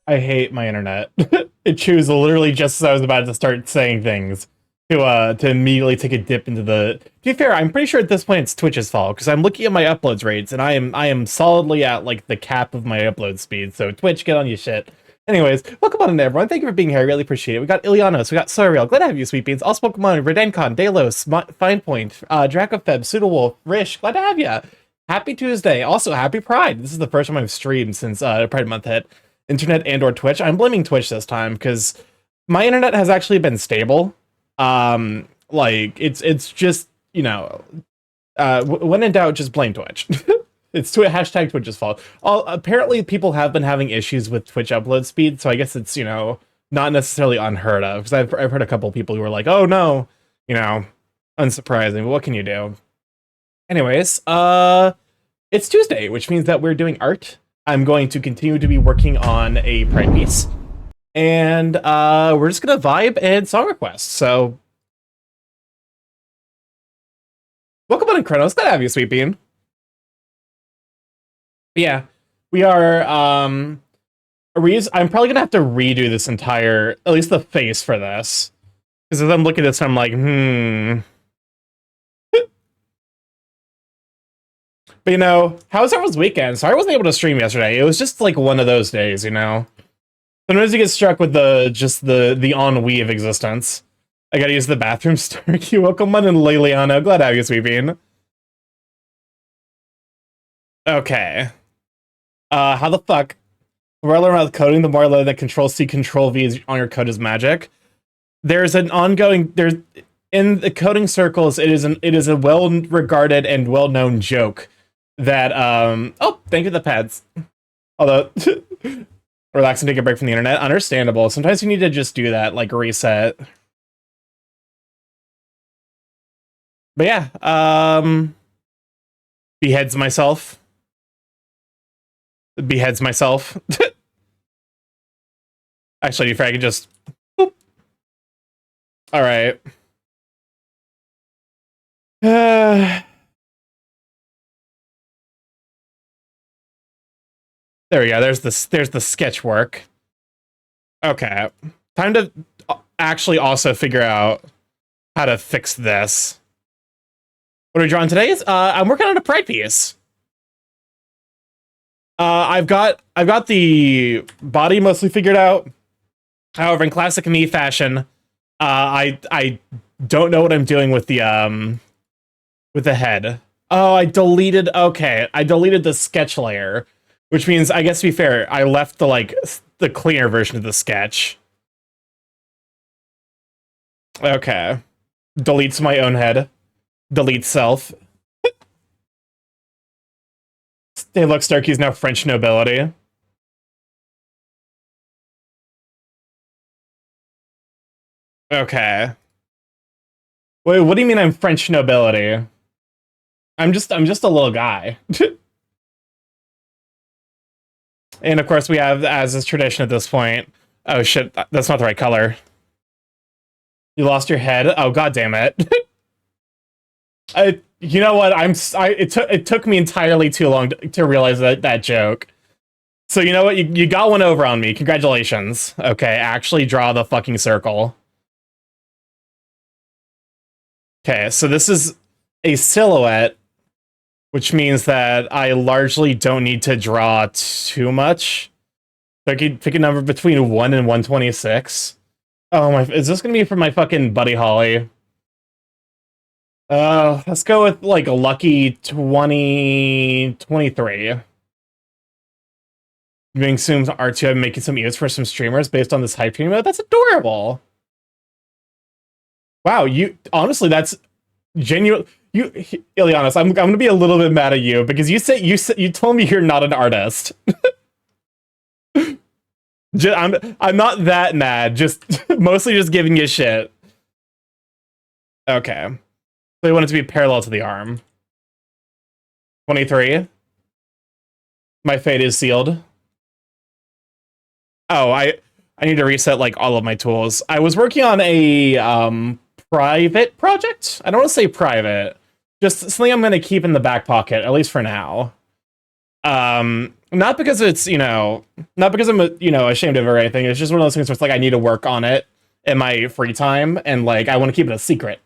I hate my internet. It chews literally just as I was about to start saying things to immediately take a dip into the. To be fair, I'm pretty sure at this point it's Twitch's fault because I'm looking at my uploads rates and I am solidly at like the cap of my upload speed. So Twitch, get on your shit. Anyways, welcome on in everyone. Thank you for being here. I really appreciate it. We got Ilianos, we got Soriel. Glad to have you, Sweet Beans. Also, Pokemon, Redencon, Delos, Finepoint, Dracofeb, Pseudowolf, Rish. Glad to have you. Happy Tuesday. Also, happy Pride. This is the first time I've streamed since Pride Month hit. Internet and or Twitch. I'm blaming Twitch this time because my internet has actually been stable. Like it's just, when in doubt, just blame Twitch. It's hashtag Twitch's fault. Apparently people have been having issues with Twitch upload speed, so I guess it's, not necessarily unheard of, because I've heard a couple of people who are like, oh no, unsurprising, but what can you do? Anyways, it's Tuesday, which means that we're doing art. I'm going to continue to be working on a print piece, and we're just gonna vibe and song requests. So, welcome on in, Kronos. Glad to have you, Sweet Bean. But yeah, we are. I'm probably gonna have to redo this entire, at least the face for this, because as I'm looking at this, I'm like, But how was everyone's weekend? Sorry I wasn't able to stream yesterday. It was just like one of those days, Sometimes you get struck with the ennui of existence. I gotta use the bathroom. Starky, welcome on in, Liliano. Glad to have you, Sweet Bean. Okay. How the fuck? The more I learn about coding, the more I learn that Control-C, Control-V on your code is magic. There's an ongoing... In the coding circles, it is a well-regarded and well-known joke that, oh, thank you for the pads. Although, relax and take a break from the internet. Understandable. Sometimes you need to just do that, like reset. But yeah, beheads myself. Beheads myself. Actually, if I could just... Boop. All right. There we go. There's the sketch work. Okay. Time to actually also figure out how to fix this. What are we drawing today? I'm working on a pride piece. I've got the body mostly figured out. However, in classic me fashion, I don't know what I'm doing with the head. Oh, I deleted the sketch layer, which means, I guess to be fair, I left the cleaner version of the sketch. Okay. Deletes my own head. Delete self. Hey, look, Starky's now French nobility. Okay. Wait, what do you mean I'm French nobility? I'm just a little guy. And of course we have, as is tradition at this point... Oh shit, that's not the right color. You lost your head? Oh, god damn it. You know what? It took me entirely too long to realize that joke. So you know what? You got one over on me. Congratulations. Okay, actually draw the fucking circle. Okay, so this is a silhouette, which means that I largely don't need to draw too much. So I could pick a number between 1 and 126. Oh my, is this gonna be for my fucking Buddy Holly? Let's go with like a lucky 2023. Doing some R2 and making some EOS for some streamers based on this hype stream mode. That's adorable. Wow, honestly, that's genuine. Ilianos, I'm gonna be a little bit mad at you because you told me you're not an artist. I'm not that mad. Just mostly just giving you shit. Okay, so you want it to be parallel to the arm. 23. My fate is sealed. Oh, I need to reset like all of my tools. I was working on a private project. I don't want to say private. Just something I'm going to keep in the back pocket, at least for now. Not because it's, not because I'm, ashamed of it or anything. It's just one of those things where it's like I need to work on it in my free time, and like I want to keep it a secret.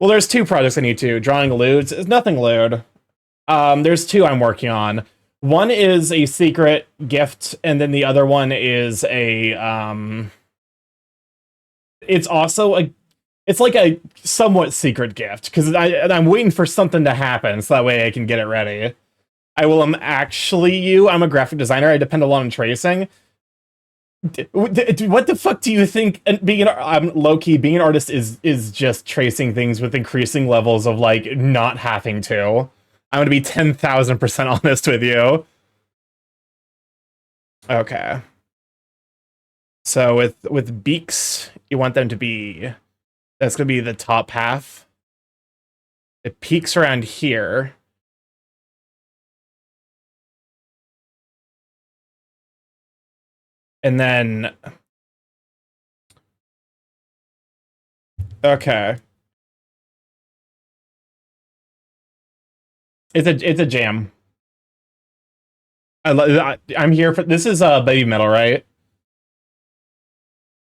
Well, there's two projects I need to. Drawing lewds is nothing lewd. There's two I'm working on. One is a secret gift, and then the other one is it's also it's like a somewhat secret gift, because I'm waiting for something to happen so that way I can get it ready. I'm actually you. I'm a graphic designer. I depend a lot on tracing. What the fuck do you think? I'm low key. Being an artist is just tracing things with increasing levels of like not having to. I'm gonna be 10,000% honest with you. Okay. So with beaks, you want them to be. That's gonna be the top half. It peaks around here. And then, okay, it's a jam. I'm here for this. Is baby metal, right?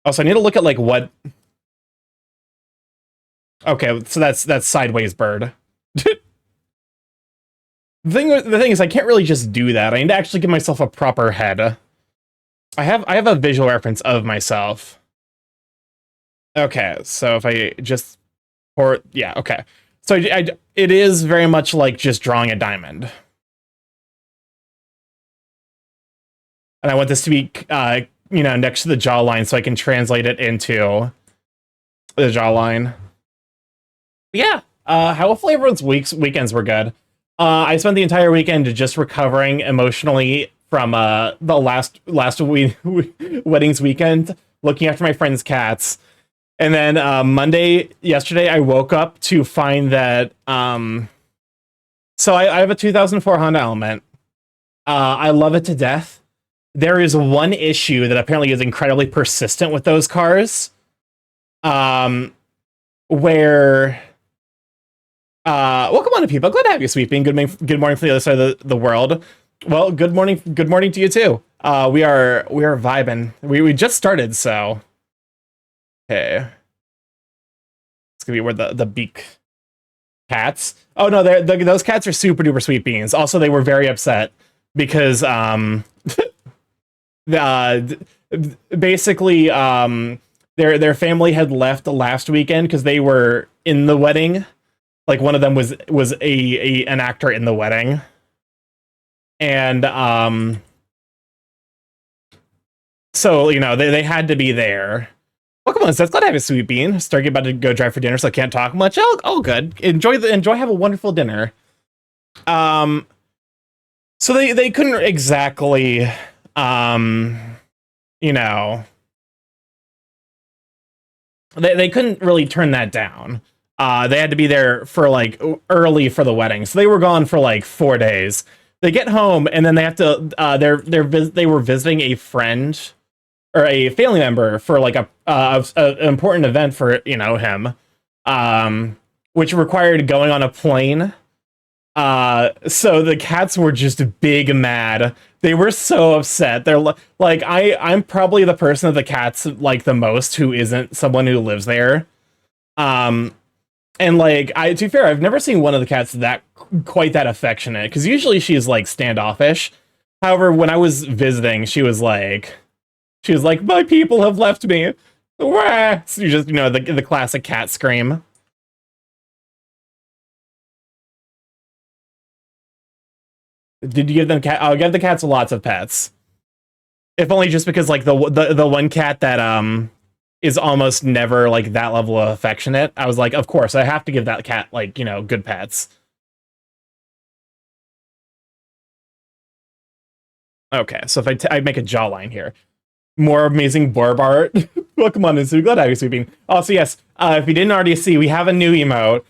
Also, I need to look at like what. Okay, so that's sideways bird. The thing is, I can't really just do that. I need to actually give myself a proper head. I have a visual reference of myself. Okay, so if I just yeah, okay. So it is very much like just drawing a diamond. And I want this to be, next to the jawline so I can translate it into the jawline. Yeah, hopefully everyone's weekends were good. I spent the entire weekend just recovering emotionally from the last weddings weekend, looking after my friend's cats. And then yesterday, I woke up to find that, so I have a 2004 Honda Element. I love it to death. There is one issue that apparently is incredibly persistent with those cars, where, welcome on to people. Glad to have you, Sweeping. Good morning from the other side of the world. Well, good morning to you too. We are vibing. We just started, so. Okay. It's gonna be where the beak cats. Oh no, those cats are super duper sweet beans. Also, they were very upset because basically their family had left last weekend because they were in the wedding. Like one of them was an actor in the wedding. And so they had to be there. Welcome on, that's glad to have a Sweet Bean. Starky about to go drive for dinner, so I can't talk much. All good. Enjoy. Have a wonderful dinner. So they couldn't exactly, they couldn't really turn that down. They had to be there for like early for the wedding, so they were gone for like 4 days. They get home and then they have to. They were visiting a friend or a family member for like an important event for him, which required going on a plane. So the cats were just big mad. They were so upset. They're like, I'm probably the person that the cats like the most who isn't someone who lives there. And like, to be fair, I've never seen one of the cats quite that affectionate, because usually she's like standoffish. However, when I was visiting, she was like, my people have left me. Wah! So you just, the classic cat scream. Did you give them cat? I'll give the cats lots of pets. If only just because like the one cat that is almost never like that level of affectionate. I was like, of course, I have to give that cat like, good pets. Okay, so if I make a jawline here. More amazing Borb art. Welcome on, so glad to have you, Sweeping. Also, yes, if you didn't already see, we have a new emote.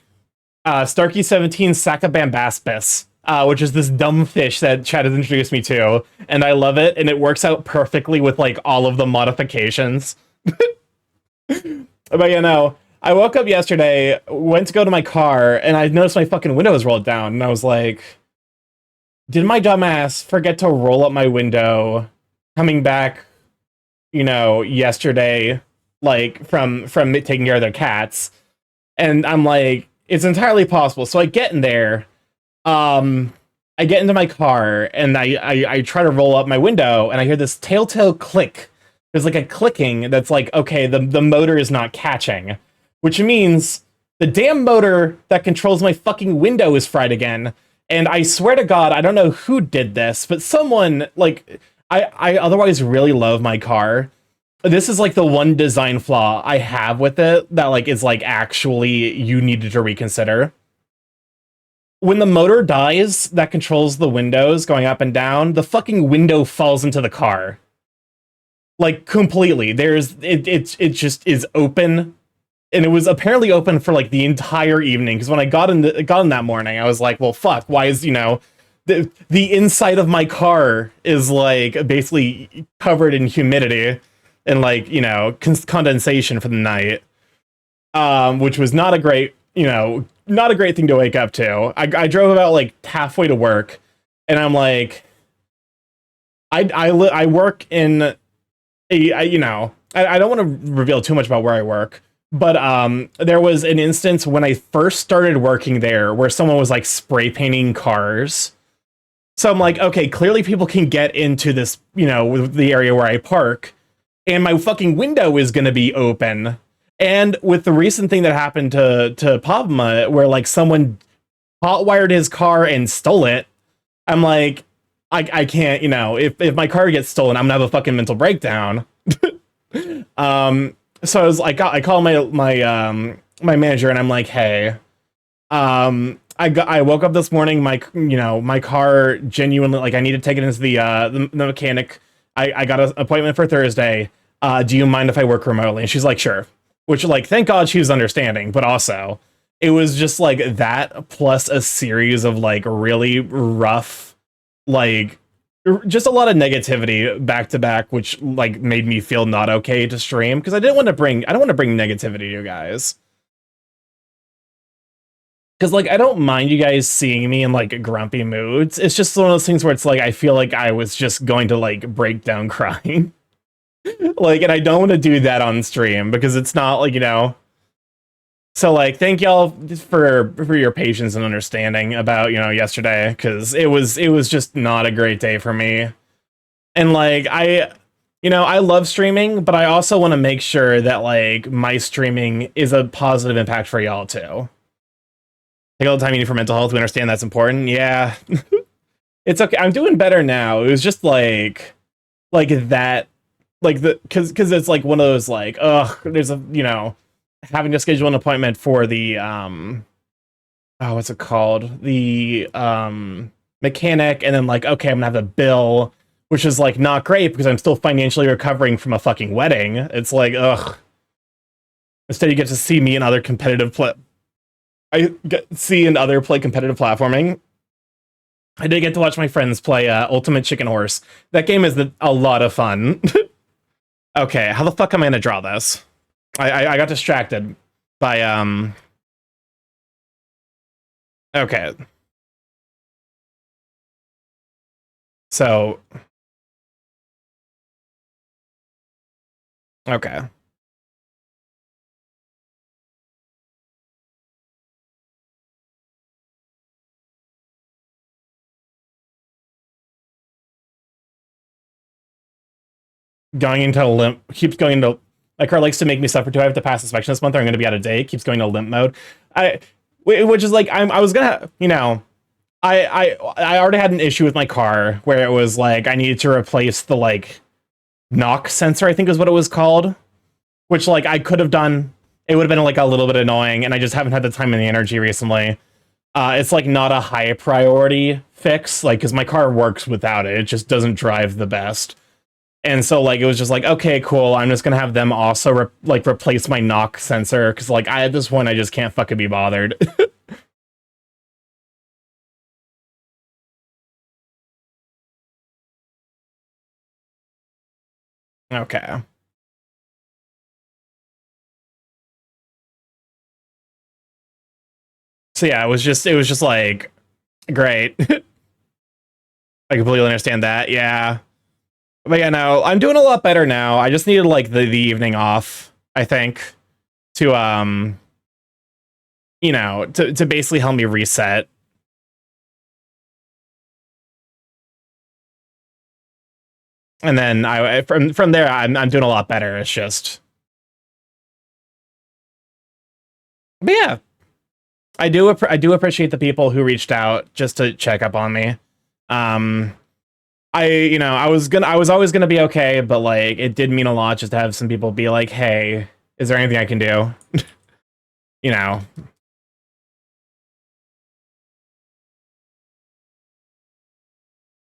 Starky17 Sacabambaspis, which is this dumb fish that Chad has introduced me to, and I love it, and it works out perfectly with like all of the modifications. But I woke up yesterday, went to go to my car, and I noticed my fucking window was rolled down, and I was like, did my dumbass forget to roll up my window coming back, yesterday, like from taking care of their cats? And I'm like, it's entirely possible. So I get in there, um, I get into my car, and I try to roll up my window, and I hear this telltale click. There's like a clicking that's like, okay, the motor is not catching, which means the damn motor that controls my fucking window is fried again. And I swear to God, I don't know who did this, but someone, like, I otherwise really love my car. This is like the one design flaw I have with it that like is like actually you needed to reconsider. When the motor dies that controls the windows going up and down, the fucking window falls into the car. Like completely. It just is open, and it was apparently open for like the entire evening, because when I got in that morning, I was like, well fuck, why is, the inside of my car is like basically covered in humidity and like, condensation for the night. Which was not a great, not a great thing to wake up to. I drove about like halfway to work, and I'm like, I work in I don't want to reveal too much about where I work, but there was an instance when I first started working there where someone was like spray painting cars. So I'm like, okay, clearly people can get into this, the area where I park, and my fucking window is going to be open. And with the recent thing that happened to Pavma, where like someone hotwired his car and stole it, I'm like, I can't, if my car gets stolen, I'm gonna have a fucking mental breakdown. So I call my manager, and I'm like, hey, I woke up this morning, my car genuinely, like, I need to take it into the mechanic. I got an appointment for Thursday. Do you mind if I work remotely? And she's like, sure. Which, like, thank God she was understanding, but also it was just like that plus a series of like really rough, like, just a lot of negativity back to back, which like made me feel not okay to stream, because I don't want to bring negativity to you guys. Because like I don't mind you guys seeing me in like grumpy moods. It's just one of those things where it's like I feel like I was just going to like break down crying. Like, and I don't want to do that on stream because it's not like, So like thank y'all for your patience and understanding about, yesterday, because it was just not a great day for me. And like I love streaming, but I also want to make sure that like my streaming is a positive impact for y'all too. Take all the time you need for mental health. We understand that's important. Yeah. It's okay. I'm doing better now. It was just like that, like because it's like one of those like, ugh, there's a, having to schedule an appointment for the what's it called, the mechanic, and then like, okay, I'm gonna have a bill, which is like not great because I'm still financially recovering from a fucking wedding. It's like, ugh. Instead you get to see me and other I get see and other play competitive platforming. I did get to watch my friends play Ultimate Chicken Horse. That game is a lot of fun. Okay, how the fuck am I gonna draw this? I got distracted by okay. So okay. Going into limp, keeps going into, my car likes to make me suffer too. I have to pass inspection this month or I'm gonna be out of date. Keeps going to limp mode. Which is like, I was gonna, I already had an issue with my car where it was like I needed to replace the like knock sensor, I think is what it was called, which like I could have done. It would have been like a little bit annoying, and I just haven't had the time and the energy recently. It's like not a high priority fix, like, because my car works without it. It just doesn't drive the best. And so like it was just like, okay, cool, I'm just gonna have them also replace my knock sensor, because like at this point I just can't fucking be bothered. Okay. So yeah, it was just like great. I completely understand that. Yeah. But yeah, no, I'm doing a lot better now. I just needed like the evening off, I think, to to basically help me reset. And then from there I'm doing a lot better. It's just, but yeah, I do appreciate the people who reached out just to check up on me. Um I was always gonna be okay, but like it did mean a lot just to have some people be like, hey, is there anything I can do? you know.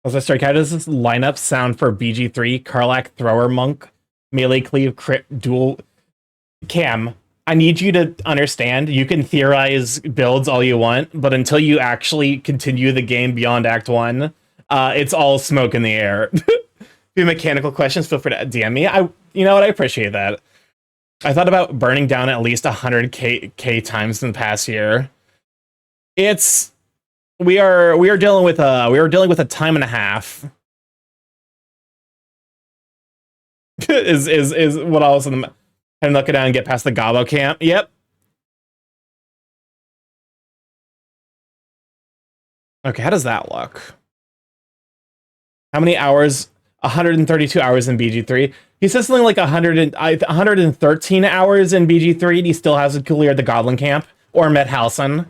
As I start, how does this lineup sound for BG3, Karlach, Thrower, Monk, Melee, Cleave, Crit, Dual? Cam, I need you to understand, you can theorize builds all you want, but until you actually continue the game beyond Act 1, it's all smoke in the air. If you have mechanical questions, feel free to DM me. You know what, I appreciate that. I thought about burning down at least 100k times in the past year. It's we are dealing with a time and a half. is what else in the and look it down and get past the Gobbo camp. Yep. Okay, how does that look? How many hours? 132 hours in BG3. He says something like 113 hours in BG3, and he still hasn't cleared the Goblin camp or met Halson.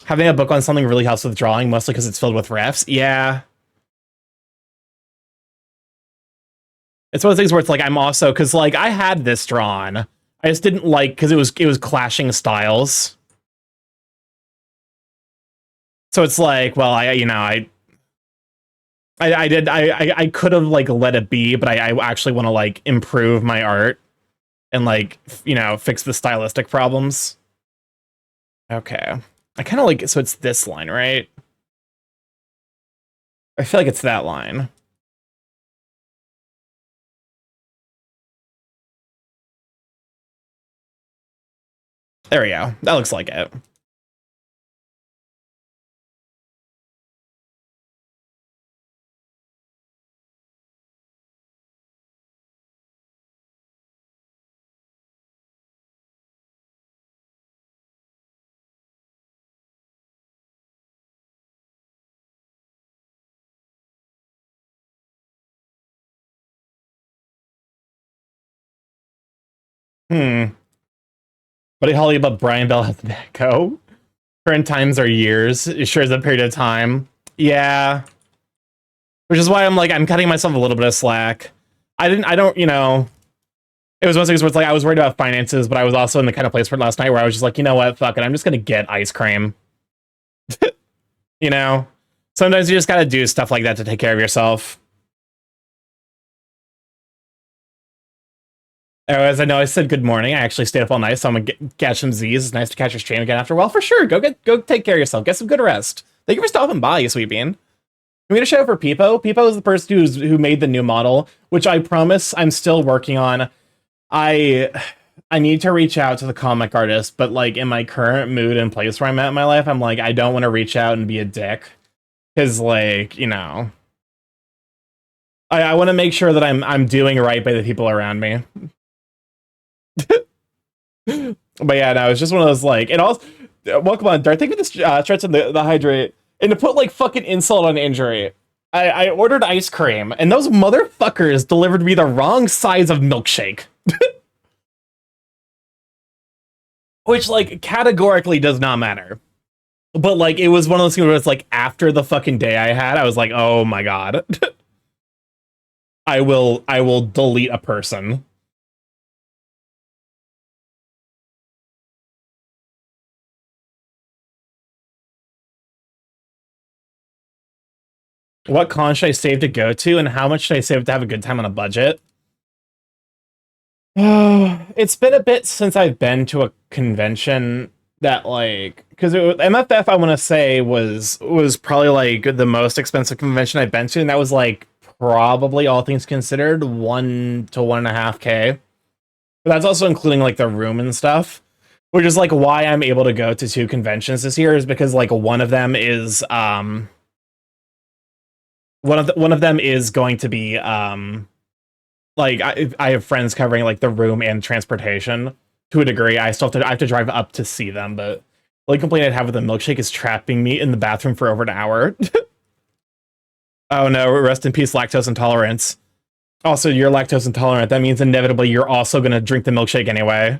Having a book on something really helps with drawing, mostly because it's filled with refs. Yeah. It's one of those things where it's like I'm also, because like I had this drawn. I just didn't like, because it was clashing styles. So it's like, well, I could have like let it be, but I actually want to like improve my art and like, fix the stylistic problems. Okay. I kind of like it, so it's this line, right? I feel like it's that line. There we go. That looks like it. Hmm. Buddy Holly, but Brian Bell has to go. Current times are years. It sure is a period of time. Yeah. Which is why I'm like, I'm cutting myself a little bit of slack. I don't, it was one of those things where it's like, I was worried about finances, but I was also in the kind of place where last night where I was just like, you know what, fuck it, I'm just gonna get ice cream. you know? Sometimes you just gotta do stuff like that to take care of yourself. As I know, I said good morning. I actually stayed up all night, so I'm gonna catch some Z's. It's nice to catch your stream again after a while. For sure, go take care of yourself. Get some good rest. Thank you for stopping by, you sweet bean. Can we get a shout out for Peepo? Peepo is the person who made the new model, which I promise I'm still working on. I need to reach out to the comic artist, but like in my current mood and place where I'm at in my life, I'm like, I don't want to reach out and be a dick. Because like, I want to make sure that I'm doing right by the people around me. But yeah, no, it's just one of those like, and also, welcome on, Dart. Thank you for this starts in the hydrate. And to put like fucking insult on injury, I ordered ice cream, and those motherfuckers delivered me the wrong size of milkshake. Which, like, categorically does not matter. But, like, it was one of those things where it's like, after the fucking day I had, I was like, oh my god. I will delete a person. What con should I save to go to, and how much should I save to have a good time on a budget? It's been a bit since I've been to a convention that, like, because MFF, I want to say, was probably like the most expensive convention I've been to, and that was like probably, all things considered, 1 to 1.5K. But that's also including like the room and stuff, which is like why I'm able to go to 2 conventions this year, is because like one of them is One of them is going to be like I have friends covering like the room and transportation to a degree. I have to drive up to see them, but the only complaint I'd have with the milkshake is trapping me in the bathroom for over an hour. Oh no, rest in peace, lactose intolerance. Also, you're lactose intolerant. That means inevitably you're also gonna drink the milkshake anyway.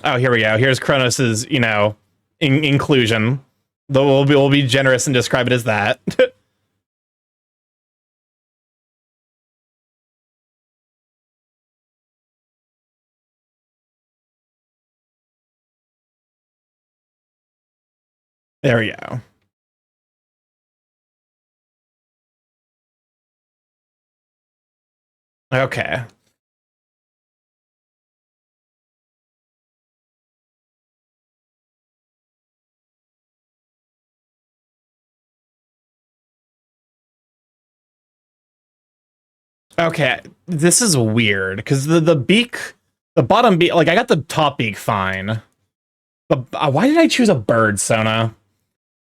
Oh, here we go. Here's Kronos's, inclusion. Though we'll be generous and describe it as that. There we go. Okay. Okay, this is weird because the beak, the bottom beak, like I got the top beak fine, but why did I choose a bird, Sona?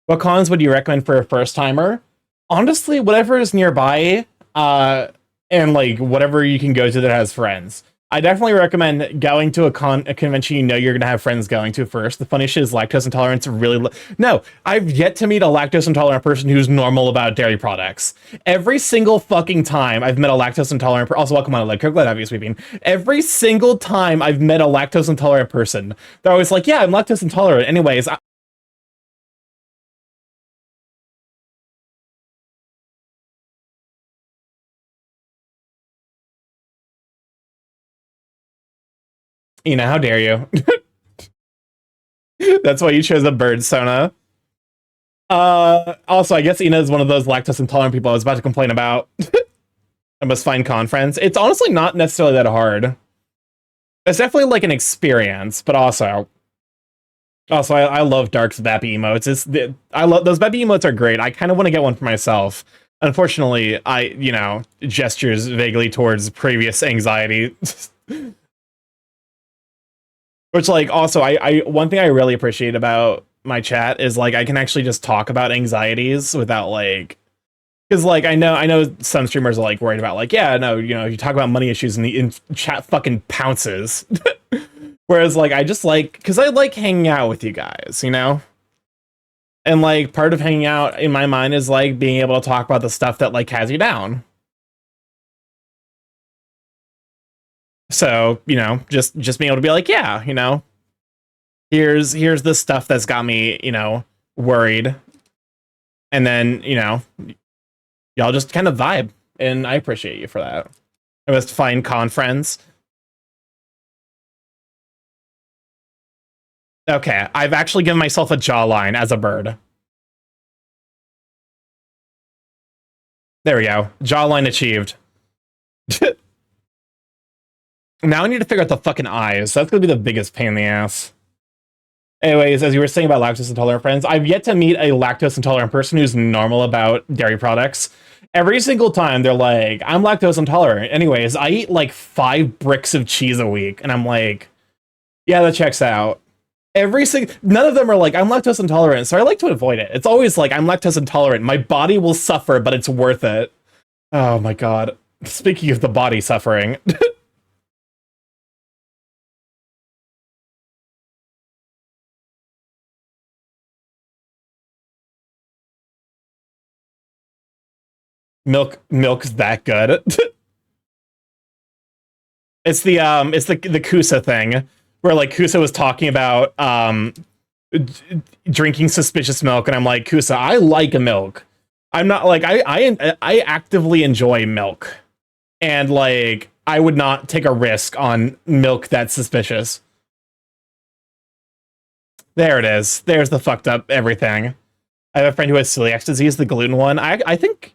What cons would you recommend for a first timer? Honestly, whatever is nearby, and like whatever you can go to that has friends. I definitely recommend going to a convention you know you're gonna have friends going to first. The funny shit is lactose intolerance really. No, I've yet to meet a lactose intolerant person who's normal about dairy products. Every single fucking time I've met a lactose intolerant person, also welcome on like glad have you sweeping. Every single time I've met a lactose intolerant person, they're always like, "Yeah, I'm lactose intolerant." Anyways, how dare you? That's why you chose a bird, Sona. Also, I guess Ina is one of those lactose intolerant people I was about to complain about. I must find con friends. It's honestly not necessarily that hard. It's definitely like an experience, but also I love Dark's Bappy emotes. I love those Bappy emotes are great. I kind of want to get one for myself. Unfortunately, gestures vaguely towards previous anxiety. Which, like, also, I one thing I really appreciate about my chat is, like, I can actually just talk about anxieties without, like... Because, like, I know some streamers are, like, worried about, like, yeah, no, you talk about money issues and the chat fucking pounces. Whereas, like, I just like... Because I like hanging out with you guys, And, like, part of hanging out, in my mind, is, like, being able to talk about the stuff that, like, has you down. So, just being able to be like, yeah, here's the stuff that's got me, worried. And then, y'all just kind of vibe. And I appreciate you for that. I must find con friends. Okay, I've actually given myself a jawline as a bird. There we go. Jawline achieved. Now I need to figure out the fucking eyes. That's gonna be the biggest pain in the ass. Anyways, as you were saying about lactose intolerant friends, I've yet to meet a lactose intolerant person who's normal about dairy products. Every single time they're like, I'm lactose intolerant. Anyways, I eat like 5 bricks of cheese a week, and I'm like, yeah, that checks out. None of them are like, I'm lactose intolerant, so I like to avoid it. It's always like, I'm lactose intolerant. My body will suffer, but it's worth it. Oh my god. Speaking of the body suffering. Milk's that good. It's the Kusa thing where like Kusa was talking about drinking suspicious milk, and I'm like, Kusa, I like milk. I'm not like I actively enjoy milk, and like I would not take a risk on milk that's suspicious. There it is. There's the fucked up everything. I have a friend who has celiac disease, the gluten one. I think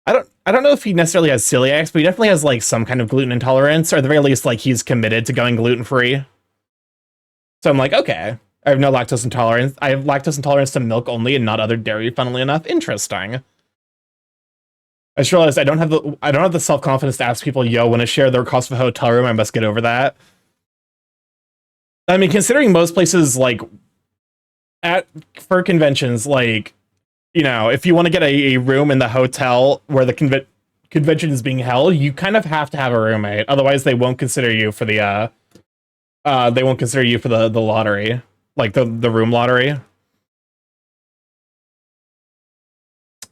I don't know if he necessarily has celiac, but he definitely has like some kind of gluten intolerance, or at the very least, like he's committed to going gluten free. So I'm like, okay, I have no lactose intolerance. I have lactose intolerance to milk only and not other dairy. Funnily enough, interesting. I just realized I don't have the self confidence to ask people, yo, when I share the cost of a hotel room, I must get over that. I mean, considering most places like for conventions, like, you know, if you want to get a room in the hotel where the convention is being held, you kind of have to have a roommate. Otherwise, they won't consider you for the lottery, like the room lottery.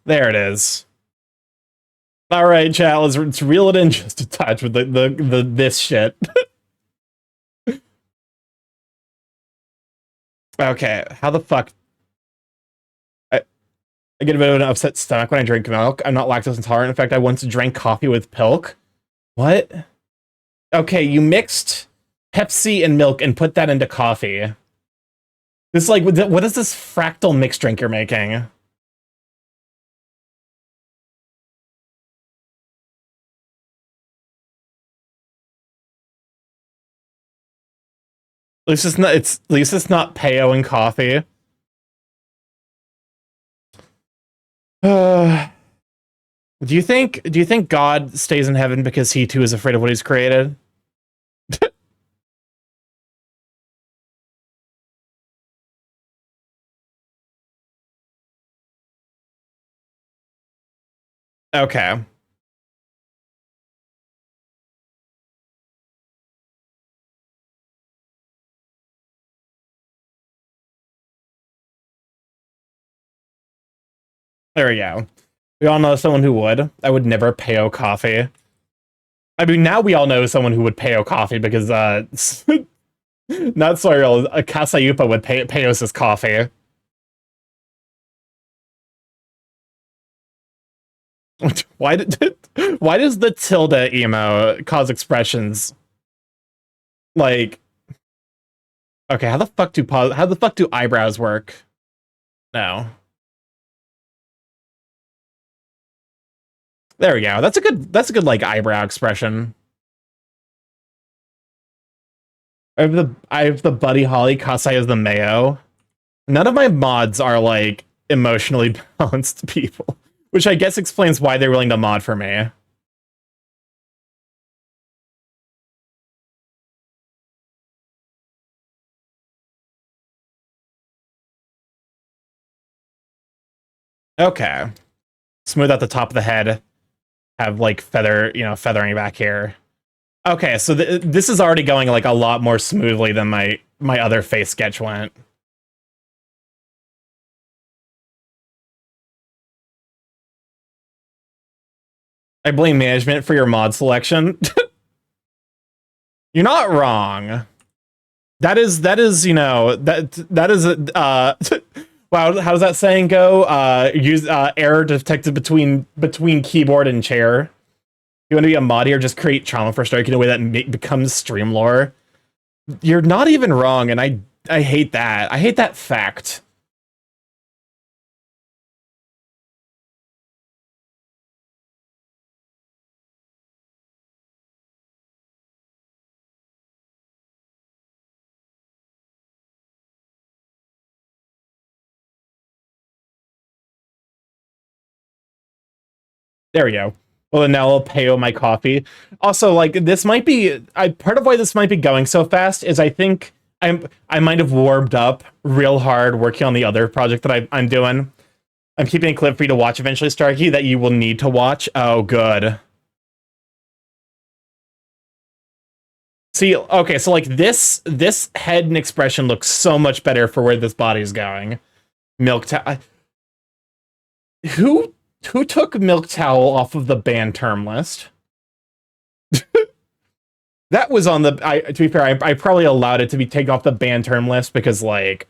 There it is. All right, chat, let's reel it in just a touch with the this shit. Okay, how the fuck? I get a bit of an upset stomach when I drink milk. I'm not lactose intolerant. In fact, I once drank coffee with pilk. What? Okay, you mixed Pepsi and milk and put that into coffee. This like, what is this fractal mixed drink you're making? At least it's not Peo and coffee. Do you think God stays in heaven because he too is afraid of what he's created? Okay. There we go. We all know someone who would. I would never Peo coffee. I mean, now we all know someone who would Peo coffee because, not Soiril, a Kasayupa would Peos his coffee. Why does the tilde emo cause expressions like, okay, how the fuck do eyebrows work? No. There we go. That's a good like eyebrow expression. I have the Buddy Holly, Kasai as the Mayo. None of my mods are like emotionally balanced people, which I guess explains why they're willing to mod for me. Okay. Smooth out the top of the head. Have like feathering back here. Okay, so this is already going like a lot more smoothly than my other face sketch went. I blame management for your mod selection. You're not wrong. That is, you know, that is wow, how does that saying go? Use error detected between keyboard and chair. You want to be a mod here, just create trauma for Starky in a way that becomes stream lore. You're not even wrong, and I hate that. I hate that fact. There we go. Well, then now I'll pay my coffee. Also, like, this might be... part of why this might be going so fast is I think I might have warmed up real hard working on the other project that I'm doing. I'm keeping a clip for you to watch eventually, Starky, that you will need to watch. Oh, good. See, okay, so, like, this head and expression looks so much better for where this body's going. Milk towel... Who took Milk Towel off of the ban term list? That was on the... to be fair, I probably allowed it to be taken off the ban term list because, like...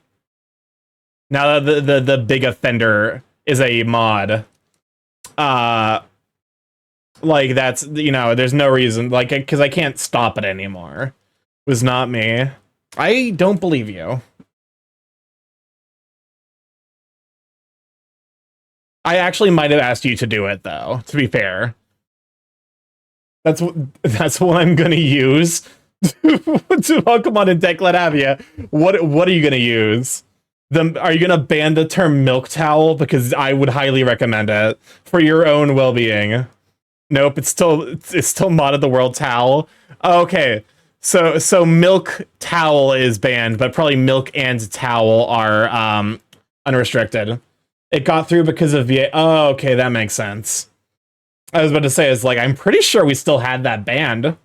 Now that the big offender is a mod, like, that's, you know, there's no reason, like, because I can't stop it anymore. It was not me. I don't believe you. I actually might have asked you to do it, though, to be fair. That's what I'm gonna use to welcome on and Declan Avia. What are you gonna use? Are you gonna ban the term milk towel? Because I would highly recommend it for your own well-being. Nope, it's still modded the world towel. Okay, So milk towel is banned, but probably milk and towel are unrestricted. It got through because of the. Oh, okay, that makes sense. I was about to say, is like I'm pretty sure we still had that banned.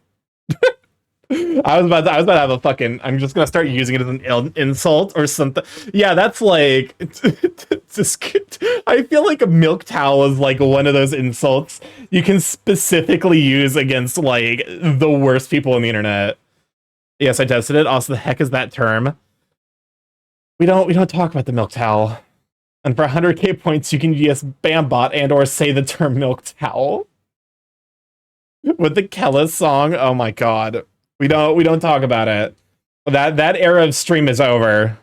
I was about to have a fucking. I'm just gonna start using it as an insult or something. Yeah, that's like. I feel like a milk towel is like one of those insults you can specifically use against like the worst people on the internet. Yes, I tested it. Also, the heck is that term? We don't talk about the milk towel. And for 100k points, you can use Bambot and or say the term milk towel. With the Kella song, oh my god. We don't talk about it. That era of stream is over.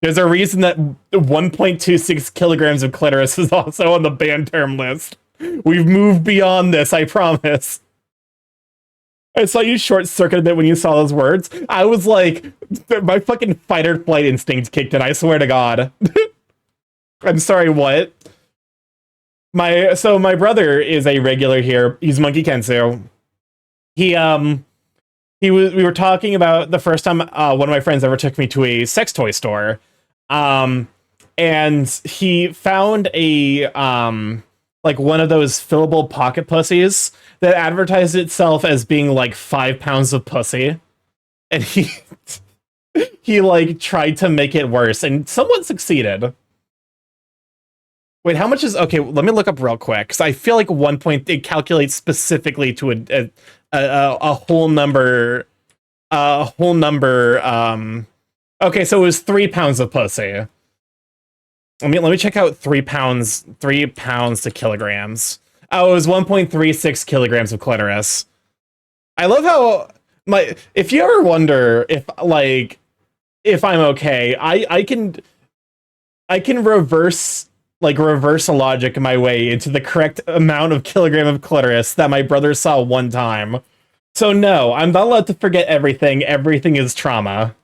There's a reason that 1.26 kilograms of clitoris is also on the banned term list. We've moved beyond this, I promise. I saw you short circuit a bit when you saw those words. I was like, my fucking fight or flight instinct kicked in, I swear to God. I'm sorry, what? My brother is a regular here. He's Monkey Kensu. We were talking about the first time one of my friends ever took me to a sex toy store. And he found a like one of those fillable pocket pussies that advertised itself as being like 5 pounds of pussy. And he like tried to make it worse and somewhat succeeded. Wait, how much is okay? Let me look up real quick because I feel like one point it calculates specifically to a whole number. Okay, so it was 3 pounds of pussy. Let me check out 3 pounds to kilograms. Oh, it was 1.36 kilograms of clitoris. I love how if you ever wonder if I'm okay, I can reverse logic my way into the correct amount of kilogram of clitoris that my brother saw one time. So no, I'm not allowed to forget everything. Everything is trauma.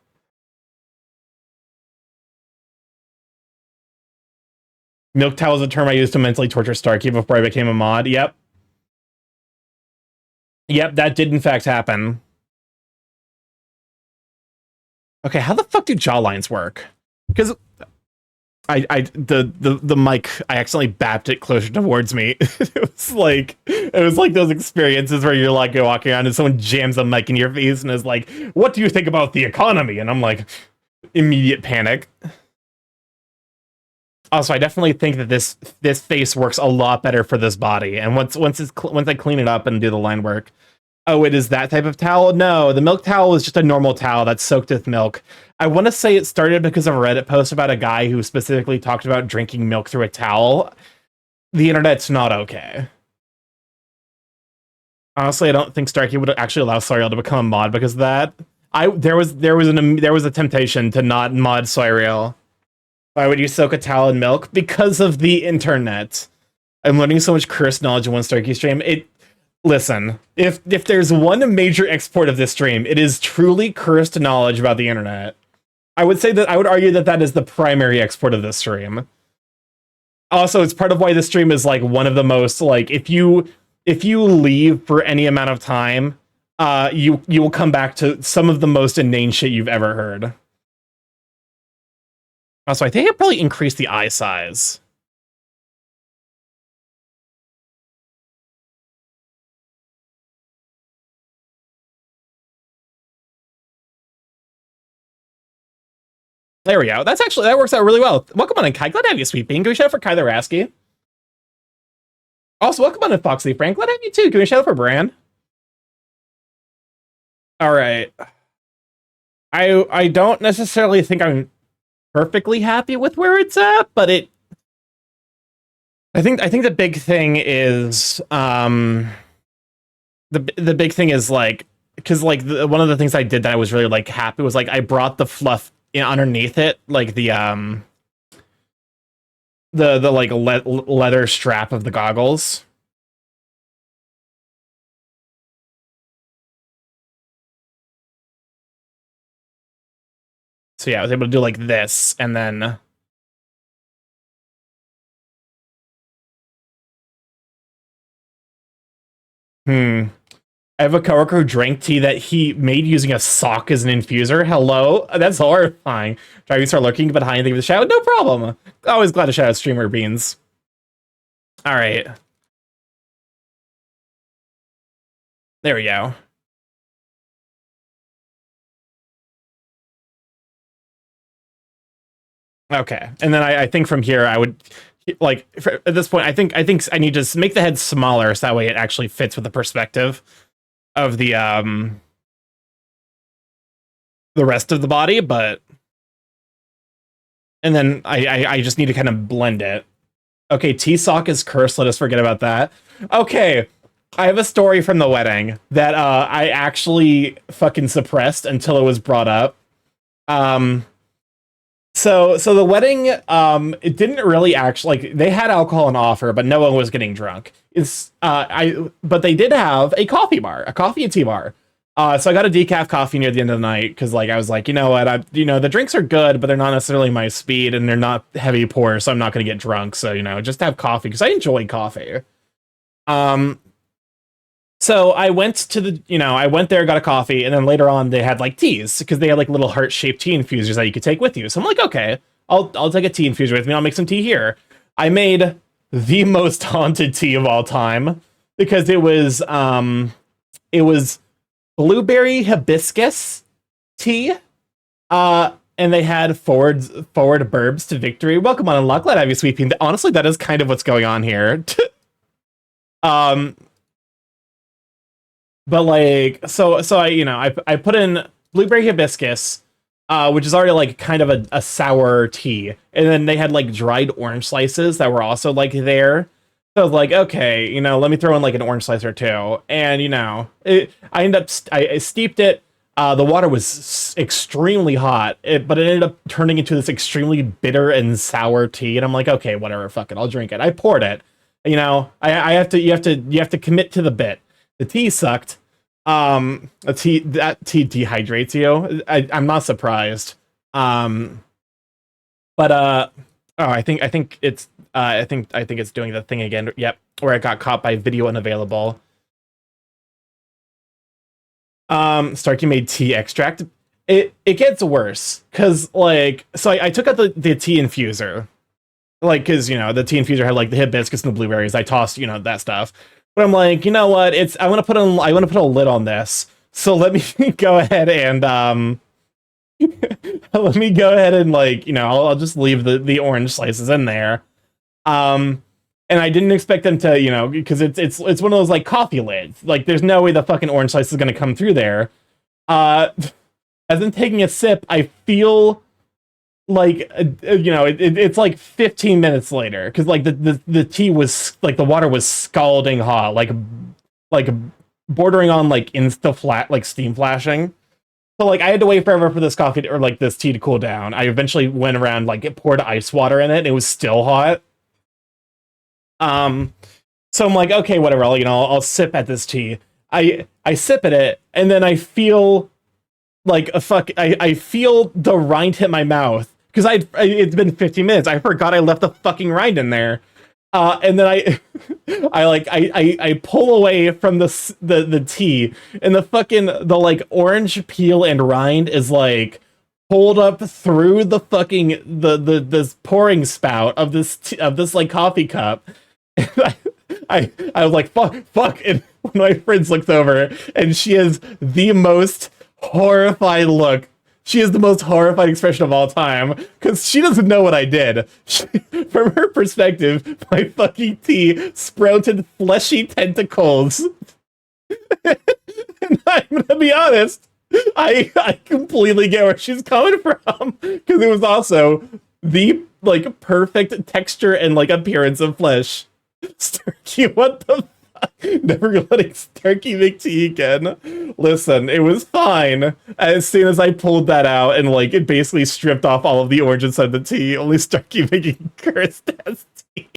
Milk towel is a term I used to mentally torture Starky before I became a mod. Yep. Yep, that did in fact happen. Okay, how the fuck do jawlines work? Because the mic, I accidentally bapped it closer towards me. It was like those experiences where you're like, you're walking around and someone jams a mic in your face and is like, what do you think about the economy? And I'm like, immediate panic. Also, I definitely think that this face works a lot better for this body. And once I clean it up and do the line work. Oh, it is that type of towel? No, the milk towel is just a normal towel that's soaked with milk. I want to say it started because of a Reddit post about a guy who specifically talked about drinking milk through a towel. The internet's not okay. Honestly, I don't think Starky would actually allow Soriel to become a mod because of that. There was a temptation to not mod Soriel. Why would you soak a towel in milk? Because of the internet. I'm learning so much cursed knowledge in one Starky stream. Listen, if there's one major export of this stream, it is truly cursed knowledge about the internet. I would argue that is the primary export of this stream. Also, it's part of why this stream is like one of the most like if you leave for any amount of time, you will come back to some of the most inane shit you've ever heard. Also, I think I probably increased the eye size. There we go. That works out really well. Welcome on in, Kai. Glad to have you, Sweet Bean. Can we shout out for Kai the Rasky? Also, welcome on in, Foxley Frank. Glad to have you too. Can we shout out for Bran? All right. I don't necessarily think I'm perfectly happy with where it's at, but I think the big thing is the big thing is like because like one of the things I did that I was really like happy was like I brought the fluff underneath it, like the like leather strap of the goggles. So yeah, I was able to do like this, and then I have a coworker who drank tea that he made using a sock as an infuser. Hello? That's horrifying. Try to start lurking, but hi, and thank you for the shout. No problem. Always glad to shout out streamer beans. All right. There we go. Okay. And then I think from here, I would, like, at this point, I think I need to make the head smaller so that way it actually fits with the perspective of the rest of the body, but and then I just need to kind of blend it. Okay, T-Sock is cursed. Let us forget about that. Okay, I have a story from the wedding that I actually fucking suppressed until it was brought up. So the wedding, it didn't really actually, like, they had alcohol on offer, but no one was getting drunk. But they did have a coffee bar, a coffee and tea bar. So I got a decaf coffee near the end of the night because, like, I was like, you know what, the drinks are good, but they're not necessarily my speed, and they're not heavy pour, so I'm not going to get drunk. So, just have coffee because I enjoy coffee. So I went to I went there, got a coffee, and then later on they had like teas because they had like little heart-shaped tea infusers that you could take with you. So I'm like, okay, I'll take a tea infuser with me. I'll make some tea here. I made the most haunted tea of all time because it was blueberry hibiscus tea. And they had forward burbs to victory. Welcome on Unlock. Glad to have you, sweeping. Honestly, that is kind of what's going on here. But like, so I put in blueberry hibiscus, which is already like kind of a sour tea, and then they had like dried orange slices that were also like there. So I was like, okay, let me throw in like an orange slice or two, and I steeped it. The water was extremely hot, but it ended up turning into this extremely bitter and sour tea, and I'm like, okay, whatever, fuck it, I'll drink it. I poured it. You have to commit to the bit. The tea sucked. That tea dehydrates you. I'm not surprised. I think it's doing the thing again. Yep, where it got caught by video unavailable. Starky made tea extract. It gets worse because I took out the tea infuser, because the tea infuser had like the hibiscus and the blueberries. I tossed that stuff. But I'm like, you know what? I want to put a lid on this. So let me go ahead and I'll just leave the orange slices in there. And I didn't expect them to, because it's one of those like coffee lids. Like there's no way the fucking orange slice is going to come through there. As I'm taking a sip, I feel like it's like 15 minutes later because like the tea was like the water was scalding hot, like bordering on like steam flashing. So like I had to wait forever for this coffee or like this tea to cool down. I eventually went around, like poured ice water in it, and it was still hot. So I'm like, okay, whatever, I'll sip at this tea. I sip at it, and then I feel like I feel the rind hit my mouth. Because it's been 15 minutes. I forgot I left the fucking rind in there. And then I pull away from the tea, and the like orange peel and rind is like pulled up through the fucking this pouring spout of this like coffee cup. And I was like, fuck. And one of my friends looks over, and she has the most horrified look. She has the most horrified expression of all time because she doesn't know what I did. From her perspective, my fucking tea sprouted fleshy tentacles. And I'm gonna be honest, I completely get where she's coming from because it was also the like perfect texture and like appearance of flesh. Starky, what the fuck? Never letting Starky make tea again. Listen, it was fine. As soon as I pulled that out and like it basically stripped off all of the orange inside the tea, only Starky making cursed ass tea.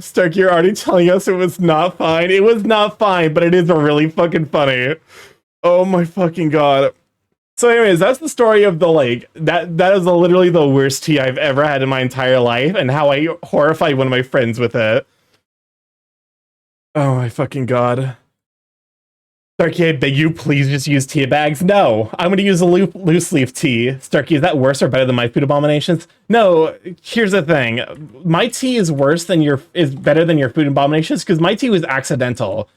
Starky, you're already telling us it was not fine. It was not fine, but it is really fucking funny. Oh my fucking god. So anyways, that's the story of the like that is literally the worst tea I've ever had in my entire life, and how I horrified one of my friends with it. Oh my fucking god. Starky, I beg you, please just use tea bags. No, I'm gonna use a loose leaf tea. Starky, is that worse or better than my food abominations? No, here's the thing. My tea is better than your food abominations because my tea was accidental.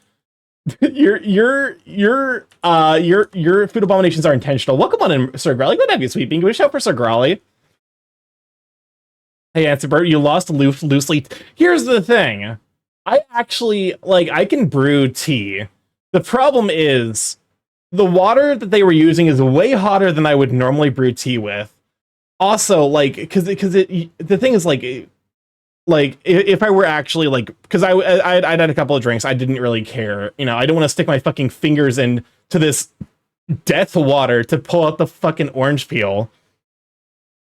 Your food abominations are intentional. Welcome on in, Sir Growly. Good to have you, sweet bean. Give a shout for Sir Growly. Hey, Answer, you lost loosely. Here's the thing. I actually, like, I can brew tea. The problem is, the water that they were using is way hotter than I would normally brew tea with. Also, like, because the thing is, like, if I were actually, like, because I'd had a couple of drinks, I didn't really care. You know, I don't want to stick my fucking fingers into this death water to pull out the fucking orange peel.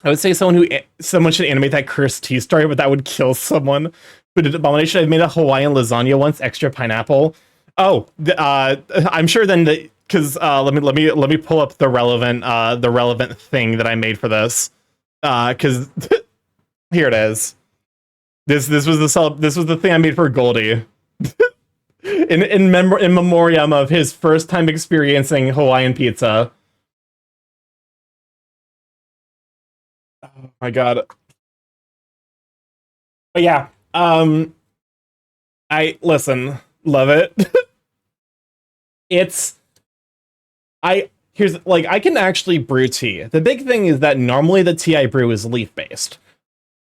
I would say someone should animate that cursed tea story, but that would kill someone. But abomination, I made a Hawaiian lasagna once, extra pineapple. Oh, I'm sure then that because let me pull up the relevant thing that I made for this. Because here it is. This was the thing I made for Goldie. in memoriam of his first time experiencing Hawaiian pizza. Oh my god. But yeah, I listen, love it. Here's like I can actually brew tea. The big thing is that normally the tea I brew is leaf based.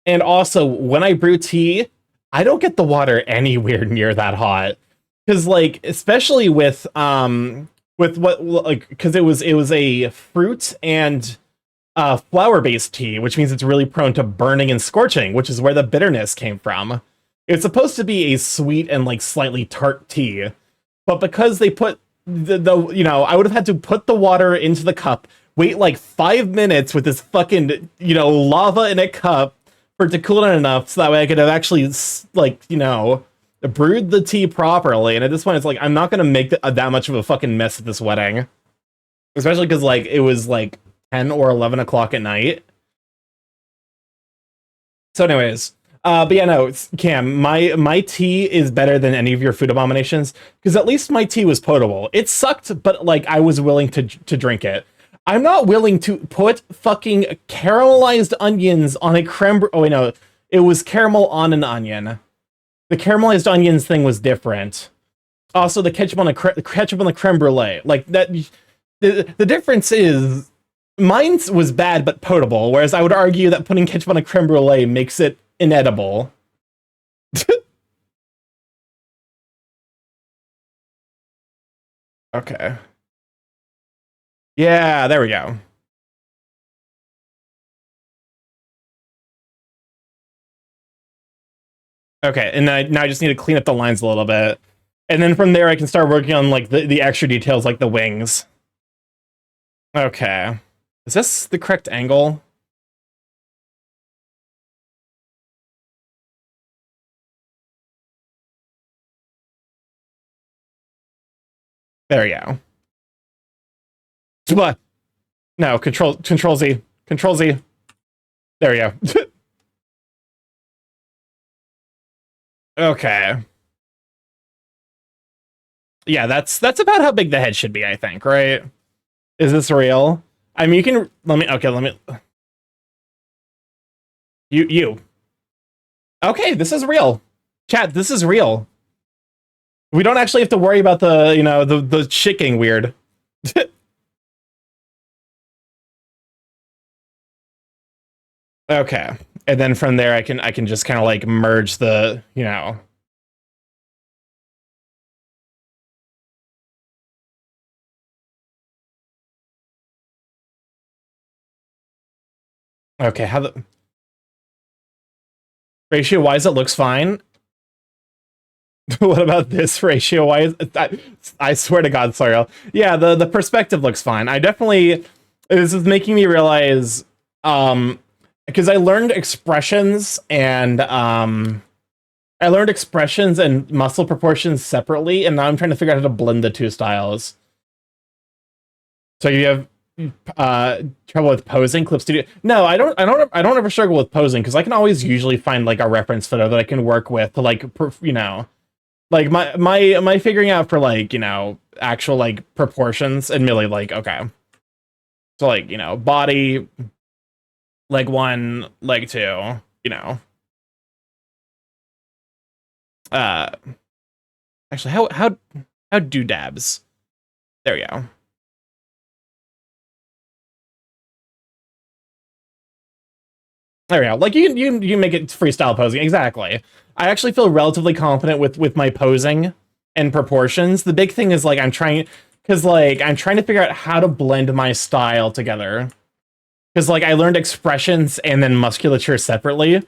And also when I brew tea, I don't get the water anywhere near that hot. Cause like especially with what like because it was a fruit and flour based tea, which means it's really prone to burning and scorching, which is where the bitterness came from. It's supposed to be a sweet and like slightly tart tea. But because they put the you know, I would have had to put the water into the cup, wait like 5 minutes with this fucking, you know, lava in a cup for it to cool down enough so that way I could have actually, like, you know, brewed the tea properly. And at this point, it's like, I'm not going to make that much of a fucking mess at this wedding. Especially because, like, it was like 10 or 11 o'clock at night. So anyways, but yeah, no, Cam, my tea is better than any of your food abominations because at least my tea was potable. It sucked, but like I was willing to drink it. I'm not willing to put fucking caramelized onions on a creme. Oh wait, no, it was caramel on an onion. The caramelized onions thing was different. Also, the ketchup on the creme brulee, like that. The difference is mine was bad but potable, whereas I would argue that putting ketchup on a creme brulee makes it inedible. Okay. Yeah, there we go. Okay, and now I just need to clean up the lines a little bit. And then from there I can start working on like the extra details like the wings. Okay. Is this the correct angle? There we go. What? No, control Z. Control Z. There we go. Okay. Yeah, that's about how big the head should be, I think, right? Is this real? I mean, you can let me you. Okay, this is real. Chat, this is real. We don't actually have to worry about the, you know, the shit getting weird. Okay. And then from there I can just kind of like merge the, you know. Okay, how the ratio wise it looks fine. What about this ratio wise? I swear to God, Soriel. Yeah, the perspective looks fine. I definitely, this is making me realize because I learned expressions and muscle proportions separately, and now I'm trying to figure out how to blend the two styles. So you have trouble with posing Clip Studio. No, I don't ever struggle with posing because I can always usually find like a reference photo that I can work with to like like my figuring out for like actual like proportions. Admittedly, like okay, so like body, leg 1, leg 2, uh actually how do dabs? There we go. There we go. Like you can make it freestyle posing. Exactly. I actually feel relatively confident with my posing and proportions. The big thing is like I'm trying to figure out how to blend my style together. Because like I learned expressions and then musculature separately.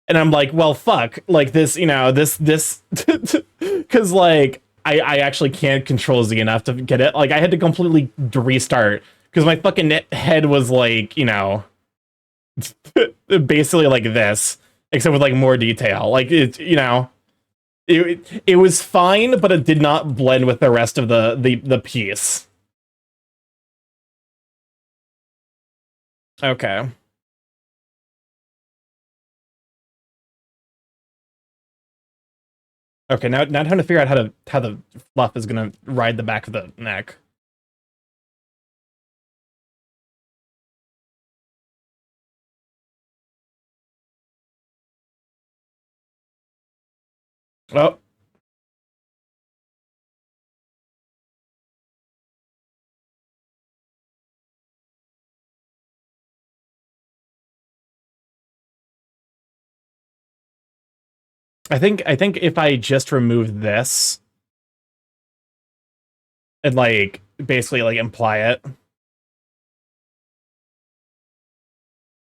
And I'm like, well, fuck. Like this, this because like I actually can't control Z enough to get it. Like I had to completely restart because my fucking head was like, basically like this, except with like more detail. Like it was fine, but it did not blend with the rest of the piece. Okay. Okay, now trying to figure out how the fluff is gonna ride the back of the neck. Oh. I think if I just remove this and like basically like imply it.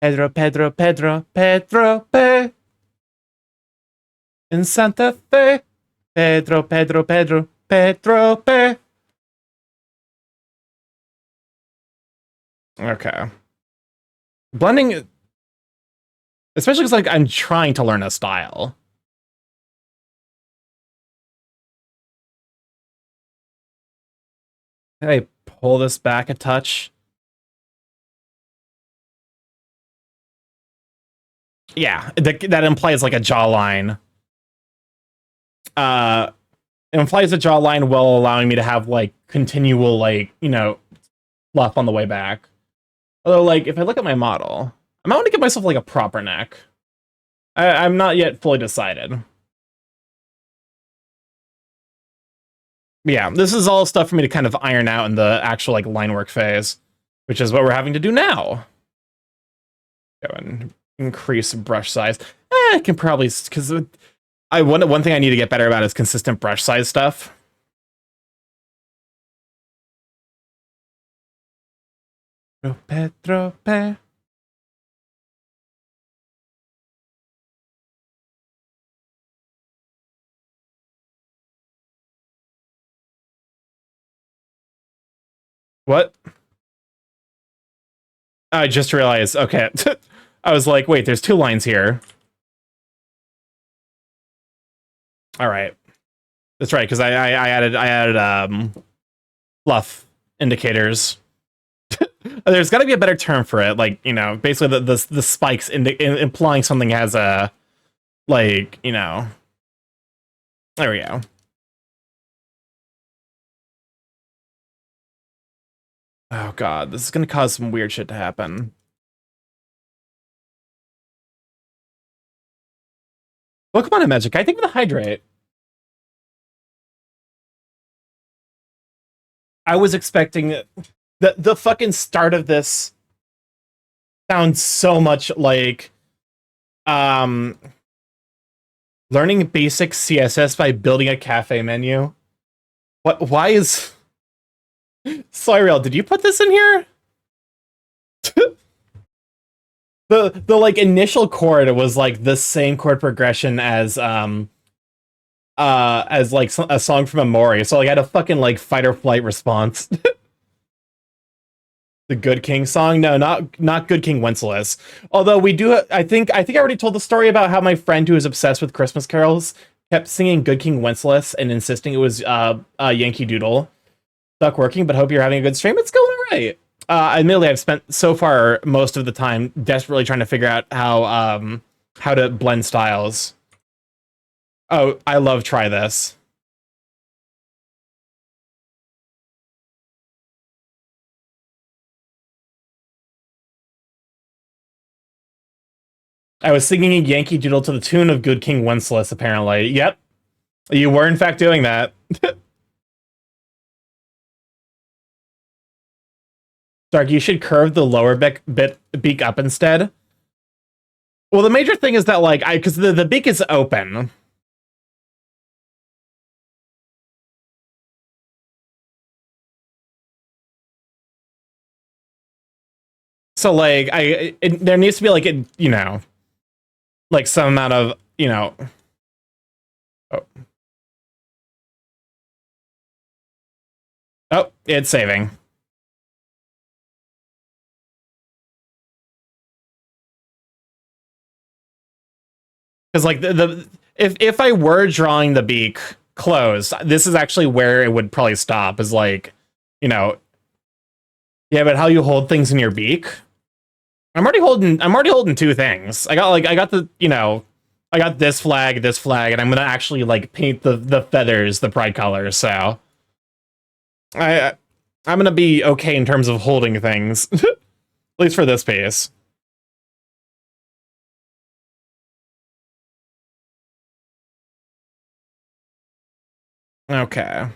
Pedro, Pedro, Pedro, Pedro, Pe in Santa Fe. Pedro, Pedro, Pedro, Pedro, Pe. Okay. Blending, especially because like I'm trying to learn a style. Can I pull this back a touch? Yeah, that implies like a jawline. It implies a jawline while allowing me to have like continual like fluff on the way back. Although like if I look at my model, I might want to give myself like a proper neck. I'm not yet fully decided. Yeah, this is all stuff for me to kind of iron out in the actual like line work phase, which is what we're having to do now. Go and increase brush size. I can probably because one thing I need to get better about is consistent brush size stuff. Pedro, Pedro. What? I just realized. Okay, I was like, wait, there's 2 lines here. All right, that's right because I added fluff indicators. There's got to be a better term for it, like basically the spikes implying something has a like There we go. Oh god, this is gonna cause some weird shit to happen. Pokemon and Magic. I think with the Hydrate. I was expecting the fucking start of this sounds so much like learning basic CSS by building a cafe menu. Why is Cyril, did you put this in here? the like initial chord was like the same chord progression as like a song from Amori, so like I had a fucking like fight or flight response. The Good King song? No, not Good King Wenceslas. Although we do, I think I already told the story about how my friend who is obsessed with Christmas carols kept singing Good King Wenceslas and insisting it was Yankee Doodle. Stuck working, but hope you're having a good stream. It's going all right. Admittedly, I've spent so far most of the time desperately trying to figure out how to blend styles. Oh, I love try this. I was singing a Yankee Doodle to the tune of Good King Wenceslas, apparently. Yep. You were, in fact, doing that. Stark, you should curve the lower beak up instead. Well, the major thing is that, like, because the beak is open. So, like, there needs to be, like, you know, like, some amount of, you know... Oh. Oh, it's saving. Because, like, if I were drawing the beak closed, this is actually where it would probably stop, is, like, you know... Yeah, but how you hold things in your beak? I'm already holding two things. I got the, you know, I got this flag, and I'm gonna actually, like, paint the feathers the pride colors, so I'm gonna be okay in terms of holding things. At least for this piece. Okay.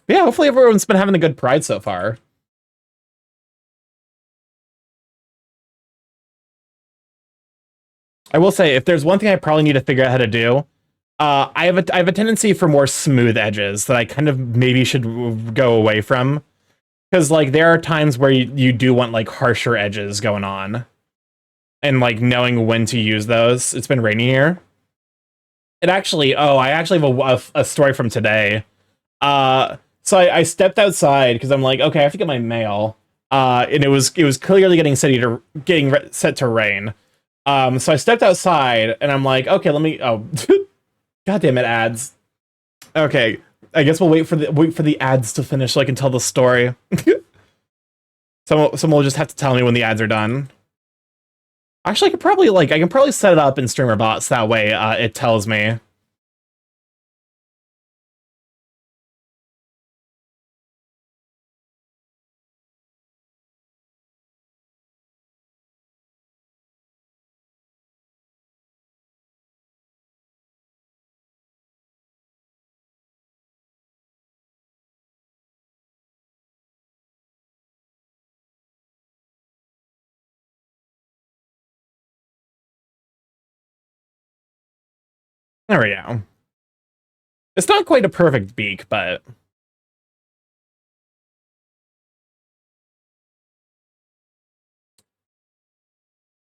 Yeah, hopefully everyone's been having a good pride so far. I will say, if there's one thing I probably need to figure out how to do, I have a tendency for more smooth edges that I kind of maybe should go away from. Because, like, there are times where you do want, like, harsher edges going on. And, like, knowing when to use those. It's been rainy here. It actually... Oh, I actually have a story from today. So I stepped outside because I'm like, okay, I have to get my mail. And it was clearly getting set to rain. So I stepped outside and I'm like, okay, let me... Oh, God damn it, ads. Okay, I guess we'll wait for the ads to finish so I can tell the story. Someone will just have to tell me when the ads are done. Actually, I can probably set it up in streamer bots that way it tells me. There we go. It's not quite a perfect beak, but...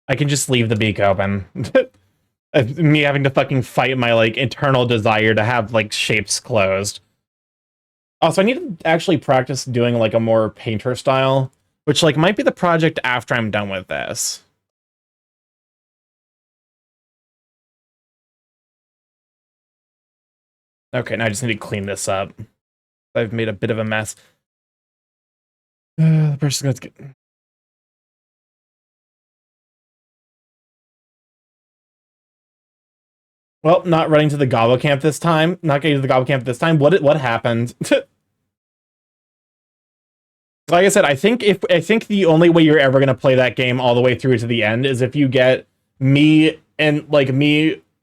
I can just leave the beak open. Me having to fucking fight my, like, internal desire to have, like, shapes closed. Also, I need to actually practice doing, like, a more painter style, which, like, might be the project after I'm done with this. Okay, now I just need to clean this up. I've made a bit of a mess. The person's gonna get... Well, not running to the Gobble Camp this time. Not getting to the Gobble Camp this time. What happened? Like I said, I think the only way you're ever gonna play that game all the way through to the end is if you get me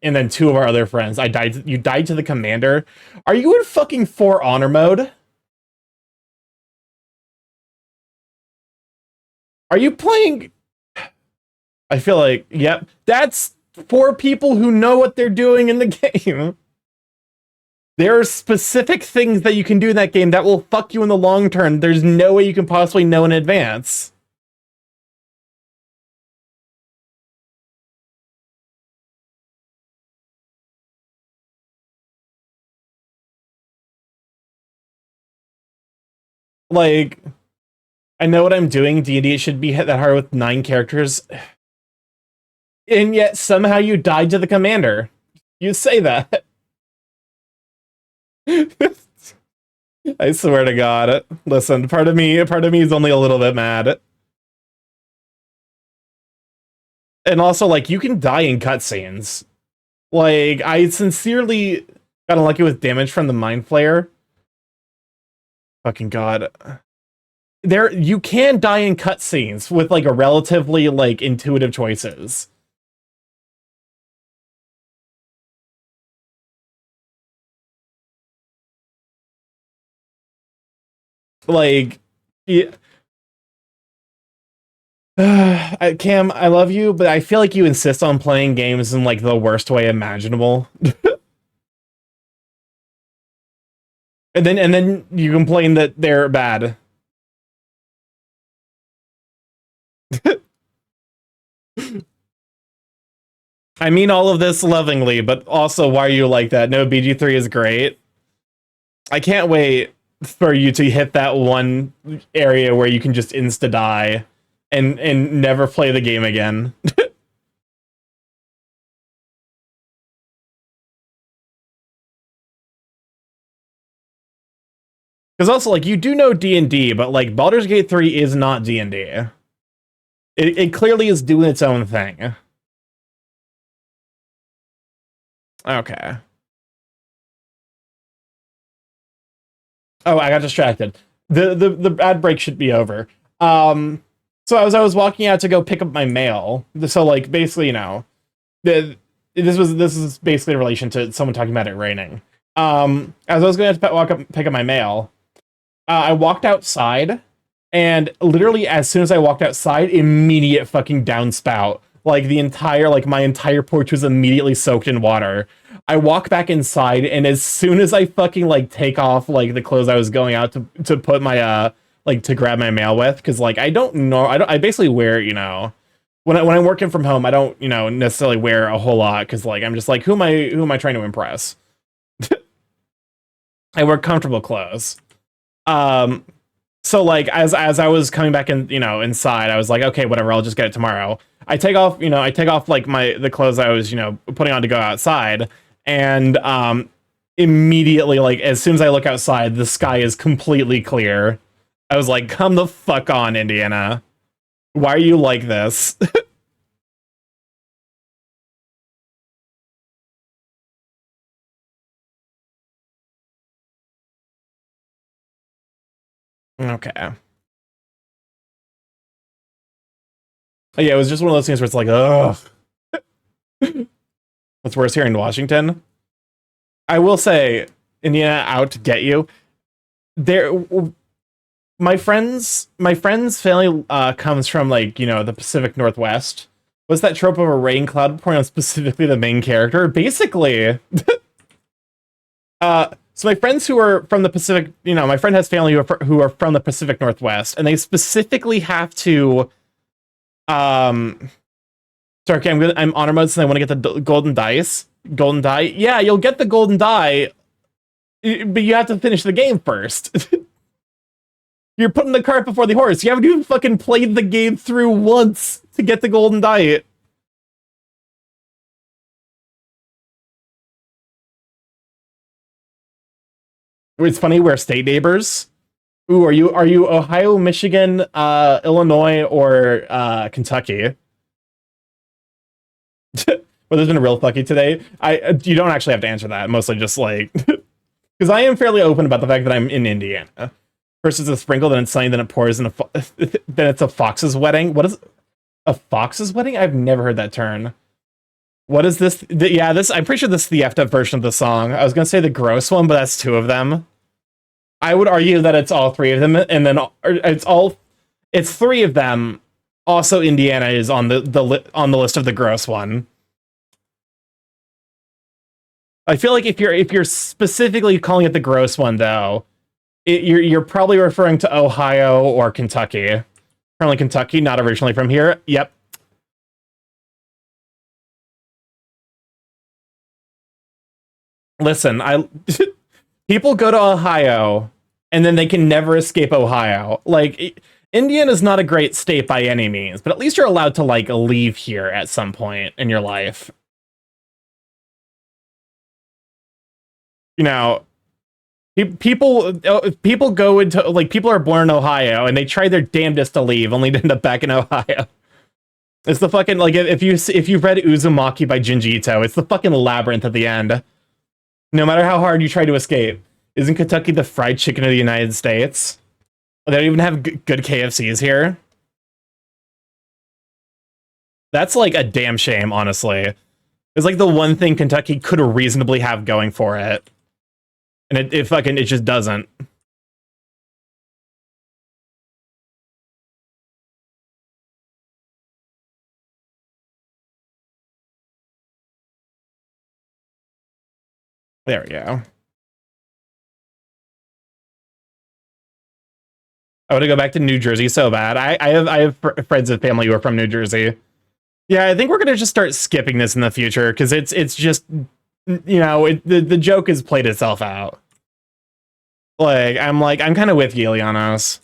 and then two of our other friends. You died to the commander. Are you in fucking For Honor mode? Are you playing? I feel like, yep, that's for people who know what they're doing in the game. There are specific things that you can do in that game that will fuck you in the long term. There's no way you can possibly know in advance. Like, I know what I'm doing. D&D should be hit that hard with 9 characters. and yet somehow you died to the commander. You say that. I swear to God. Listen, part of me is only a little bit mad. And also, like, you can die in cutscenes. Like, I sincerely got unlucky with damage from the Mind Flayer. Fucking God. You can die in cutscenes with, like, a relatively, like, intuitive choices. Like, yeah. Cam, I love you, but I feel like you insist on playing games in, like, the worst way imaginable. And then you complain that they're bad. I mean all of this lovingly, but also why are you like that? No, BG3 is great. I can't wait for you to hit that one area where you can just insta-die and never play the game again. Because also, like, you do know D&D, but, like, Baldur's Gate 3 is not D&D. It clearly is doing its own thing. Okay. Oh, I got distracted. The ad break should be over. So as I was walking out to go pick up my mail, so, like, basically, you know, this is basically in relation to someone talking about it raining. As I was going to pick up my mail, I walked outside, and literally as soon as I walked outside, immediate fucking downspout. Like, my entire porch was immediately soaked in water. I walk back inside, and as soon as I fucking, like, take off, like, the clothes I was going out to put my, like, to grab my mail with, because, like, I basically wear, you know, when I'm working from home, I don't, you know, necessarily wear a whole lot, because, like, I'm just like, who am I trying to impress? I wear comfortable clothes. So, like, as I was coming back in, you know, inside, I was like, okay, whatever, I'll just get it tomorrow. I take off, like, the clothes I was, you know, putting on to go outside, and immediately, like, as soon as I look outside, the sky is completely clear. I was like, come the fuck on, Indiana. Why are you like this? Okay. Yeah, it was just one of those things where it's like, ugh. What's worse here in Washington? I will say, Indiana out to get you. My friend's family comes from, like, you know, the Pacific Northwest. What's that trope of a rain cloud pouring on specifically the main character? Basically, so my friends who are from the Pacific, you know, my friend has family who are from the Pacific Northwest, and they specifically have to, sorry, okay, I'm honor mode, so I want to get the golden die. Yeah, you'll get the golden die, but you have to finish the game first. You're putting the cart before the horse. You haven't even fucking played the game through once to get the golden die. It's funny, we're state neighbors. Ooh, are you Ohio, Michigan, Illinois, or Kentucky? Well, there's been a real fucky today. You don't actually have to answer that. Mostly just like because I am fairly open about the fact that I'm in Indiana. First it's a sprinkle, then it's sunny, then it pours, then it's a fox's wedding. What is a fox's wedding? I've never heard that term. What is this? Yeah, this. I'm pretty sure this is the effed up version of the song. I was gonna say the gross one, but that's two of them. I would argue that it's all three of them, and then it's three of them. Also, Indiana is on the list of the gross one. I feel like if you're specifically calling it the gross one, though, you're probably referring to Ohio or Kentucky. Apparently Kentucky, not originally from here. Yep. Listen, people go to Ohio and then they can never escape Ohio. Like, Indiana is not a great state by any means, but at least you're allowed to like leave here at some point in your life. You know, people go into like people are born in Ohio and they try their damnedest to leave, only to end up back in Ohio. It's the fucking like if you've read Uzumaki by Junji Ito, it's the fucking labyrinth at the end. No matter how hard you try to escape, isn't Kentucky the fried chicken of the United States? They don't even have good KFCs here. That's like a damn shame, honestly. It's like the one thing Kentucky could reasonably have going for it. And it just doesn't. There we go. I want to go back to New Jersey so bad. I have friends and family who are from New Jersey. Yeah, I think we're gonna just start skipping this in the future because it's just the joke has played itself out. I'm kind of with you, Lianos.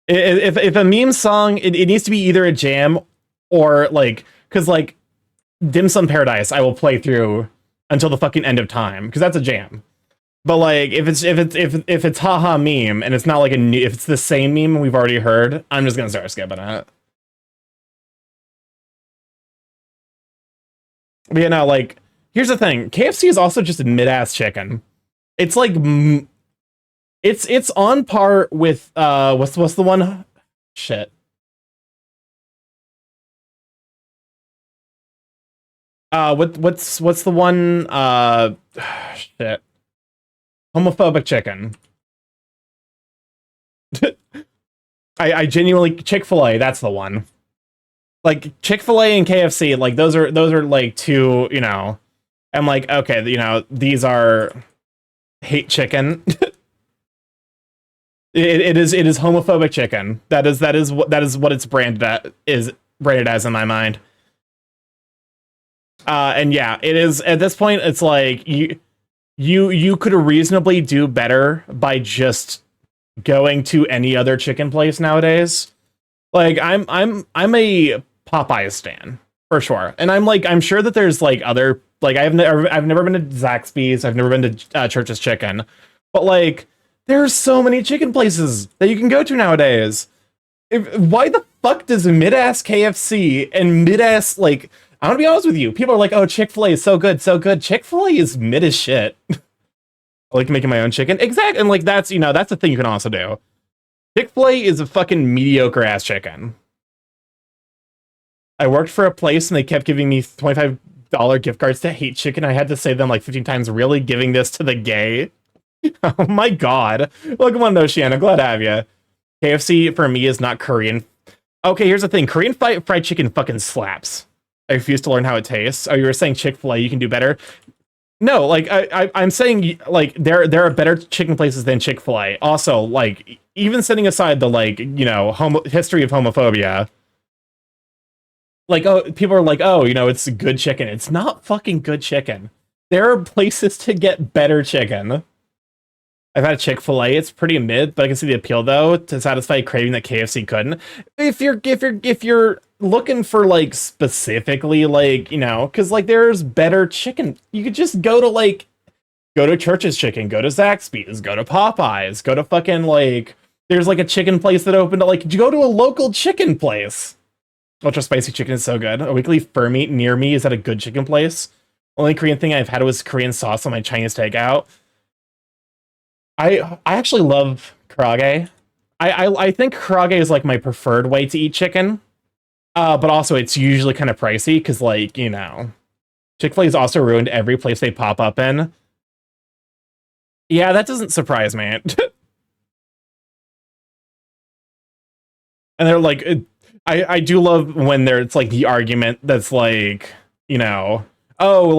If a meme song, it needs to be either a jam or because Dim Sum Paradise, I will play through until the fucking end of time because that's a jam. But like if it's haha meme and it's not like if it's the same meme we've already heard, I'm just gonna start skipping it. But yeah, no, like here's the thing: KFC is also just a mid-ass chicken. It's like it's on par with what's the one? Shit. What's the one? Shit. Homophobic chicken. I genuinely Chick-fil-A. That's the one. Like Chick-fil-A and KFC. Like those are like two. I'm like okay. These are hate chicken. It is homophobic chicken. That is what it's branded as in my mind. And yeah, it is at this point. It's like you could reasonably do better by just going to any other chicken place nowadays. Like I'm a Popeye stan for sure, and I'm sure that there's like other I've never been to Zaxby's. I've never been to Church's Chicken, but like. There's so many chicken places that you can go to nowadays. Why the fuck does mid-ass KFC and mid-ass, I'm gonna be honest with you, people are like, oh, Chick-fil-A is so good, so good. Chick-fil-A is mid as shit. I like making my own chicken. Exactly, and that's that's the thing you can also do. Chick-fil-A is a fucking mediocre-ass chicken. I worked for a place and they kept giving me $25 gift cards to Hate Chicken. I had to say them like 15 times, really giving this to the gay? Oh my god. Welcome on, Oceana. Glad to have you. KFC for me is not Korean. Okay, here's the thing. Korean fried chicken fucking slaps. I refuse to learn how it tastes. Oh, you were saying Chick-fil-A, you can do better? No, I'm saying there are better chicken places than Chick-fil-A. Also, even setting aside the history of homophobia. People are like, oh, it's good chicken. It's not fucking good chicken. There are places to get better chicken. I've had a Chick-fil-A. It's pretty mid, but I can see the appeal though to satisfy a craving that KFC couldn't. If you're looking for specifically because there's better chicken. You could just go to Church's Chicken, go to Zaxby's, go to Popeyes, go to fucking there's a chicken place that opened go to a local chicken place. Ultra spicy chicken is so good. A weekly fur meat near me is at a good chicken place. Only Korean thing I've had was Korean sauce on my Chinese takeout. I actually love karaage. I think karaage is my preferred way to eat chicken. But also it's usually kind of pricey because Chick-fil-A has also ruined every place they pop up in. Yeah, that doesn't surprise me. And they're I do love when there's the argument that's oh,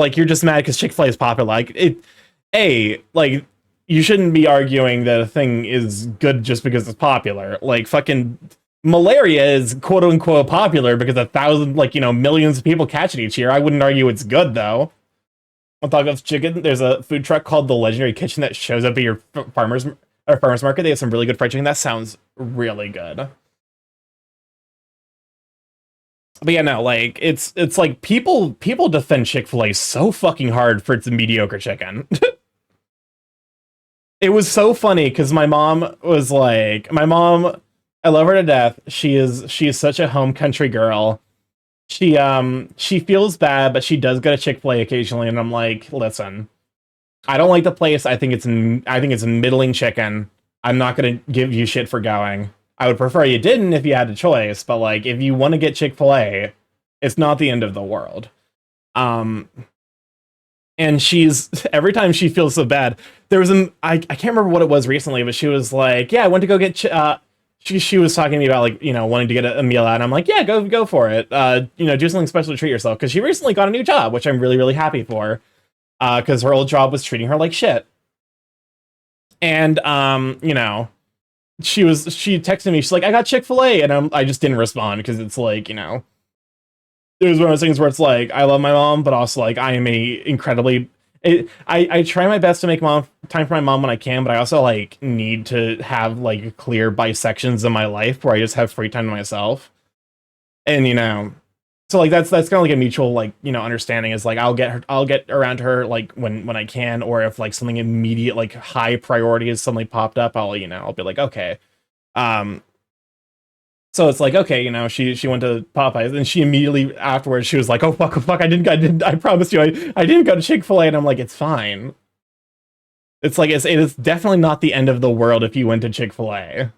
you're just mad because Chick-fil-A is popular. You shouldn't be arguing that a thing is good just because it's popular. Fucking malaria is quote unquote popular because 1,000, millions of people catch it each year. I wouldn't argue it's good though. on top of chicken, there's a food truck called the Legendary Kitchen that shows up at your farmers market. They have some really good fried chicken. That sounds really good. But yeah, no, like it's like people defend Chick-fil-A so fucking hard for its mediocre chicken. It was so funny because my mom was like, my mom, I love her to death. She is such a home country girl. She feels bad, but she does go to Chick-fil-A occasionally, and I'm like, listen, I don't like the place. I think it's middling chicken. I'm not gonna give you shit for going. I would prefer you didn't if you had a choice, but like if you want to get Chick-fil-A, it's not the end of the world. And she's every time she feels so bad. There was I can't remember what it was recently, but she was like, yeah, I went to go get she was talking to me about like, you know, wanting to get a meal out, and I'm like, yeah, go for it. You know, do something special to treat yourself, because she recently got a new job, which I'm really happy for, because her old job was treating her like shit. And you know, she texted me, she's like, I got Chick-fil-A, and I just didn't respond, because it's like, you know, it was one of those things where it's like, I love my mom, but also like I am a incredibly I try my best to make time for my mom when I can, but I also like need to have like clear bisections in my life where I just have free time to myself. And you know, so like that's kind of like a mutual, like, you know, understanding is like I'll get around to her like when I can, or if like something immediate, like high priority has suddenly popped up, I'll be like, okay. So it's like, okay, you know, she went to Popeyes, and she immediately afterwards she was like, oh fuck, I promise you, I didn't go to Chick-fil-A, and I'm like, it's fine. It's like it is definitely not the end of the world if you went to Chick-fil-A.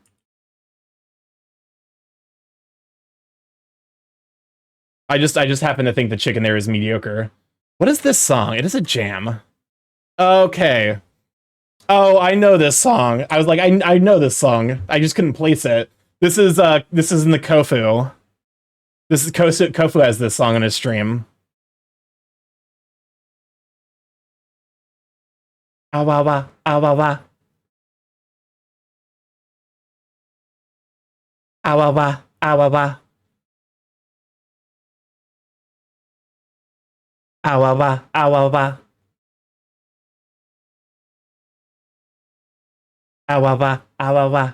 I just happen to think the chicken there is mediocre. What is this song? It is a jam. Okay. Oh, I know this song. I was like, I know this song. I just couldn't place it. This is in the Kofu. This is Kofu has this song on his stream. Ah wah wah, ah wah wah. Ah wah wah, ah wah wah. Ah wah wah, ah wah wah. Ah wah wah, ah wah wah.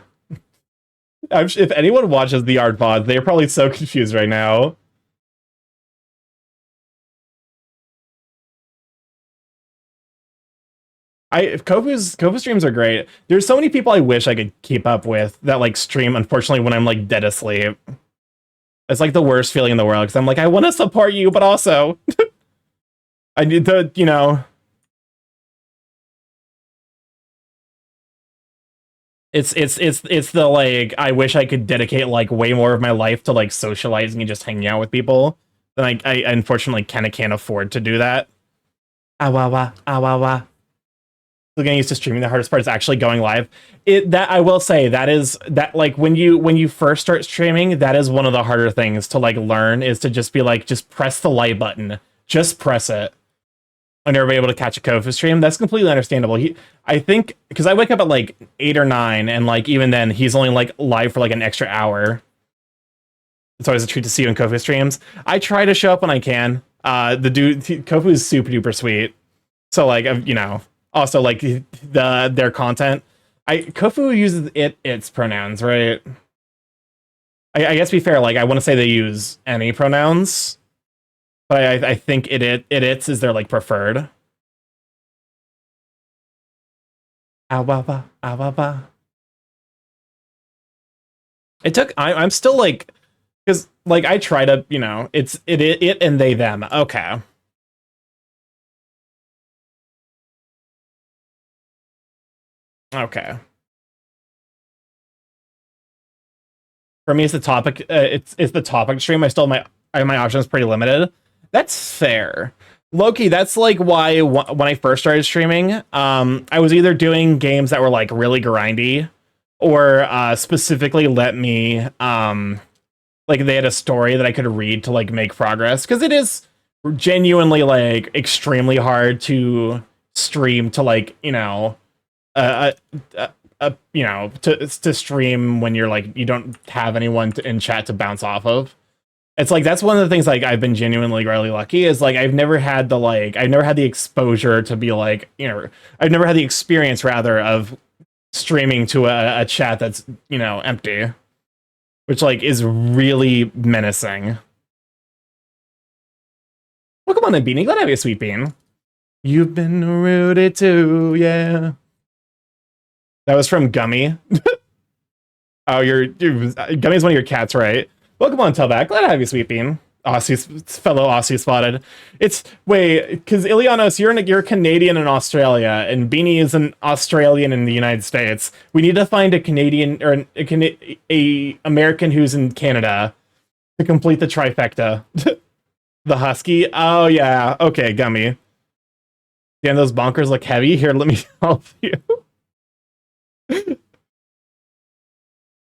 If anyone watches the art pod, they're probably so confused right now. Kofu streams are great. There's so many people I wish I could keep up with that like stream, unfortunately, when I'm like dead asleep. It's like the worst feeling in the world, because I'm like, I want to support you, but also I need to, you know. It's the like, I wish I could dedicate like way more of my life to like socializing and just hanging out with people. Then I unfortunately kind of can't afford to do that. Ah wah wah, ah wah wah. So getting used to streaming, the hardest part is actually going live. That I will say, that like when you first start streaming, that is one of the harder things to like learn, is to just be like, just press the like button, just press it. And never be able to catch a Kofu stream. That's completely understandable. I think, because I wake up at like 8 or 9, and like even then he's only like live for like an extra hour. It's always a treat to see you in Kofu streams. I try to show up when I can. The dude Kofu is super duper sweet. So like, you know, also like their content. Kofu uses its pronouns, right? I guess to be fair, like I want to say they use any pronouns. But I think its is their like preferred. Awaba. It took. I'm still like, because like I try to, you know, it's it and they them. Okay. Okay. For me, it's the topic. It's the topic stream. My options pretty limited. That's fair. Loki, that's like why when I first started streaming, I was either doing games that were like really grindy, or specifically let me like they had a story that I could read to like make progress, because it is genuinely like extremely hard to stream to like, you know, you know, to stream when you're like, you don't have anyone in chat to bounce off of. It's like that's one of the things like I've been genuinely really lucky is like I've never had the exposure to be like, I've never had the experience rather of streaming to a chat that's, empty, which like is really menacing. Welcome on in, Beanie. Glad to have you, sweet bean. You've been rooted to, yeah. That was from Gummy. Oh, Gummy's one of your cats, right? Welcome on, Telback. Glad to have you, sweet bean. Fellow Aussie spotted. It's wait, because Ilianos, you're Canadian in Australia, and Beanie is an Australian in the United States. We need to find a Canadian or a American who's in Canada to complete the trifecta. The husky. Oh yeah. Okay, Gummy. Damn, those bonkers look heavy. Here, let me help you.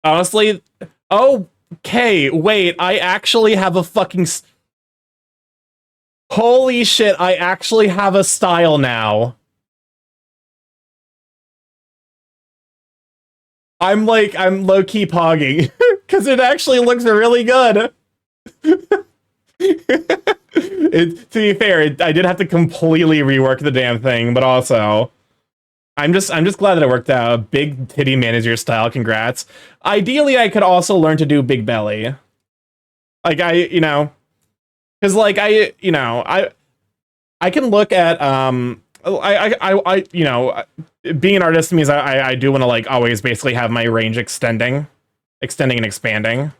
Honestly, okay, wait, I actually have a fucking... Holy shit, I actually have a style now. I'm low-key pogging, because it actually looks really good. To be fair, I did have to completely rework the damn thing, but also... I'm just glad that it worked out. Big titty manager style, congrats. Ideally, I could also learn to do big belly. Like because like I can look at being an artist means I do want to like always basically have my range extending and expanding.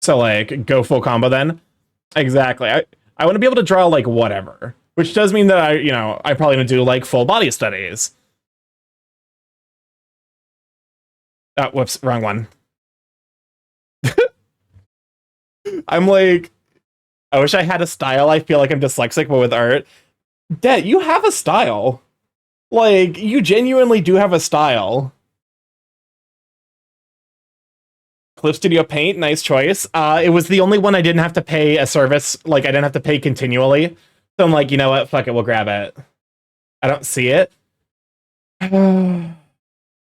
So like go full combo then. Exactly. I want to be able to draw like whatever, which does mean that I probably gonna do like full body studies. Oh, whoops, wrong one. I'm like, I wish I had a style. I feel like I'm dyslexic, but with art. Dad, you have a style. Like, you genuinely do have a style. Clip Studio Paint, nice choice. It was the only one I didn't have to pay a service. Like, I didn't have to pay continually. So I'm like, you know what? Fuck it, we'll grab it. I don't see it.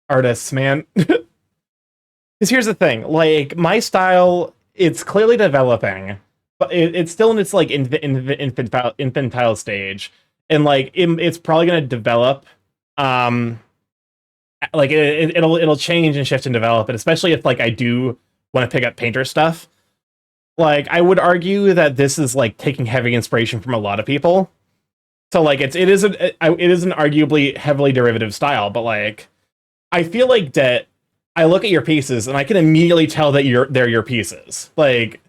Artists, man. Because here's the thing. Like, my style, it's clearly developing. But it's still in its, like, infantile stage. And, like, it's probably going to develop. Like, it'll change and shift and develop. And especially if, like, I do want to pick up painter stuff. Like, I would argue that this is like taking heavy inspiration from a lot of people. So like it is an arguably heavily derivative style, but like I feel like that I look at your pieces and I can immediately tell that they're your pieces. Like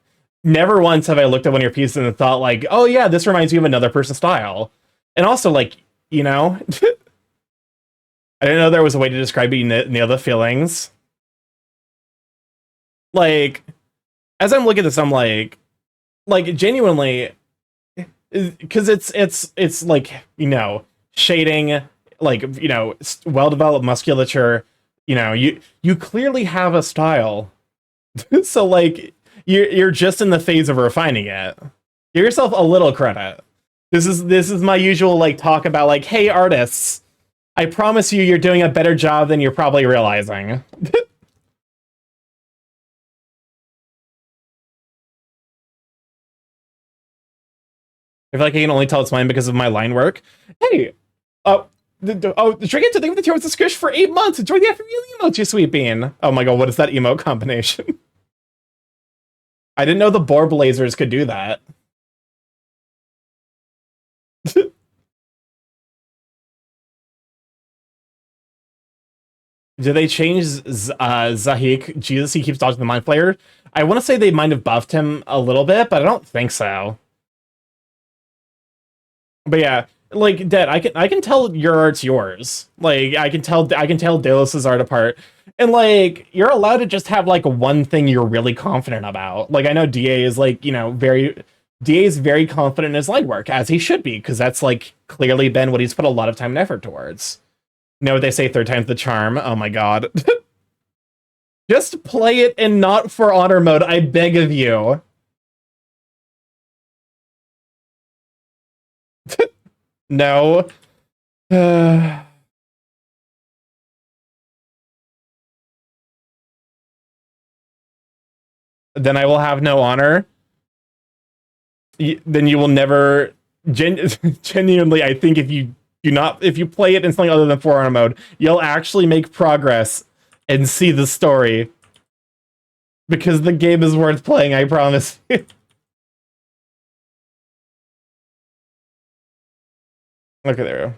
never once have I looked at one of your pieces and thought like, oh yeah, this reminds me of another person's style. And also like, I didn't know there was a way to describe it and nail the feelings. Like as I'm looking at this, I'm like genuinely, because it's like shading, like well developed musculature. You clearly have a style, so like you're just in the phase of refining it. Give yourself a little credit. This is my usual like talk about like, hey artists, I promise you're doing a better job than you're probably realizing. I feel like I can only tell it's mine because of my line work. Hey, drink it to think of the tier with the squish for 8 months. Enjoy the after meal emote, you sweet bean. Oh my god, what is that emote combination? I didn't know the boar blazers could do that. Did they change Zahik? Jesus, he keeps dodging the mind flayer. I want to say they might have buffed him a little bit, but I don't think so. But yeah, like Dead, I can tell your art's yours. Like I can tell Delos' art apart. And like you're allowed to just have like one thing you're really confident about. Like I know DA is like, DA is very confident in his line work, as he should be, because that's like clearly been what he's put a lot of time and effort towards. You know what they say, third time's the charm. Oh my god. Just play it and not for honor mode, I beg of you. No. then I will have no honor. Then you will never genuinely. I think if you play it in something other than For Honor mode, you'll actually make progress and see the story because the game is worth playing. I promise. Okay, there we go.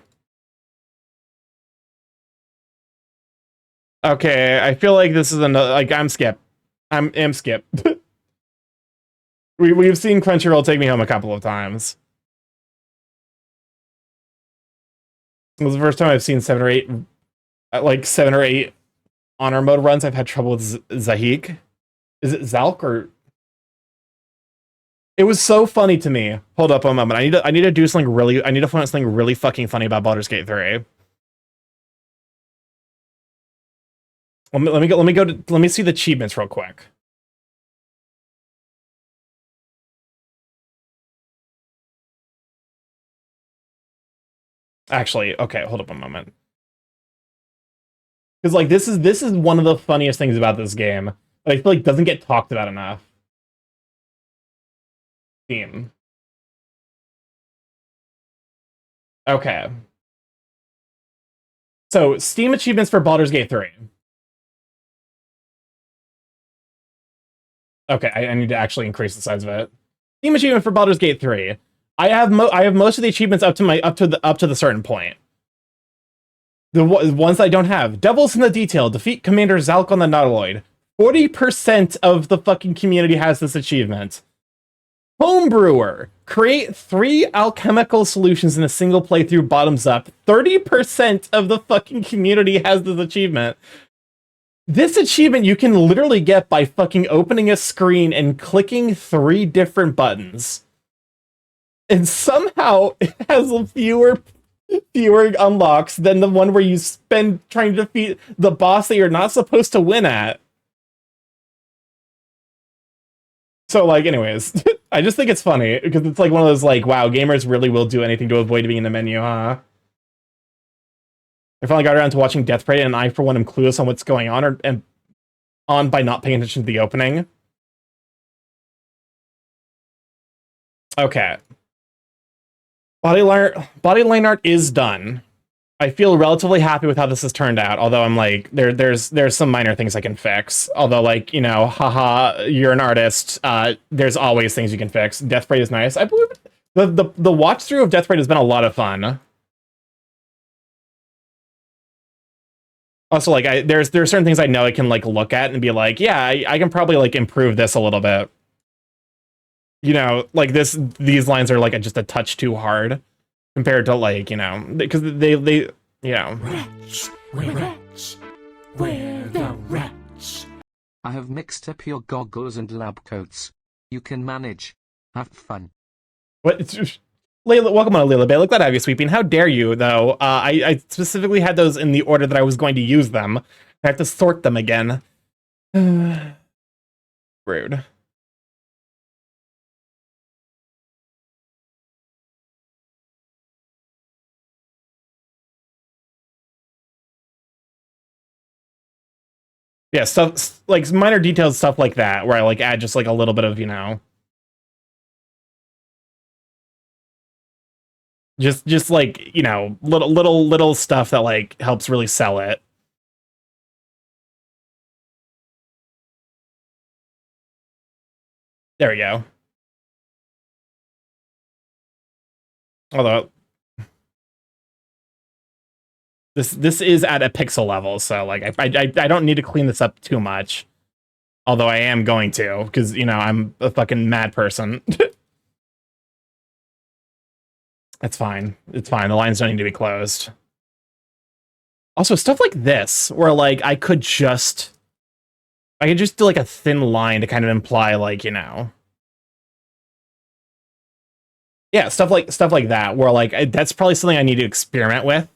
Okay, I feel like this is another, like, I'm Skip. I'm Skip. We've seen Crunchyroll take me home a couple of times. It was the first time I've seen 7 or 8 honor mode runs. I've had trouble with Zahik. Is it Zalk or? It was so funny to me. Hold up a moment. I need to do something really. I need to find something really fucking funny about Baldur's Gate 3. Let me see the achievements real quick. Actually, okay, hold up a moment. Because like this is one of the funniest things about this game that I feel like doesn't get talked about enough. Theme. Okay. So Steam achievements for Baldur's Gate 3. Okay, I need to actually increase the size of it. Steam achievement for Baldur's Gate 3. I have most of the achievements up to the certain point. The ones I don't have. Devils in the Detail. Defeat Commander Zalk on the Nautiloid. 40% of the fucking community has this achievement. Homebrewer. Create 3 alchemical solutions in a single playthrough bottoms up. 30% of the fucking community has this achievement. This achievement you can literally get by fucking opening a screen and clicking 3 different buttons. And somehow it has fewer unlocks than the one where you spend trying to defeat the boss that you're not supposed to win at. So, like, anyways, I just think it's funny because it's like one of those, like, wow, gamers really will do anything to avoid being in the menu, huh? I finally got around to watching Death Parade, and I, for one, am clueless on what's going on by not paying attention to the opening. Okay. Body line art is done. I feel relatively happy with how this has turned out, although I'm like, there's some minor things I can fix. Although, like, you know, haha, you're an artist. There's always things you can fix. Death Parade is nice. I believe the watch through of Death Parade has been a lot of fun. Also, like, there's certain things I know I can, like, look at and be like, yeah, I can probably, like, improve this a little bit. You know, like, these lines are, like, just a touch too hard compared to, like, you know, because they you know. Rats, we're rats, we're the rats. I have mixed up your goggles and lab coats. You can manage. Have fun. What? Layla, welcome on, Layla Bay. Look, glad to have you, Sweeping. How dare you, though? I specifically had those in the order that I was going to use them. I have to sort them again. Rude. Yeah, stuff like minor details, stuff like that, where I like add just like a little bit of, you know, just like, you know, little stuff that like helps really sell it. There we go. Although this is at a pixel level, so like I don't need to clean this up too much. Although I am going to, because, you know, I'm a fucking mad person. It's fine. It's fine. The lines don't need to be closed. Also, stuff like this, where like I could just do like a thin line to kind of imply, like, you know. Yeah, stuff like that, where like that's probably something I need to experiment with.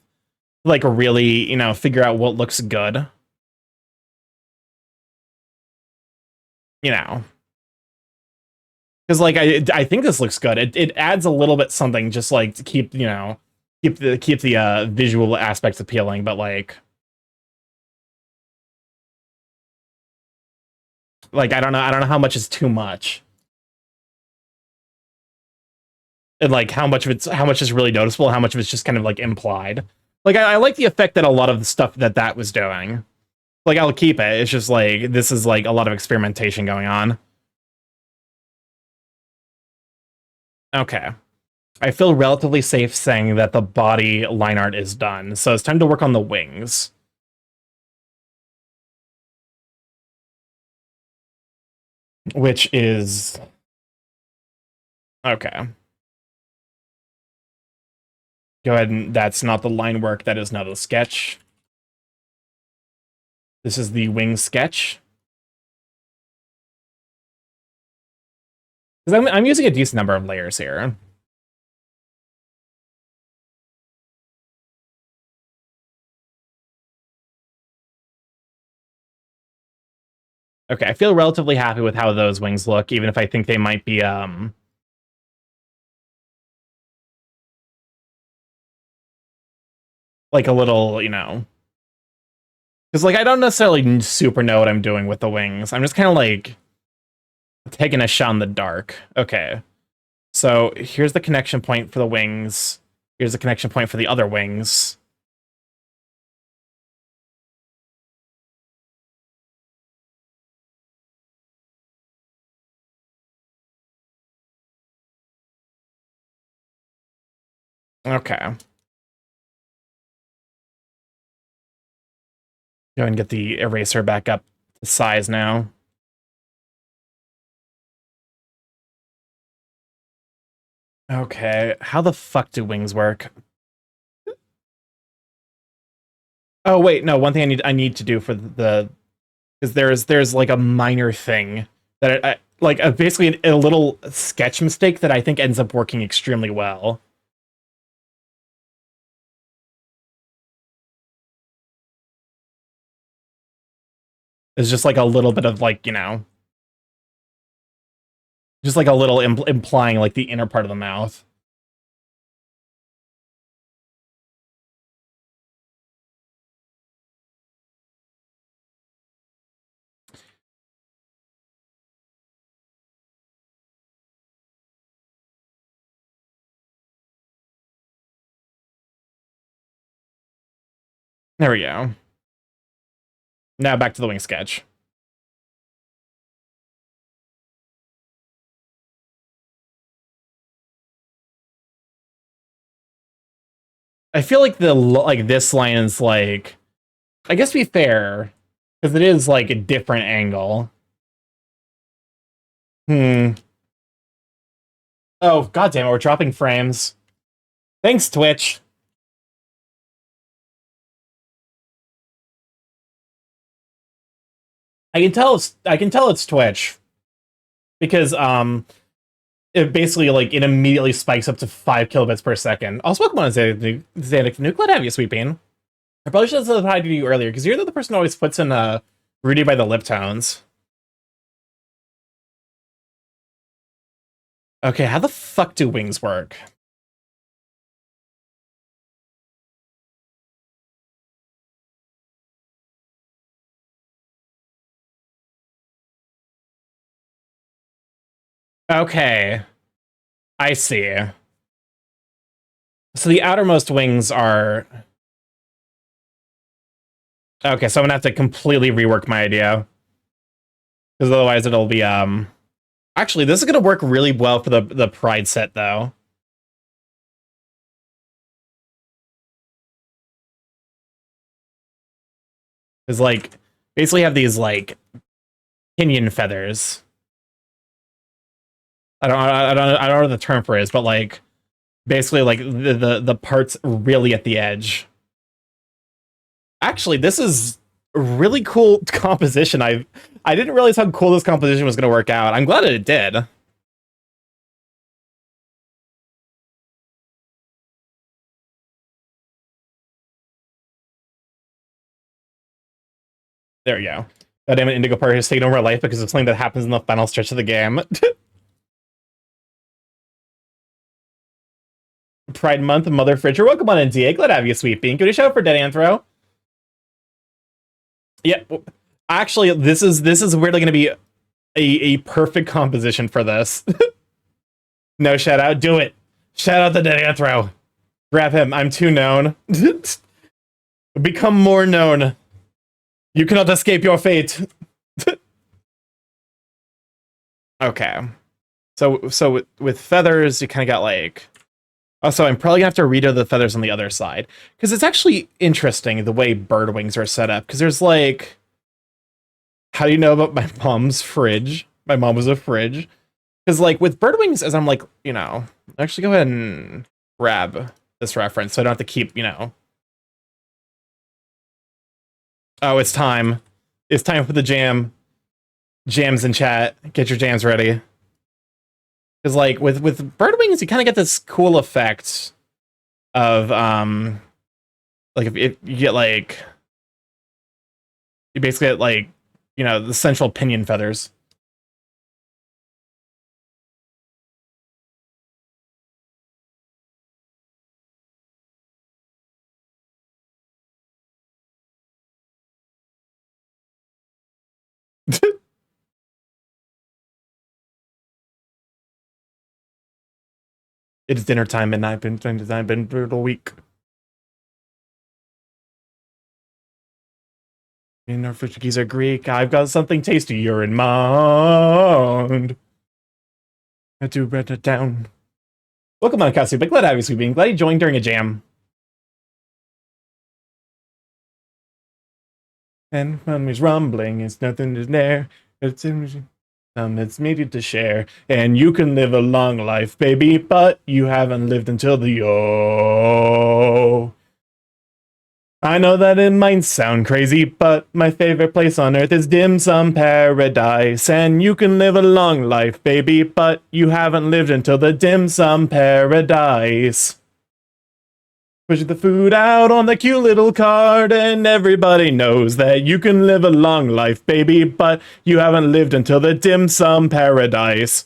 Like really, you know, figure out what looks good. You know. Because like I think this looks good. It adds a little bit something just like to keep, you know, keep the visual aspects appealing, but like Like, I don't know how much is too much. And like how much is really noticeable, how much of it's just kind of like implied. Like I like the effect that a lot of the stuff that was doing. Like I'll keep it. It's just like this is like a lot of experimentation going on. Okay. I feel relatively safe saying that the body line art is done. So it's time to work on the wings. Which is okay. Go ahead and that's not the line work, that is now the sketch. This is the wing sketch. Because I'm using a decent number of layers here. Okay, I feel relatively happy with how those wings look, even if I think they might be like a little, you know. Because like I don't necessarily super know what I'm doing with the wings. I'm just kind of like taking a shot in the dark. Okay. So here's the connection point for the wings. Here's the connection point for the other wings. Okay. Go and get the eraser back up to size now. Okay, how the fuck do wings work? Oh wait, no. One thing I need to do for the because there's like a minor thing that like basically a little sketch mistake that I think ends up working extremely well. It's just like a little bit of like, you know, just like a little implying like the inner part of the mouth. There we go. Now back to the wing sketch. I feel like this line is like, I guess to be fair, because it is like a different angle. Oh, goddamn it, we're dropping frames. Thanks, Twitch. I can tell it's Twitch. Because it basically like it immediately spikes up to 5 kilobits per second. Also, welcome on Xanax Nuke. Glad to have you, Sweet Bean. I probably should have said hi to you earlier, because you're the person who always puts in Rudy by the lip tones. Okay, how the fuck do wings work? Okay. I see. So the outermost wings are... Okay, so I'm gonna have to completely rework my idea. Because otherwise it'll be, Actually, this is gonna work really well for the Pride set, though. Because, like, basically have these, like, pinion feathers. I don't know what the term for it is, but, like, basically, like, the parts really at the edge. Actually, this is a really cool composition. I didn't realize how cool this composition was going to work out. I'm glad that it did. There you go. That damn Indigo Party has taken over our life because of something that happens in the final stretch of the game. Pride Month, Mother Fridger. Welcome on in, DA. Glad to have you, Sweet Bean. Give it a shout out for Dead Anthro. Yeah, actually, this is weirdly going to be a perfect composition for this. No shout out, do it. Shout out the Deathrow. Grab him. I'm too known. Become more known. You cannot escape your fate. Okay. So with feathers, you kind of got like. Also, I'm probably gonna have to redo the feathers on the other side because it's actually interesting the way bird wings are set up. Because there's like, how do you know about my mom's fridge? My mom was a fridge. Because like with bird wings, as I'm like, actually go ahead and grab this reference so I don't have to keep, Oh, it's time. It's time for the jam. Jams in chat. Get your jams ready. Because like with bird wings, you kind of get this cool effect of like if you get like you basically get like the central pinion feathers. It is dinner time and I've been brutal week. And our Portuguese are Greek. I've got something tastier in mind. I had to write it down. Welcome on, Cassie. But glad to have you, Sweet Bean. Glad you joined during a jam. And mommy's rumbling, it's nothing to there. It's needed to share. And you can live a long life, baby, but you haven't lived until the I know that it might sound crazy, but my favorite place on earth is dim sum paradise. And you can live a long life, baby, but you haven't lived until the dim sum paradise. Push the food out on the cute little card, and everybody knows that you can live a long life, baby, but you haven't lived until the dim sum paradise.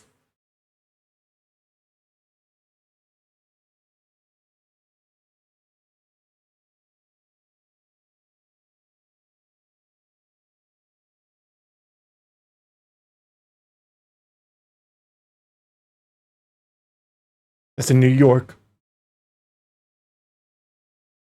It's in New York.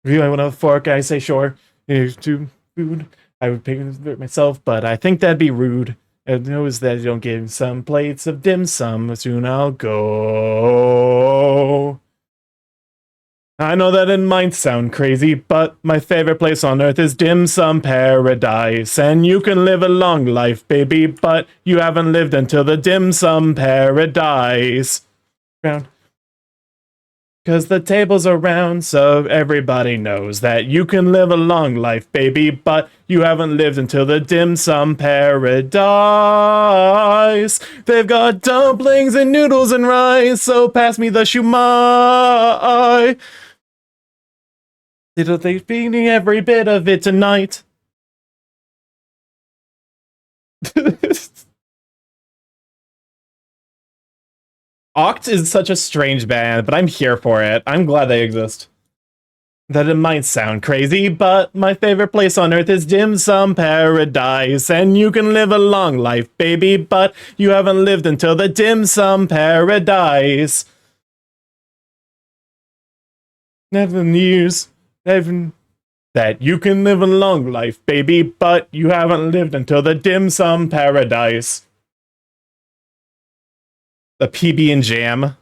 If you want a fork, I say sure. Here's to food. I would pick it myself, but I think that'd be rude. It knows that you don't give some plates of dim sum. Soon I'll go. I know that it might sound crazy, but my favorite place on earth is dim sum paradise. And you can live a long life, baby, but you haven't lived until the dim sum paradise. Round. Cause the tables are round, so everybody knows that you can live a long life, baby, but you haven't lived until the dim sum paradise. They've got dumplings and noodles and rice, so pass me the shumai. It'll take me every bit of it tonight. Oct is such a strange band, but I'm here for it. I'm glad they exist. That it might sound crazy, but my favorite place on earth is dim sum paradise. And you can live a long life, baby, but you haven't lived until the dim sum paradise. Never news, never that you can live a long life, baby, but you haven't lived until the dim sum paradise. The PB and Jam.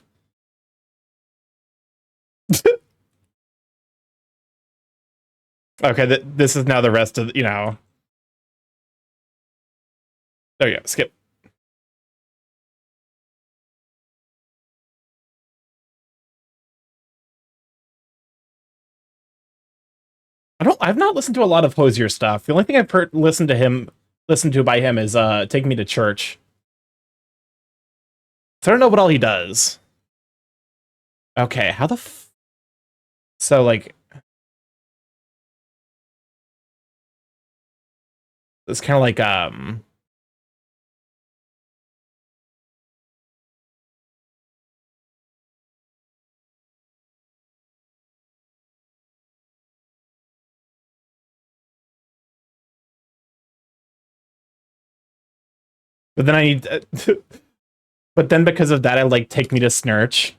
Okay, this is now the rest of, There you go, skip. I've not listened to a lot of Hosier stuff. The only thing I've listened to by him is Take Me to Church. So I don't know what all he does. Okay, how the so like it's kind of like But then I need but then because of that I like take me to Snurch.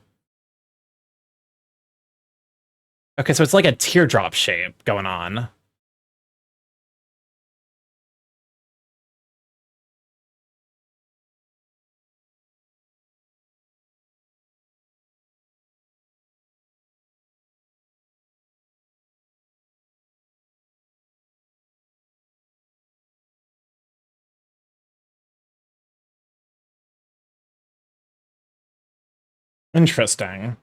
Okay, so it's like a teardrop shape going on. Interesting.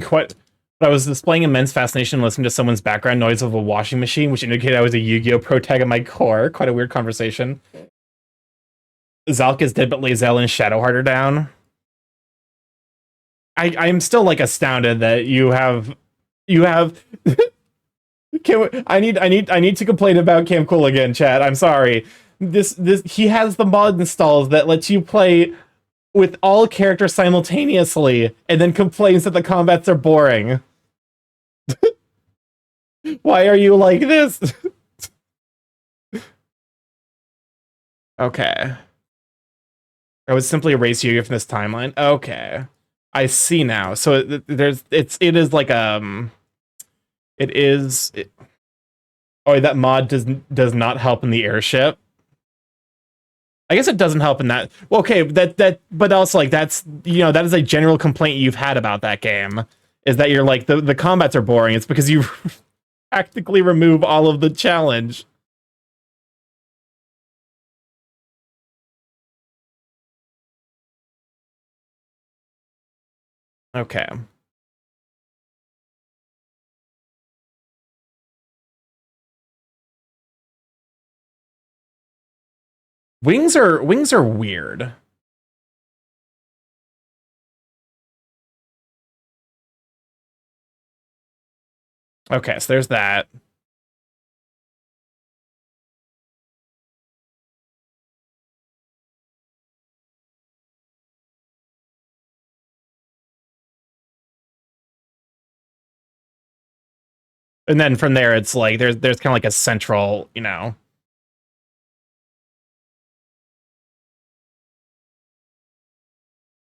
Quite. But I was displaying immense fascination listening to someone's background noise of a washing machine, which indicated I was a Yu-Gi-Oh! Pro tag at my core. Quite a weird conversation. Zalk is dead, but Lae'zel and Shadowheart are down. I'm still like astounded that you have I need to complain about Cam Cool again, chat. I'm sorry. This he has the mod installs that lets you play with all characters simultaneously and then complains that the combats are boring. Why are you like this? Okay. I would simply erase you from this timeline. Okay. I see now. So it is like oh, that mod does not help in the airship. I guess it doesn't help in that. Well, okay, but also like that's that is a general complaint you've had about that game, is that you're like the combats are boring. It's because you practically remove all of the challenge. Okay. Wings are weird. Okay, so there's that. And then from there, it's like there's kind of like a central,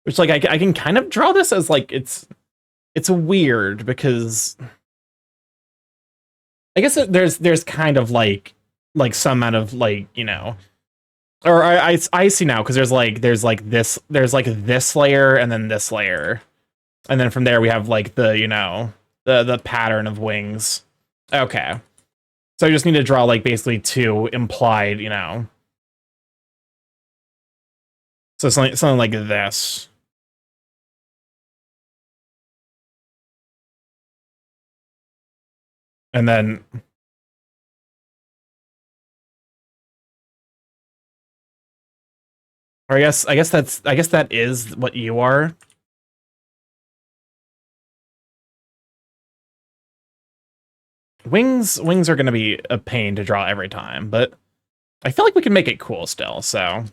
which like I can kind of draw this as like it's weird because I guess there's kind of like some amount of like or I see now because there's like this layer and then this layer, and then from there we have like the pattern of wings. Okay, so I just need to draw like basically two implied, so something like this. And then or I guess that is what you are. Wings are going to be a pain to draw every time, but I feel like we can make it cool still, so.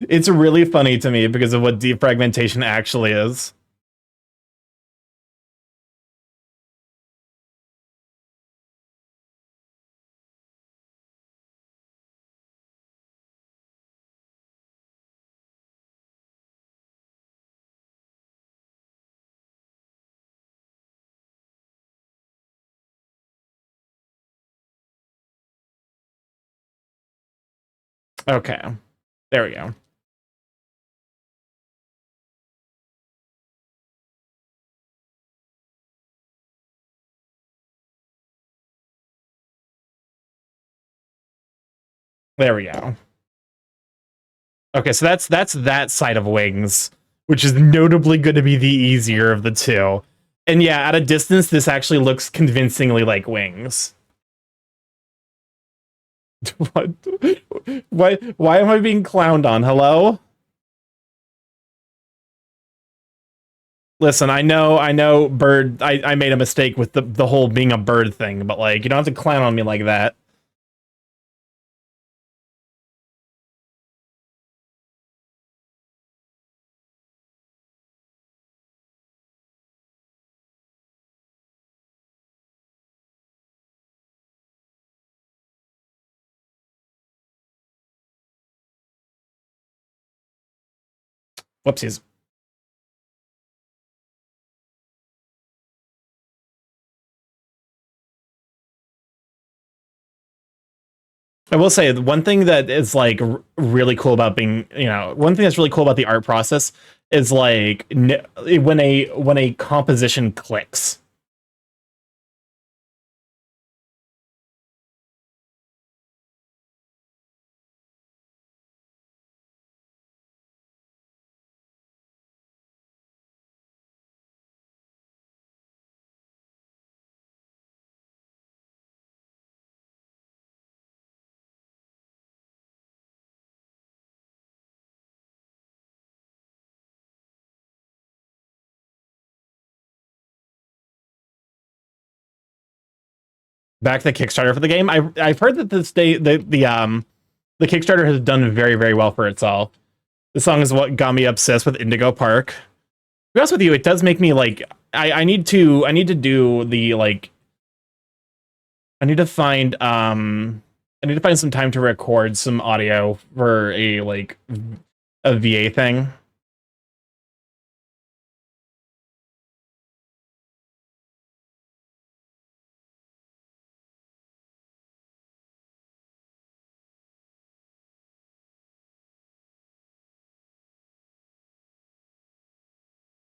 It's really funny to me because of what defragmentation actually is. Okay, there we go. There we go. Okay, so that's that side of wings, which is notably going to be the easier of the two. And yeah, at a distance, this actually looks convincingly like wings. What? Why am I being clowned on? Hello? Listen, I know, bird. I made a mistake with the whole being a bird thing, but like, you don't have to clown on me like that. Whoopsies. I will say one thing that is like really cool about being, one thing that's really cool about the art process is like when a composition clicks. Back to the Kickstarter for the game. I've heard that the Kickstarter has done very, very well for itself. The song is what got me obsessed with Indigo Park. To be honest with you, it does make me like I need to do the like I need to find I need to find some time to record some audio for a VA thing.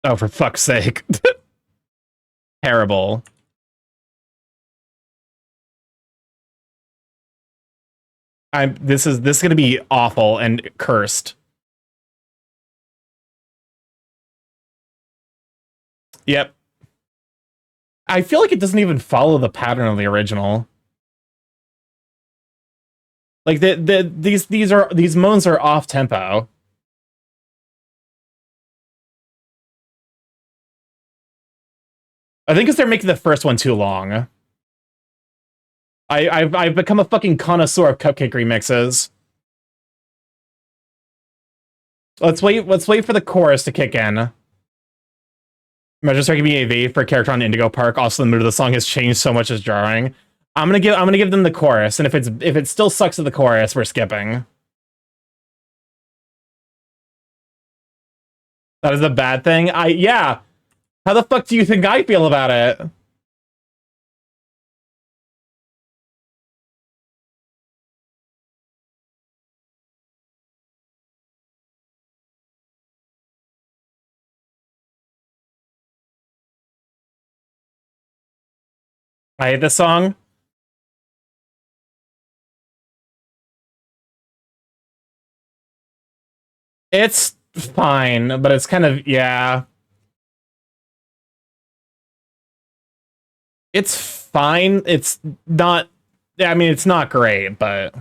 Oh, for fuck's sake. Terrible. This is gonna be awful and cursed. Yep. I feel like it doesn't even follow the pattern of the original. Like these moans are off tempo. I think because they're making the first one too long. I've become a fucking connoisseur of cupcake remixes. Let's wait for the chorus to kick in. Imagine starting being AV for a character on Indigo Park. Also, the mood of the song has changed so much as jarring. I'm gonna give them the chorus, and if it still sucks at the chorus, we're skipping. That is a bad thing. Yeah. How the fuck do you think I feel about it? I hate this song. It's fine, but it's kind of, yeah. It's fine. It's not, yeah, I mean, it's not great, but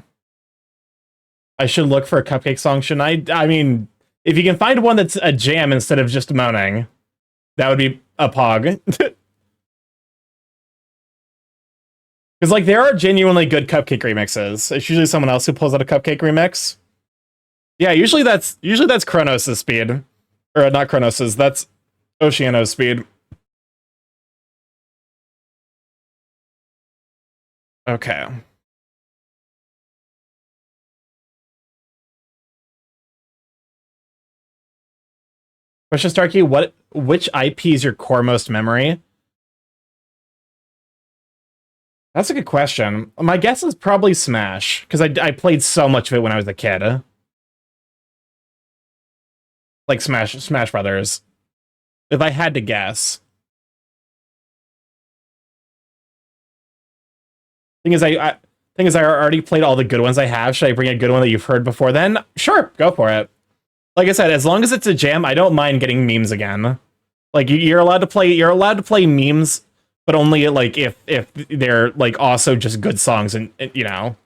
I should look for a cupcake song, shouldn't I? I mean, if you can find one that's a jam instead of just moaning, that would be a pog. Because, like, there are genuinely good cupcake remixes. It's usually someone else who pulls out a cupcake remix. Yeah, usually that's Kronos' speed. Or not Kronos's, that's Oceano's speed. Okay. Question, Starkey, which IP is your core most memory? That's a good question. My guess is probably Smash, because I played so much of it when I was a kid. Like Smash Brothers. If I had to guess. Thing is, I already played all the good ones I have. Should I bring a good one that you've heard before then? Sure, go for it. Like I said, as long as it's a jam, I don't mind getting memes again. Like you're allowed to play memes, but only like if they're like also just good songs and you know.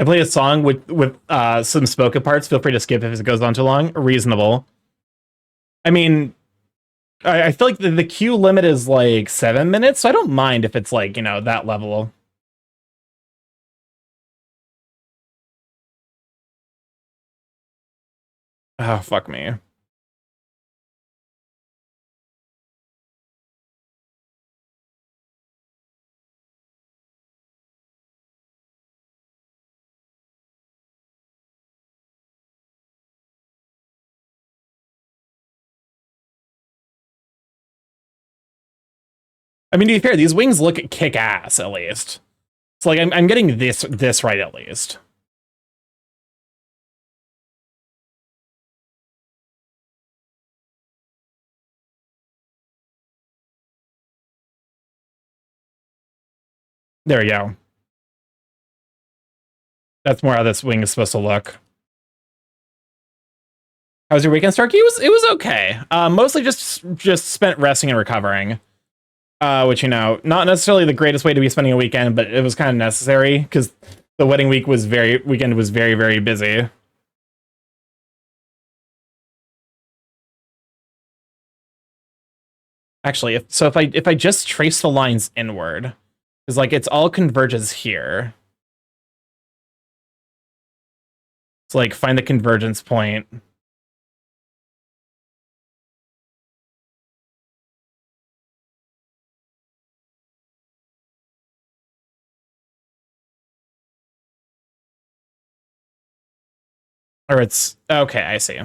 I play a song with some spoken parts. Feel free to skip if it goes on too long. Reasonable. I mean, I feel like the queue limit is like 7 minutes, so I don't mind if it's like, you know, that level. Oh, fuck me. I mean, to be fair, these wings look kick ass at least. It's like I'm getting this right at least. There we go. That's more how this wing is supposed to look. How was your weekend, Starky? It was okay. Mostly just spent resting and recovering. Which, you know, not necessarily the greatest way to be spending a weekend, but it was kind of necessary because the weekend was very, very busy. Actually, if I just trace the lines inward, because like it's all converges here. It's like find the convergence point. Or it's okay, I see.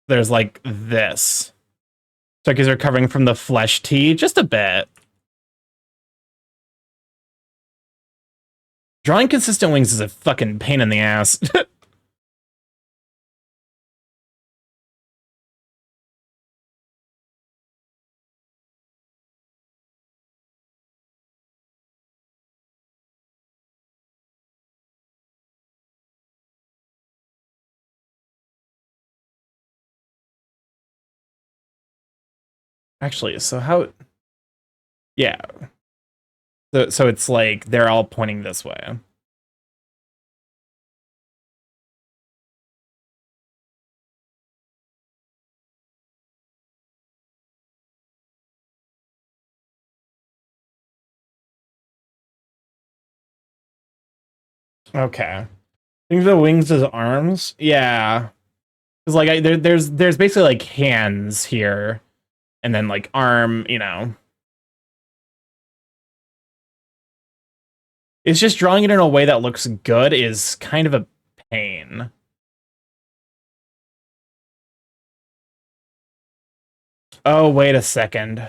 There's like this. Turkeys are recovering from the flesh tea just a bit. Drawing consistent wings is a fucking pain in the ass. Actually, so how? Yeah. So it's like they're all pointing this way. Okay. Think of the wings as arms. Yeah. Because like there's basically like hands here, and then like arm. You know, it's just drawing it in a way that looks good is kind of a pain. Oh, wait a second.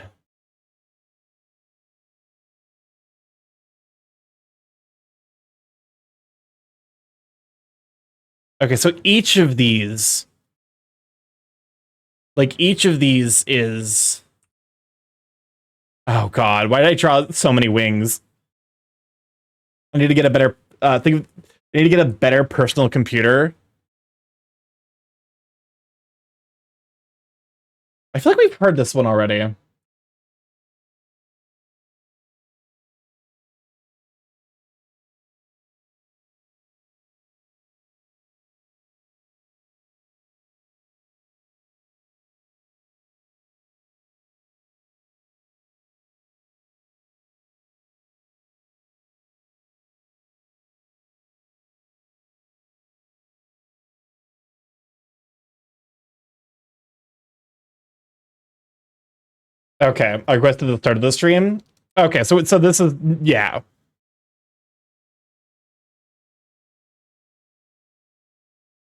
Okay, so each of these, like each of these is. Oh God, why did I draw so many wings? I need to get a better think. I need to get a better personal computer. I feel like we've heard this one already. Okay, I requested the start of the stream. Okay, so this is yeah.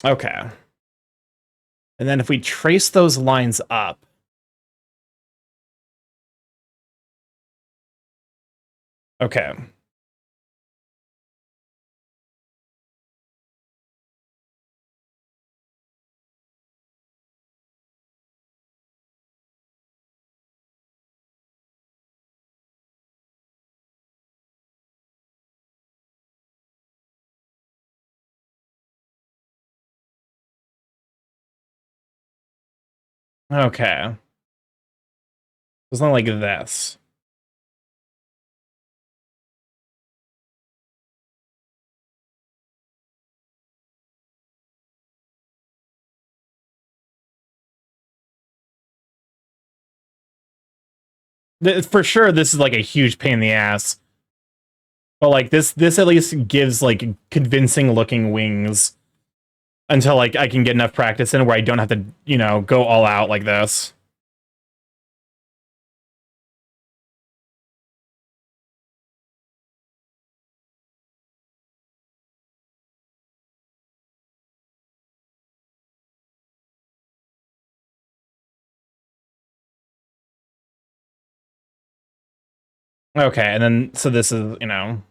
Okay. And then if we trace those lines up. Okay. Okay. Something like this. For sure, this is like a huge pain in the ass. But like this at least gives like convincing looking wings until like I can get enough practice in where I don't have to, you know, go all out like this. Okay, and then so this is, you know.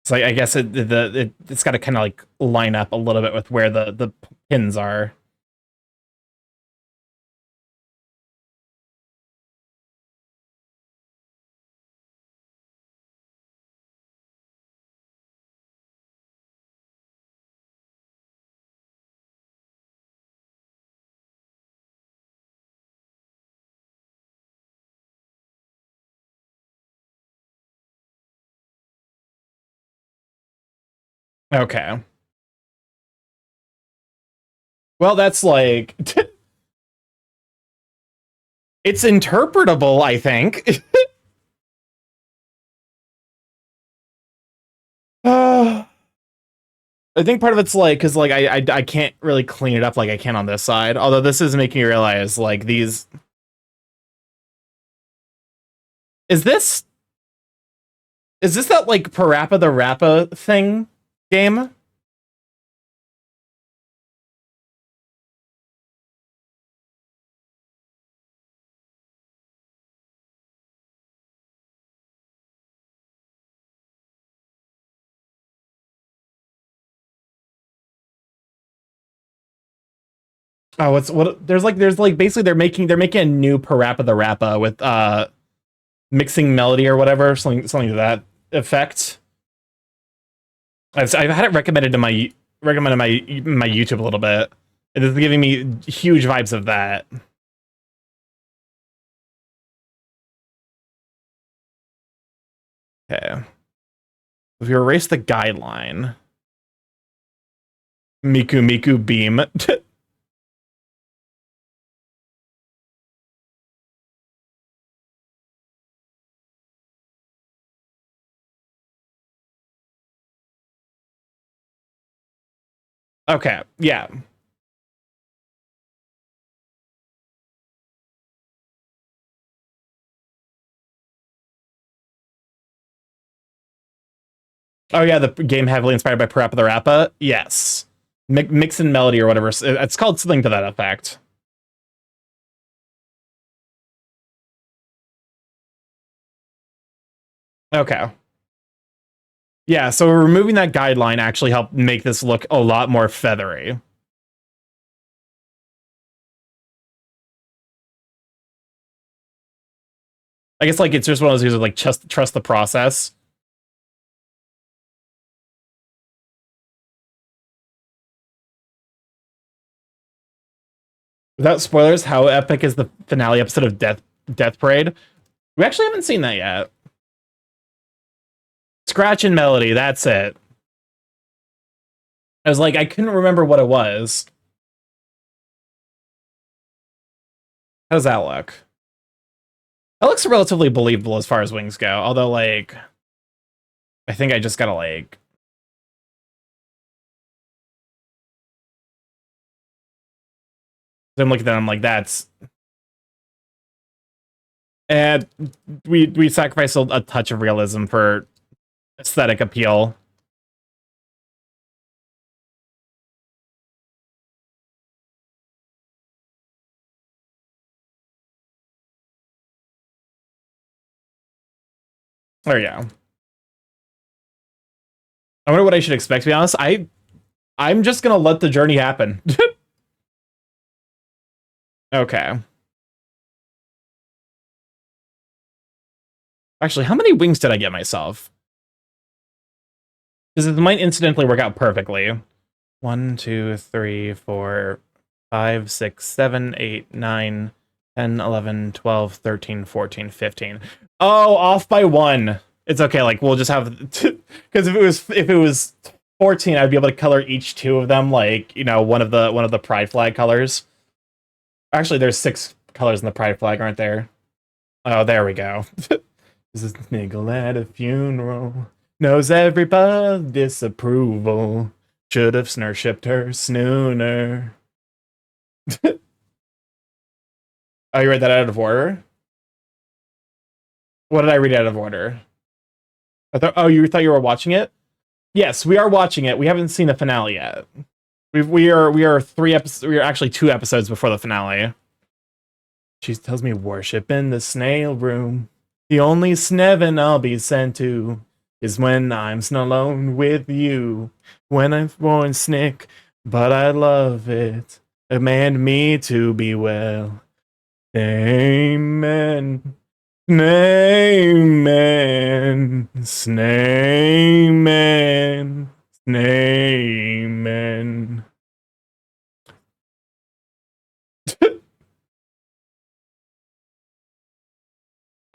So I guess it's got to kind of like line up a little bit with where the pins are. Okay. Well, that's like it's interpretable, I think. I think part of it's like because like I can't really clean it up like I can on this side. Although this is making me realize like these. Is this that like Parappa the Rappa thing game? Oh, what? There's like basically they're making a new Parappa the Rappa with mixing melody or whatever, something to that effect. I've had it recommended my YouTube a little bit. It is giving me huge vibes of that. Okay. If you erase the guideline, Miku beam. Okay, yeah. Oh yeah, the game heavily inspired by Parappa the Rappa. Yes, mix and melody or whatever. It's called something to that effect. Okay. Yeah, so removing that guideline actually helped make this look a lot more feathery. I guess like it's just one of those things of like trust the process. Without spoilers, how epic is the finale episode of Death Parade? We actually haven't seen that yet. Scratch and melody, that's it. I was like, I couldn't remember what it was. How does that look? That looks relatively believable as far as wings go, although like I think I just gotta like I'm looking at that, I'm like, that's and we sacrifice a touch of realism for aesthetic appeal. There you go. I wonder what I should expect, to be honest. I'm just gonna let the journey happen. Okay. Actually, how many wings did I get myself? Because it might incidentally work out perfectly. 1, 2, 3, 4, 5, 6, 7, 8, 9, 10, 11, 12, 13, 14, 15. Oh, off by 1. It's okay. Like we'll just have because if it was 14, I'd be able to color each two of them like one of the pride flag colors. Actually, there's 6 colors in the pride flag, aren't there? Oh, there we go. This is Sniggle at a funeral. Knows everybody disapproval. Should have shipped her sooner. Oh, you read that out of order? What did I read out of order? You thought you were watching it? Yes, we are watching it. We haven't seen the finale yet. We are 3 episodes. We are actually 2 episodes before the finale. She tells me worship in the snail room. The only snevin I'll be sent to is when I'm alone with you. When I'm born snick, but I love it. Command me to be well. Amen. Snayman. Snayman. Snayman.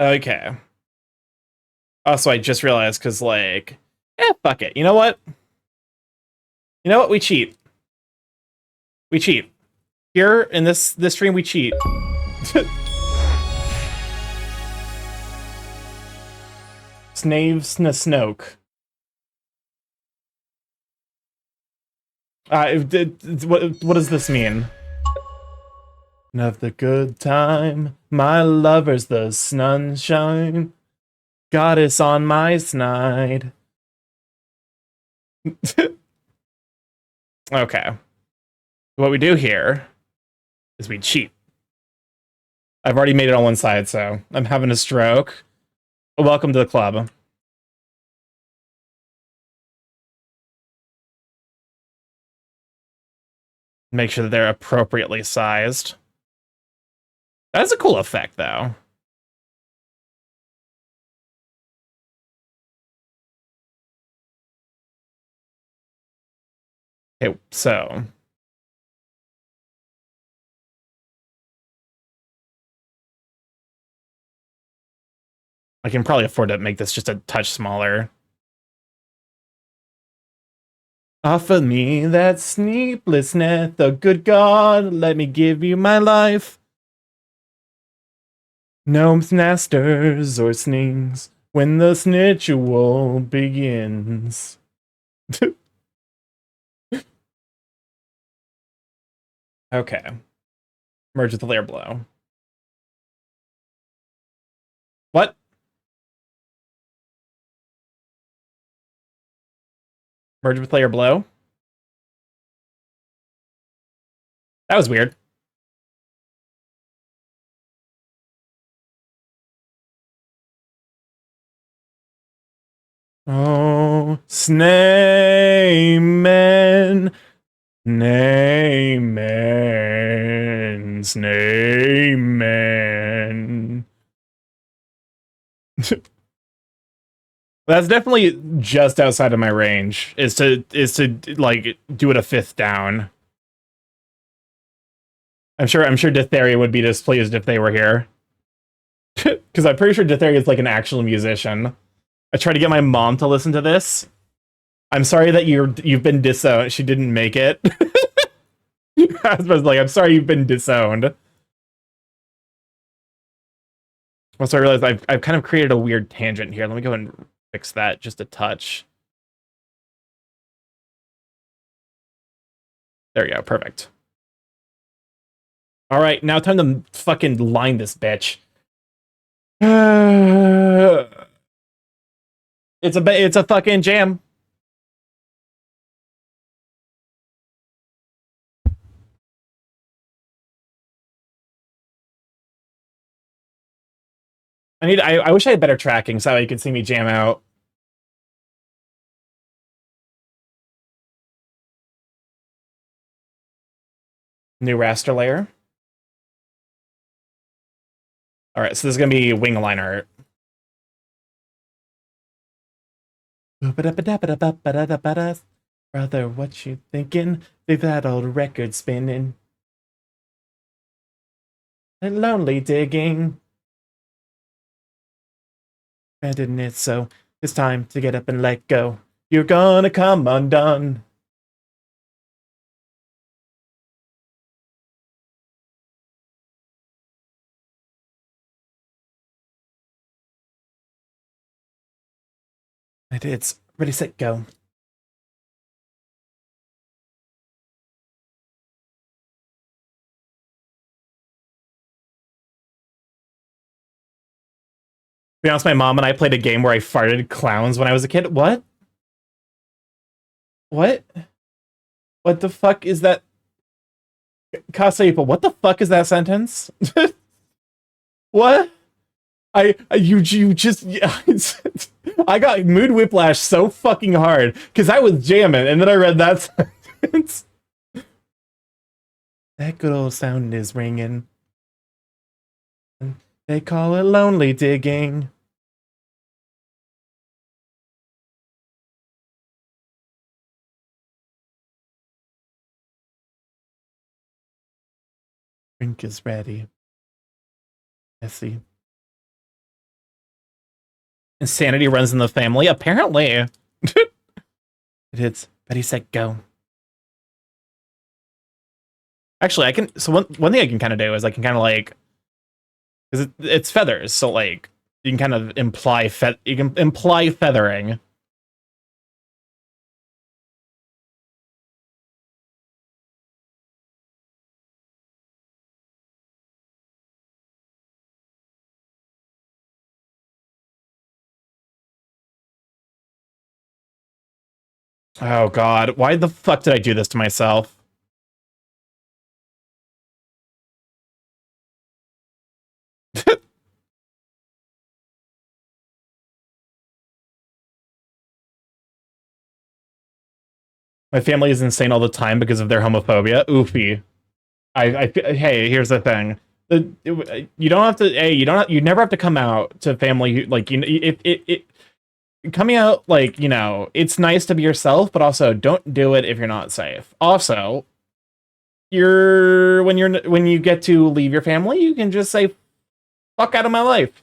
Okay. Also, I just realized because, like, fuck it. You know what? You know what? We cheat. We cheat. Here in this stream, we cheat. Snaves Snoke. What does this mean? Of the good time, my lover's the sunshine. Goddess on my side. Okay. What we do here is we cheat. I've already made it on one side, so I'm having a stroke. Welcome to the club. Make sure that they're appropriately sized. That's a cool effect, though. Okay, so I can probably afford to make this just a touch smaller. Offer me that sleeplessness, the good God, let me give you my life. No snasters or snings when the snitchual begins. Okay. Merge with the layer below. What? Merge with layer below? That was weird. Oh, Snayman. Snayman. Snayman. That's definitely just outside of my range. Is to like do it a 5th down. I'm sure Ditheria would be displeased if they were here. Because I'm pretty sure Ditheria is like an actual musician. I tried to get my mom to listen to this. I'm sorry that you've been disowned. She didn't make it. I was like, I'm sorry you've been disowned. Also, I realized I've kind of created a weird tangent here. Let me go and fix that just a touch. There we go. Perfect. All right, now time to fucking line this bitch. It's a fucking jam. I wish I had better tracking so you could see me jam out. New raster layer. All right, so this is gonna be wing line art. Brother, what you thinking? Leave that old record spinning. And lonely digging. Abandon it, so it's time to get up and let go. You're gonna come undone. It's ready, set, go. To be honest, my mom and I played a game where I farted clowns when I was a kid. What? What? What the fuck is that? Kasaipo, what the fuck is that sentence? What? You just yeah, I got mood whiplash so fucking hard because I was jamming and then I read that sentence. That good old sound is ringing. They call it lonely digging. Drink is ready. Messy. Insanity runs in the family, apparently. It is. Ready, set, go. Actually, I can. So one thing I can kind of do is I can kind of like, because it's feathers, so like you can kind of imply you can imply feathering. Oh god, why the fuck did I do this to myself? My family is insane all the time because of their homophobia. Oofy. Hey, here's the thing. You don't have to. Hey, you never have to come out to family like it coming out like it's nice to be yourself, but also don't do it if you're not safe. Also, when you get to leave your family, you can just say fuck out of my life.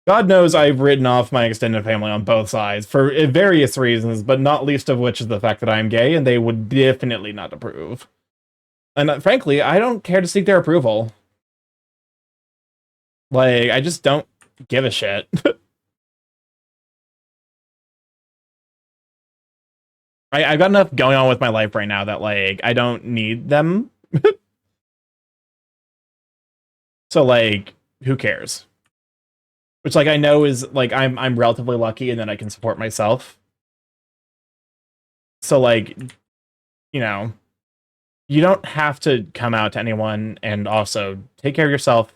God knows I've written off my extended family on both sides for various reasons, but not least of which is the fact that I'm gay and they would definitely not approve. And frankly, I don't care to seek their approval. Like, I just don't give a shit. I've got enough going on with my life right now that, like, I don't need them. So, like, who cares? Which, like, I know is, like, I'm relatively lucky and then I can support myself. So, like, you don't have to come out to anyone, and also take care of yourself,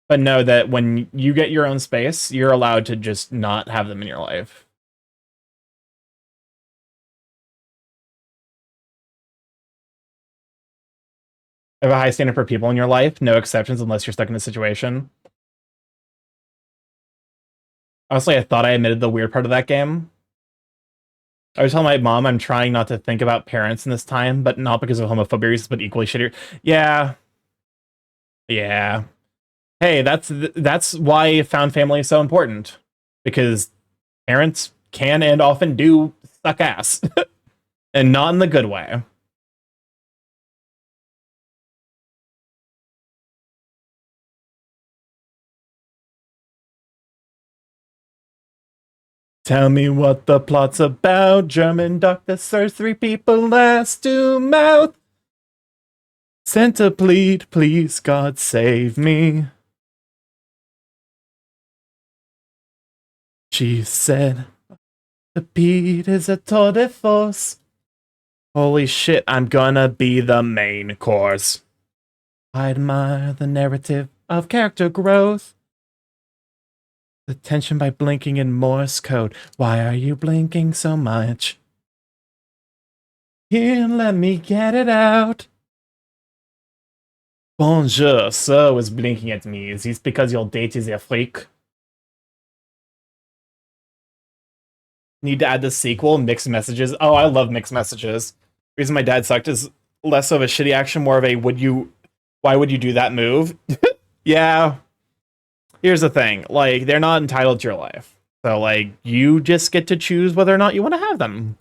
but know that when you get your own space, you're allowed to just not have them in your life. Have a high standard for people in your life, no exceptions unless you're stuck in a situation. Honestly, I thought I admitted the weird part of that game. I was telling my mom I'm trying not to think about parents in this time, but not because of homophobia reasons, but equally shittier. Yeah. Yeah. Hey, that's why found family is so important. Because parents can and often do suck ass. And not in the good way. Tell me what the plot's about. German doctor serves 3 people last to mouth. Centipede, please, God save me. She said, the beat is a tour de force. Holy shit, I'm gonna be the main course. I admire the narrative of character growth. The tension by blinking in Morse code. Why are you blinking so much? Here, let me get it out. Bonjour, sir was blinking at me. Is this because your date is a freak? Need to add the sequel, mixed messages. Oh, I love mixed messages. The reason my dad sucked is less of a shitty action, more of a why would you do that move? Yeah. Here's the thing, like, they're not entitled to your life. So, like, you just get to choose whether or not you want to have them.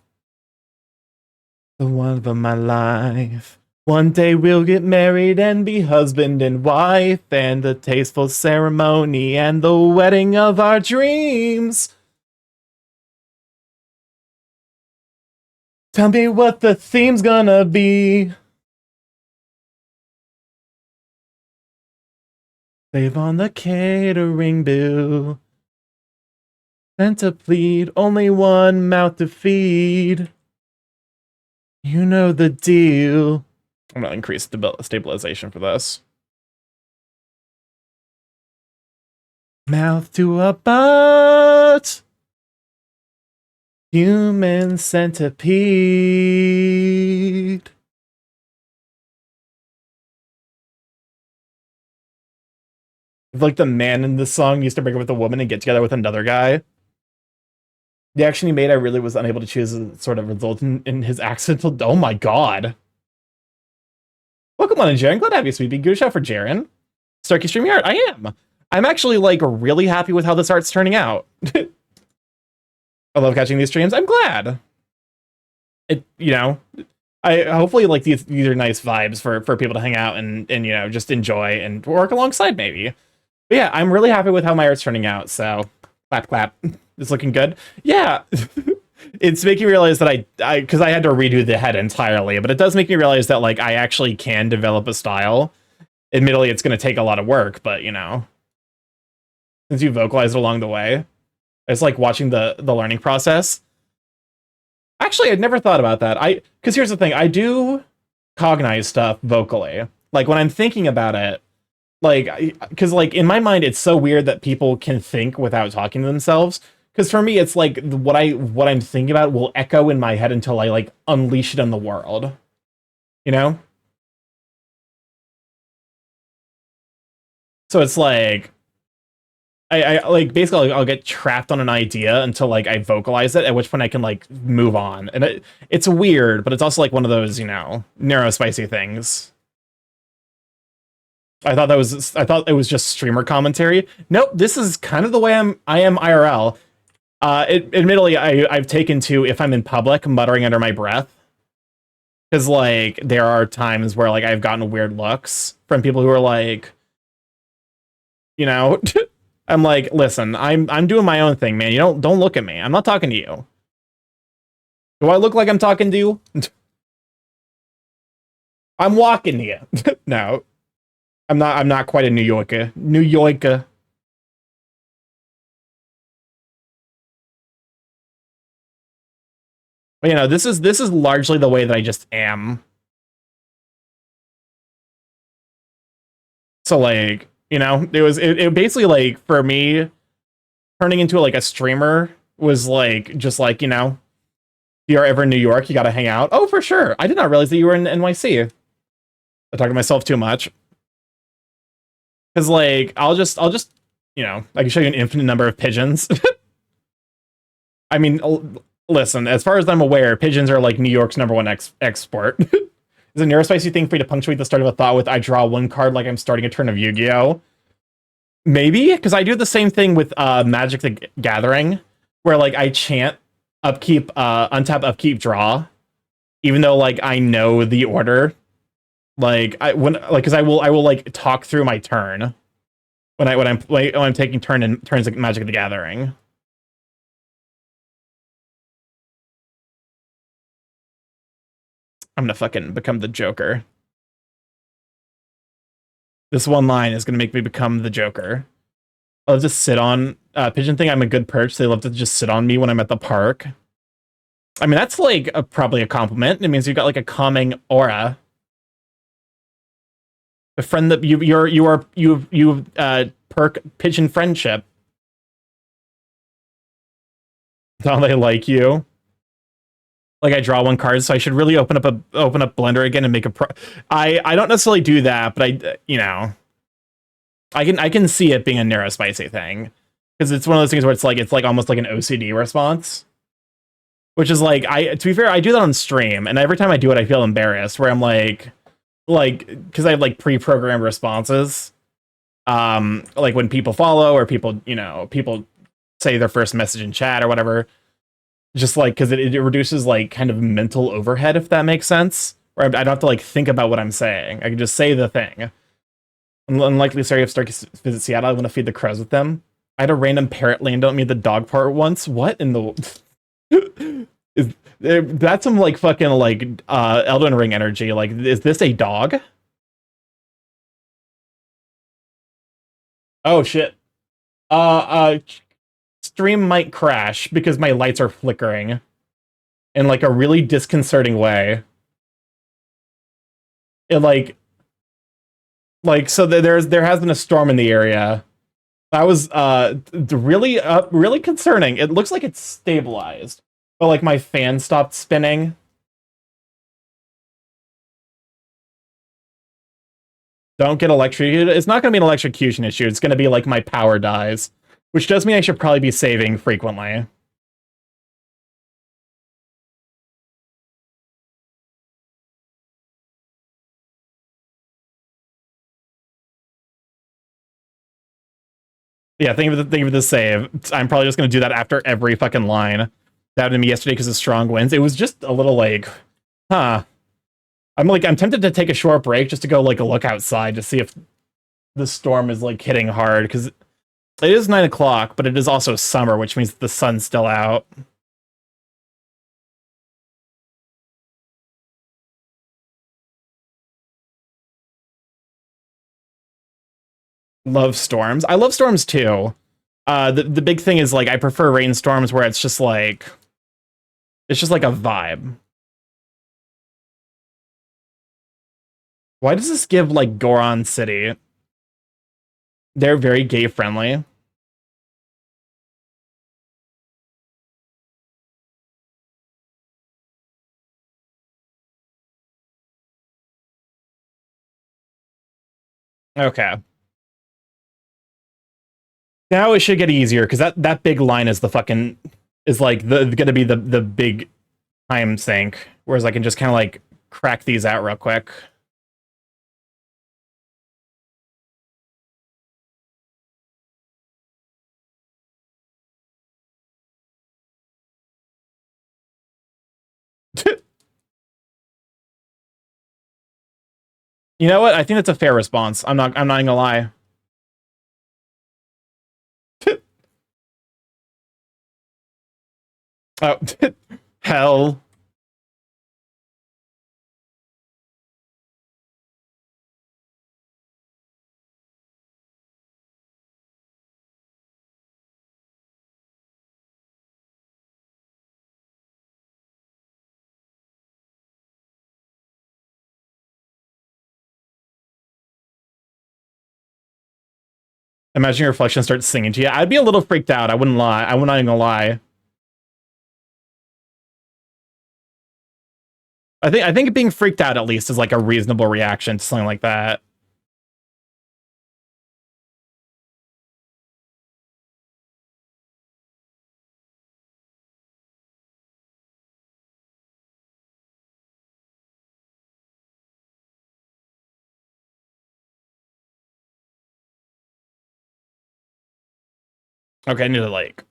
The one of my life. One day we'll get married and be husband and wife, and the tasteful ceremony and the wedding of our dreams. Tell me what the theme's gonna be. Save on the catering bill. Sent to plead, only one mouth to feed. You know the deal. I'm gonna increase stabilization for this. Mouth to a butt. Human centipede. Like the man in the song used to break up with a woman and get together with another guy. The action he made, I really was unable to choose, sort of result in his accidental. Oh my god. Welcome on in, Jaren. Glad to have you, Sweetie. Good shout for Jaren. Starky streaming art. I am. I'm actually like really happy with how this art's turning out. I love catching these streams. I'm glad. It, you know, I hopefully like these are nice vibes for people to hang out and you know, just enjoy and work alongside maybe. But yeah, I'm really happy with how my art's turning out. So clap, clap. It's looking good. Yeah. It's making me realize that because I had to redo the head entirely, but it does make me realize that like I actually can develop a style. Admittedly, it's going to take a lot of work, but you know, since you vocalize it along the way, it's like watching the learning process. Actually, I'd never thought about that. Because here's the thing, I do cognize stuff vocally. Like when I'm thinking about it, like, because like in my mind, it's so weird that people can think without talking to themselves. Because for me, it's like what I'm thinking about will echo in my head until I like unleash it in the world. You know? So it's like I like basically I'll get trapped on an idea until like I vocalize it, at which point I can like move on. And it's weird, but it's also like one of those, you know, neurospicy things. I thought it was just streamer commentary. Nope, this is kind of the way I am IRL. Admittedly, I've taken to, if I'm in public, muttering under my breath. Because, like, there are times where, like, I've gotten weird looks from people who are like, you know, I'm like, listen, I'm doing my own thing, man. You don't look at me. I'm not talking to you. Do I look like I'm talking to you? I'm walking to you. No. I'm not quite a New Yorker. New Yorker. But, you know, this is largely the way that I just am. So like, you know, it basically like for me turning into like a streamer was like just like, you know, if you're ever in New York, you gotta hang out. Oh, for sure. I did not realize that you were in NYC. I talk to myself too much. Cause like I'll just you know, I can show you an infinite number of pigeons. I mean, listen, as far as I'm aware, pigeons are like New York's #1 export. Is a neurospicy thing for you to punctuate the start of a thought with, I draw one card like I'm starting a turn of Yu-Gi-Oh? Maybe, because I do the same thing with Magic the Gathering, where like I chant upkeep, untap, upkeep, draw, even though like I know the order. Like because I will like talk through my turn when I'm taking turns like Magic the Gathering. I'm gonna fucking become the Joker. This one line is gonna make me become the Joker. I'll just sit on pigeon thing. I'm a good perch. They love to just sit on me when I'm at the park. I mean, that's like probably a compliment. It means you've got like a calming aura. A friend that you perk pigeon friendship. How they like you. Like I draw one card, so I should really open up Blender again and make a I don't necessarily do that, but I you know, I can see it being a neurospicy thing, because it's one of those things where it's like almost like an OCD response, which is like to be fair, I do that on stream, and every time I do it, I feel embarrassed, where I'm like because I have like pre-programmed responses, like when people follow or people, you know, people say their first message in chat or whatever. Just like, because it reduces like kind of mental overhead, if that makes sense. Or I don't have to like think about what I'm saying. I can just say the thing. Unlikely story of Starky visit Seattle. I want to feed the crows with them. I had a random parrot land on me at the dog park once. What in the... That's some like fucking like Elden Ring energy. Like, is this a dog? Oh shit. Stream might crash because my lights are flickering in like a really disconcerting way. It like so there has been a storm in the area. That was really concerning. It looks like it's stabilized, but like my fan stopped spinning. Don't get electrocuted. It's not going to be an electrocution issue. It's going to be like my power dies, which does mean I should probably be saving frequently. Yeah, think of the save. I'm probably just going to do that after every fucking line. That happened to me yesterday because of strong winds. It was just a little like, huh. I'm tempted to take a short break just to go like a look outside to see if the storm is like hitting hard, because it is 9 o'clock, but it is also summer, which means the sun's still out. Love storms. I love storms too. The big thing is like I prefer rainstorms where it's just like a vibe. Why does this give like Goron City? They're very gay friendly. Okay. Now it should get easier, because that big line is like gonna be the big time sink, whereas I can just kind of like crack these out real quick. You know what? I think that's a fair response. I'm not gonna lie. Oh, hell. Imagine your reflection starts singing to you. I'd be a little freaked out. I wouldn't lie. I'm not even gonna lie. I think being freaked out at least is like a reasonable reaction to something like that. Okay, I need to like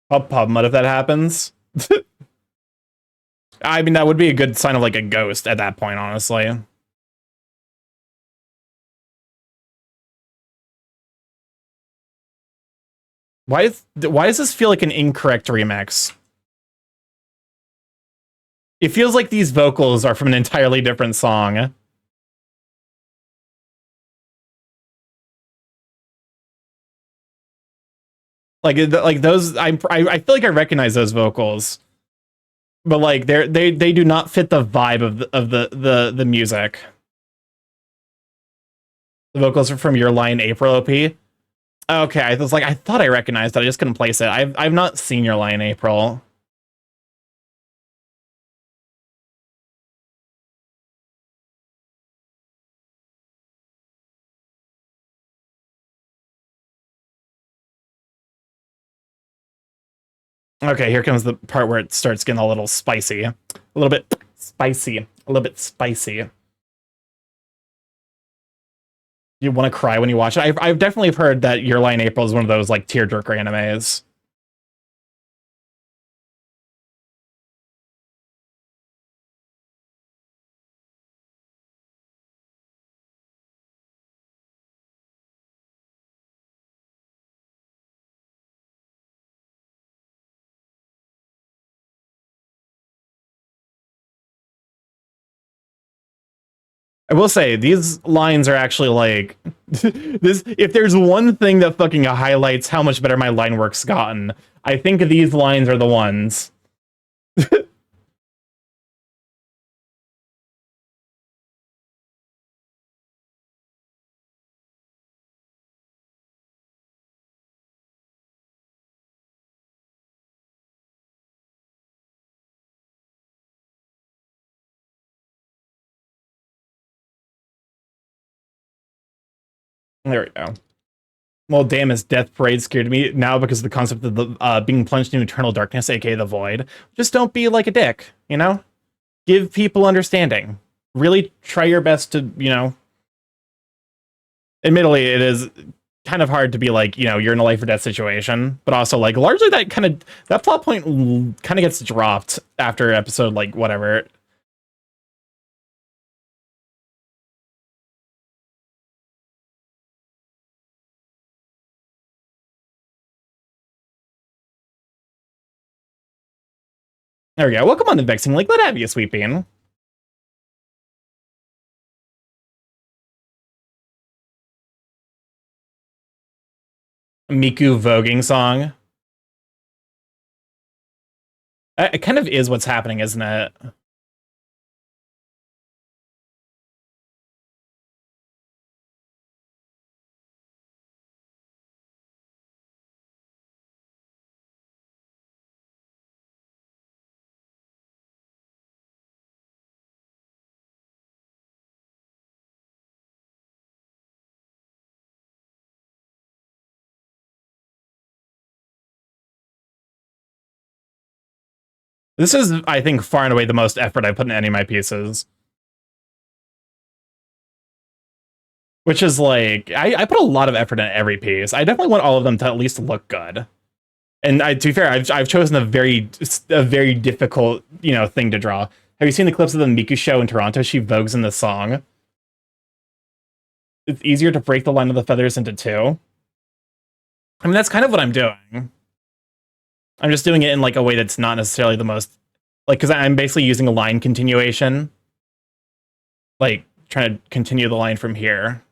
pub mud if that happens. I mean, that would be a good sign of like a ghost at that point, honestly. Why does this feel like an incorrect remix? It feels like these vocals are from an entirely different song. Like those, I feel like I recognize those vocals, but like they do not fit the vibe of the music. The vocals are from Your Lie in April, OP. Okay, I was like, I thought I recognized it. I just couldn't place it. I've not seen Your Lie in April. Okay, here comes the part where it starts getting a little spicy. A little bit spicy. A little bit spicy. You want to cry when you watch it? I've definitely heard that Your Lie in April is one of those like tearjerker animes. I will say these lines are actually like this. If there's one thing that fucking highlights how much better my line work's gotten, I think these lines are the ones. There we go. Well, damn, his death parade scared me now because of the concept of the being plunged into eternal darkness, aka the void. Just don't be like a dick, you know? Give people understanding. Really try your best to, you know. Admittedly, it is kind of hard to be like, you know, you're in a life or death situation, but also like largely that plot point kind of gets dropped after episode like whatever. There we go. Welcome on the Vexing Lake. Let have you, sweet bean. Miku voguing song. It kind of is what's happening, isn't it? This is, I think, far and away the most effort I put in any of my pieces. Which is like, I put a lot of effort in every piece. I definitely want all of them to at least look good. And to be fair, I've chosen a very difficult, you know, thing to draw. Have you seen the clips of the Miku show in Toronto? She vogues in the song. It's easier to break the line of the feathers into two. I mean, that's kind of what I'm doing. I'm just doing it in like a way that's not necessarily the most, like, because I'm basically using a line continuation. Like, trying to continue the line from here.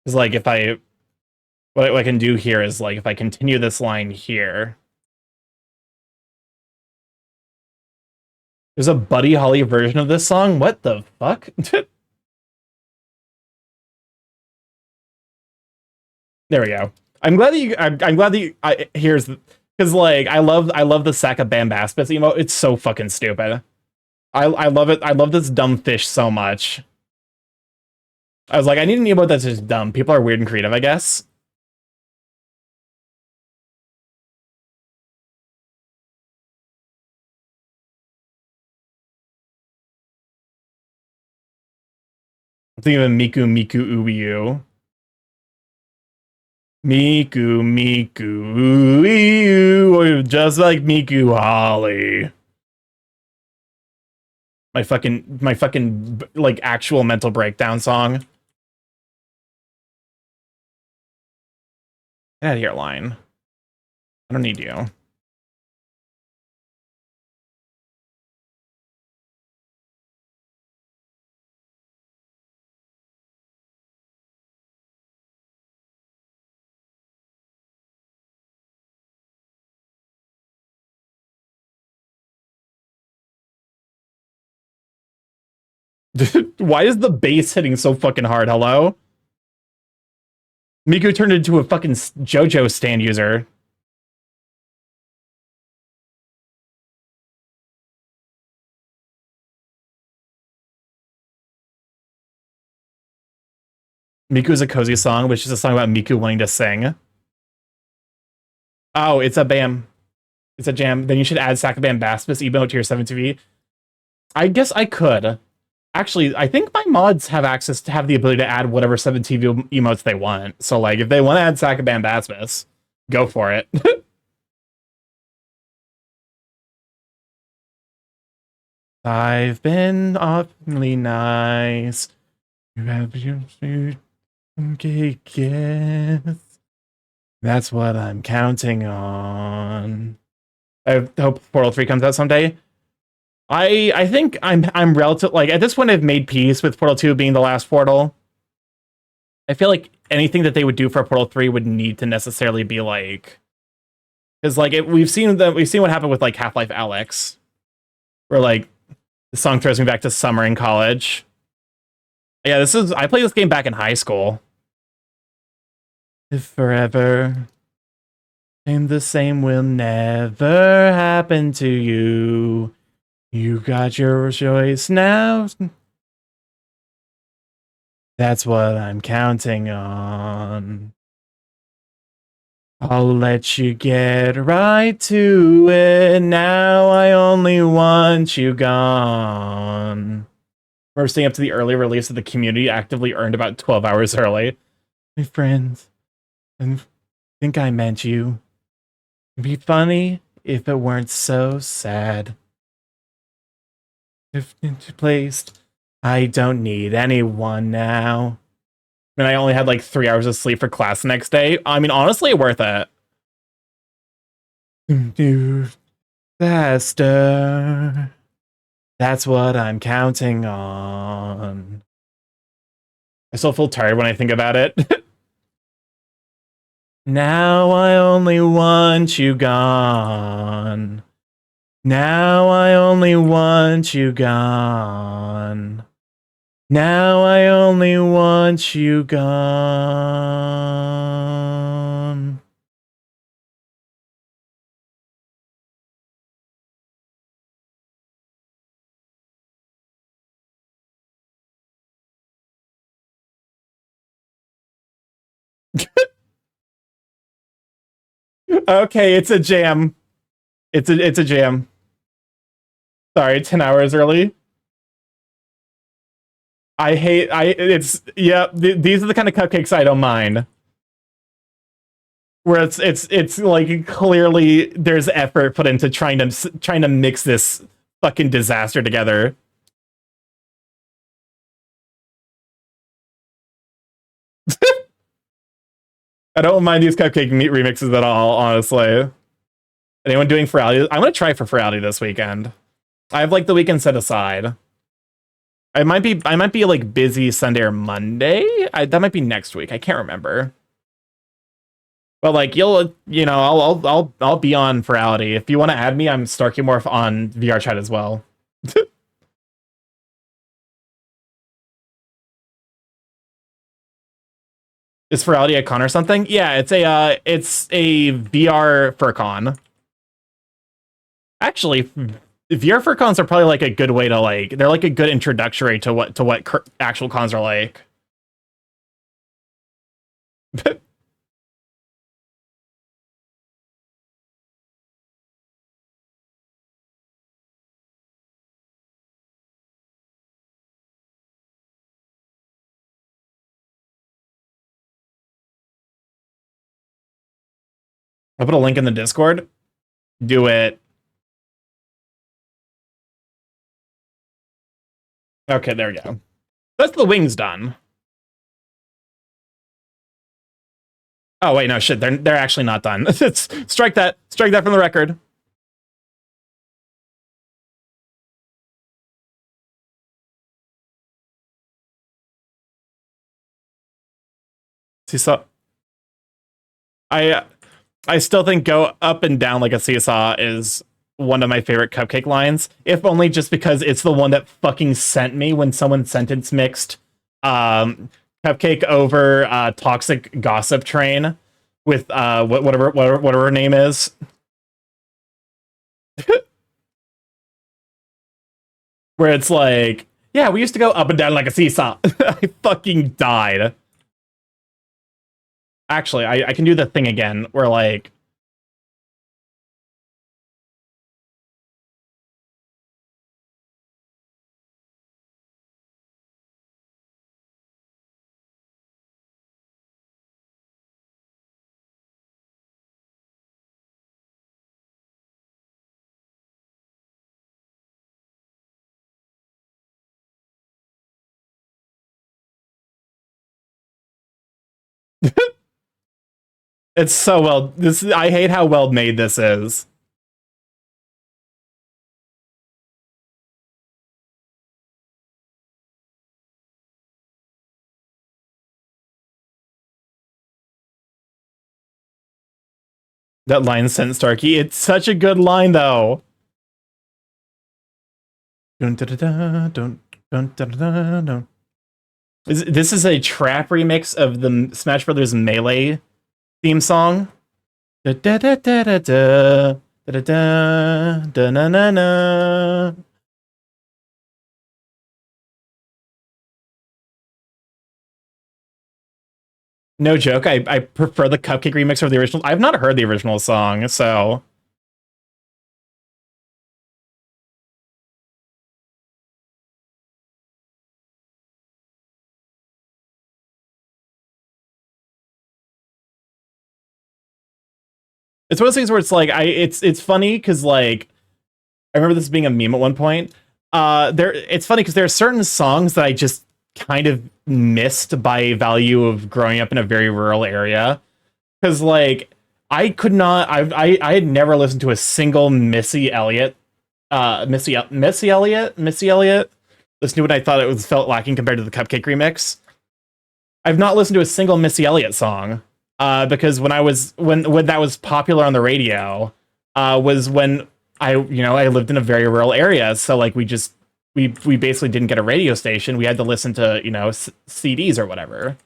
It's like if what I can do here is like if I continue this line here. There's a Buddy Holly version of this song? What the fuck? There we go. I'm glad that I'm glad that here's because like I love the Saka Bambaspis emote. It's so fucking stupid. I love it. I love this dumb fish so much. I was like, I need an emote that's just dumb. People are weird and creative, I guess. I'm thinking of Miku Miku Ubiyu. Miku Miku Ubiyu, just like Miku Holly. My fucking like actual mental breakdown song. Get out of here, line. I don't need you. Why is the bass hitting so fucking hard? Hello? Miku turned into a fucking JoJo stand user. Miku is a cozy song, which is a song about Miku wanting to sing. Oh, it's a bam. It's a jam. Then you should add Sakabam Baspis emote to your 7TV. I guess I could. Actually, I think my mods have the ability to add whatever 7TV emotes they want. So, like, if they want to add Sakabam Baspis, go for it. I've been awfully nice. You have Okay, guess. That's what I'm counting on. I hope Portal 3 comes out someday. I think I'm relative, like, at this point I've made peace with Portal 2 being the last Portal. I feel like anything that they would do for Portal 3 would need to necessarily be like, because like we've seen what happened with like Half-Life Alyx, where like the song throws me back to summer in college. Yeah, I played this game back in high school. If forever ain't the same will never happen to you. You got your choice now. That's what I'm counting on. I'll let you get right to it. Now I only want you gone. We're staying up to the early release of the community actively earned about 12 hours early. My friends, I think I meant you. It'd be funny if it weren't so sad. If into placed, I don't need anyone now. And I only had like 3 hours of sleep for class the next day. I mean, honestly, worth it. Do faster. That's what I'm counting on. I still feel tired when I think about it. Now I only want you gone. Now I only want you gone. Now I only want you gone. Okay, it's a jam. It's a jam. Sorry, 10 hours early. These are the kind of cupcakes I don't mind. Where it's like clearly there's effort put into trying to mix this fucking disaster together. I don't mind these cupcake meat remixes at all, honestly. Anyone doing Ferality? I'm gonna try for Ferality this weekend. I have like the weekend set aside. I might be like busy Sunday or Monday. That might be next week. I can't remember. But like I'll be on Ferality. If you want to add me, I'm StarkyMorph on VR chat as well. Is Ferality a con or something? Yeah, it's a VR FurCon. Actually, VR FurCons are probably like a good way to like. They're like a good introductory to what actual cons are like. I'll put a link in the Discord. Do it. Okay, there we go. That's the wings done. Oh wait, no shit. They're actually not done. It's strike that from the record. Seesaw. I still think "go up and down like a seesaw" is one of my favorite cupcake lines, if only just because it's the one that fucking sent me when someone sentence mixed cupcake over toxic gossip train with whatever her name is. Where it's like, yeah, we used to go up and down like a seesaw. I fucking died. Actually, I can do the thing again where like It's so well. I hate how well made this is. That line sent Starky. It's such a good line, though. Dun, da, da, da, dun, dun, da, da, da, dun. This is a trap remix of the Smash Brothers Melee theme song. Da, da, da, da, da, da, da, da, da, na, na, na. No joke, I prefer the Cupcake remix over the original. I've not heard the original song, so... It's one of those things where it's like, it's funny, because, like, I remember this being a meme at one point. It's funny, because there are certain songs that I just kind of missed by value of growing up in a very rural area. Because, like, I could not, I had never listened to a single Missy Elliott, Missy Elliott. Listen to it, I thought felt lacking compared to the Cupcake remix. I've not listened to a single Missy Elliott song, because when that was popular on the radio, was when I lived in a very rural area, so like we basically didn't get a radio station. We had to listen to CDs or whatever.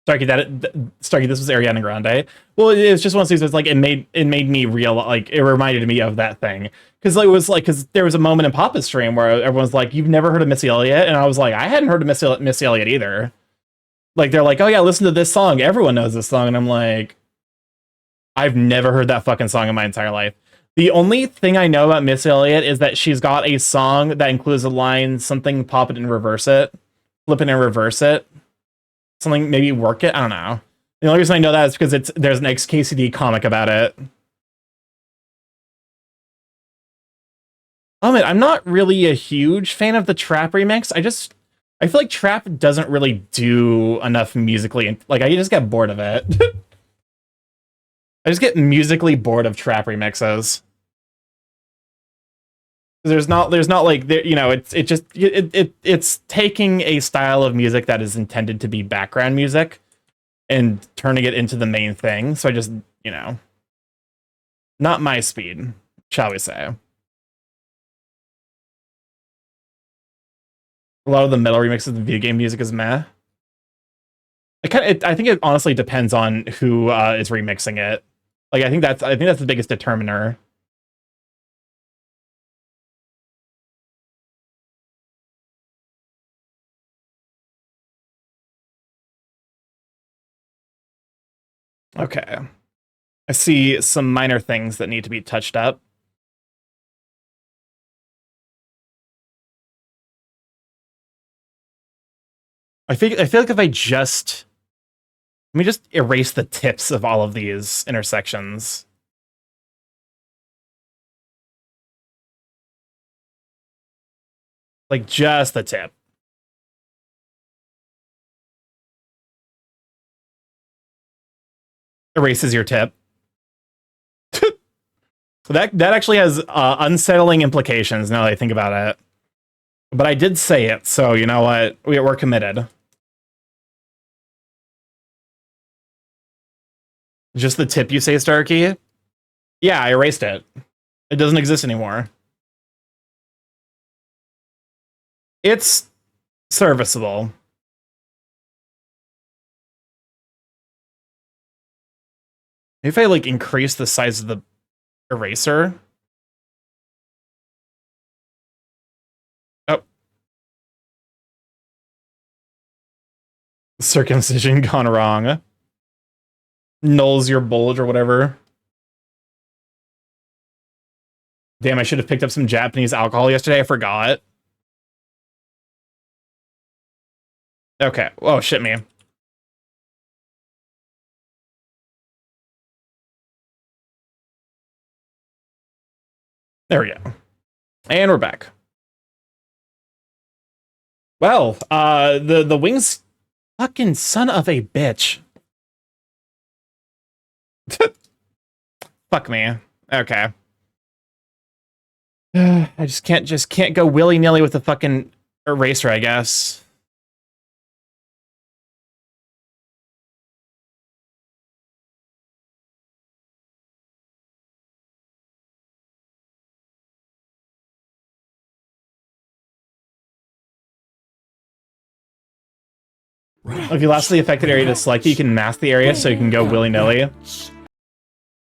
Starkey, this was Ariana Grande. Well, it was just one of those things. It's like it made me real. Like it reminded me of that thing, because it was like, because there was a moment in Papa's stream where everyone's like, "You've never heard of Missy Elliott?" And I was like, "I hadn't heard of Missy Elliott either." Like they're like, "Oh yeah, listen to this song. Everyone knows this song," and I'm like, "I've never heard that fucking song in my entire life." The only thing I know about Missy Elliott is that she's got a song that includes a line, something pop it and reverse it, flip it and reverse it. Something, maybe work it. I don't know. The only reason I know that is because there's an XKCD comic about it. I'm not really a huge fan of the trap remix. I feel like trap doesn't really do enough musically. Like I just get bored of it. I just get musically bored of trap remixes. There's not like it's taking a style of music that is intended to be background music and turning it into the main thing. So I just, not my speed, shall we say. A lot of the metal remixes of the video game music is meh. I think it honestly depends on who is remixing it. Like I think that's the biggest determiner. Okay. I see some minor things that need to be touched up. I feel like if I just let me just erase the tips of all of these intersections. Like just the tip. Erases your tip. That actually has unsettling implications now that I think about it. But I did say it, so you know what? We're committed. Just the tip, you say, Starkey? Yeah, I erased it. It doesn't exist anymore. It's serviceable. If I like increase the size of the eraser. Oh. Circumcision gone wrong. Nulls your bulge or whatever. Damn, I should have picked up some Japanese alcohol yesterday. I forgot. Okay. Oh, shit me. There we go. And we're back. Well, the wings, fucking son of a bitch. Fuck me. Okay. I just can't go willy-nilly with the fucking eraser, I guess. If you last the affected area to select it, you can mask the area so you can go willy-nilly.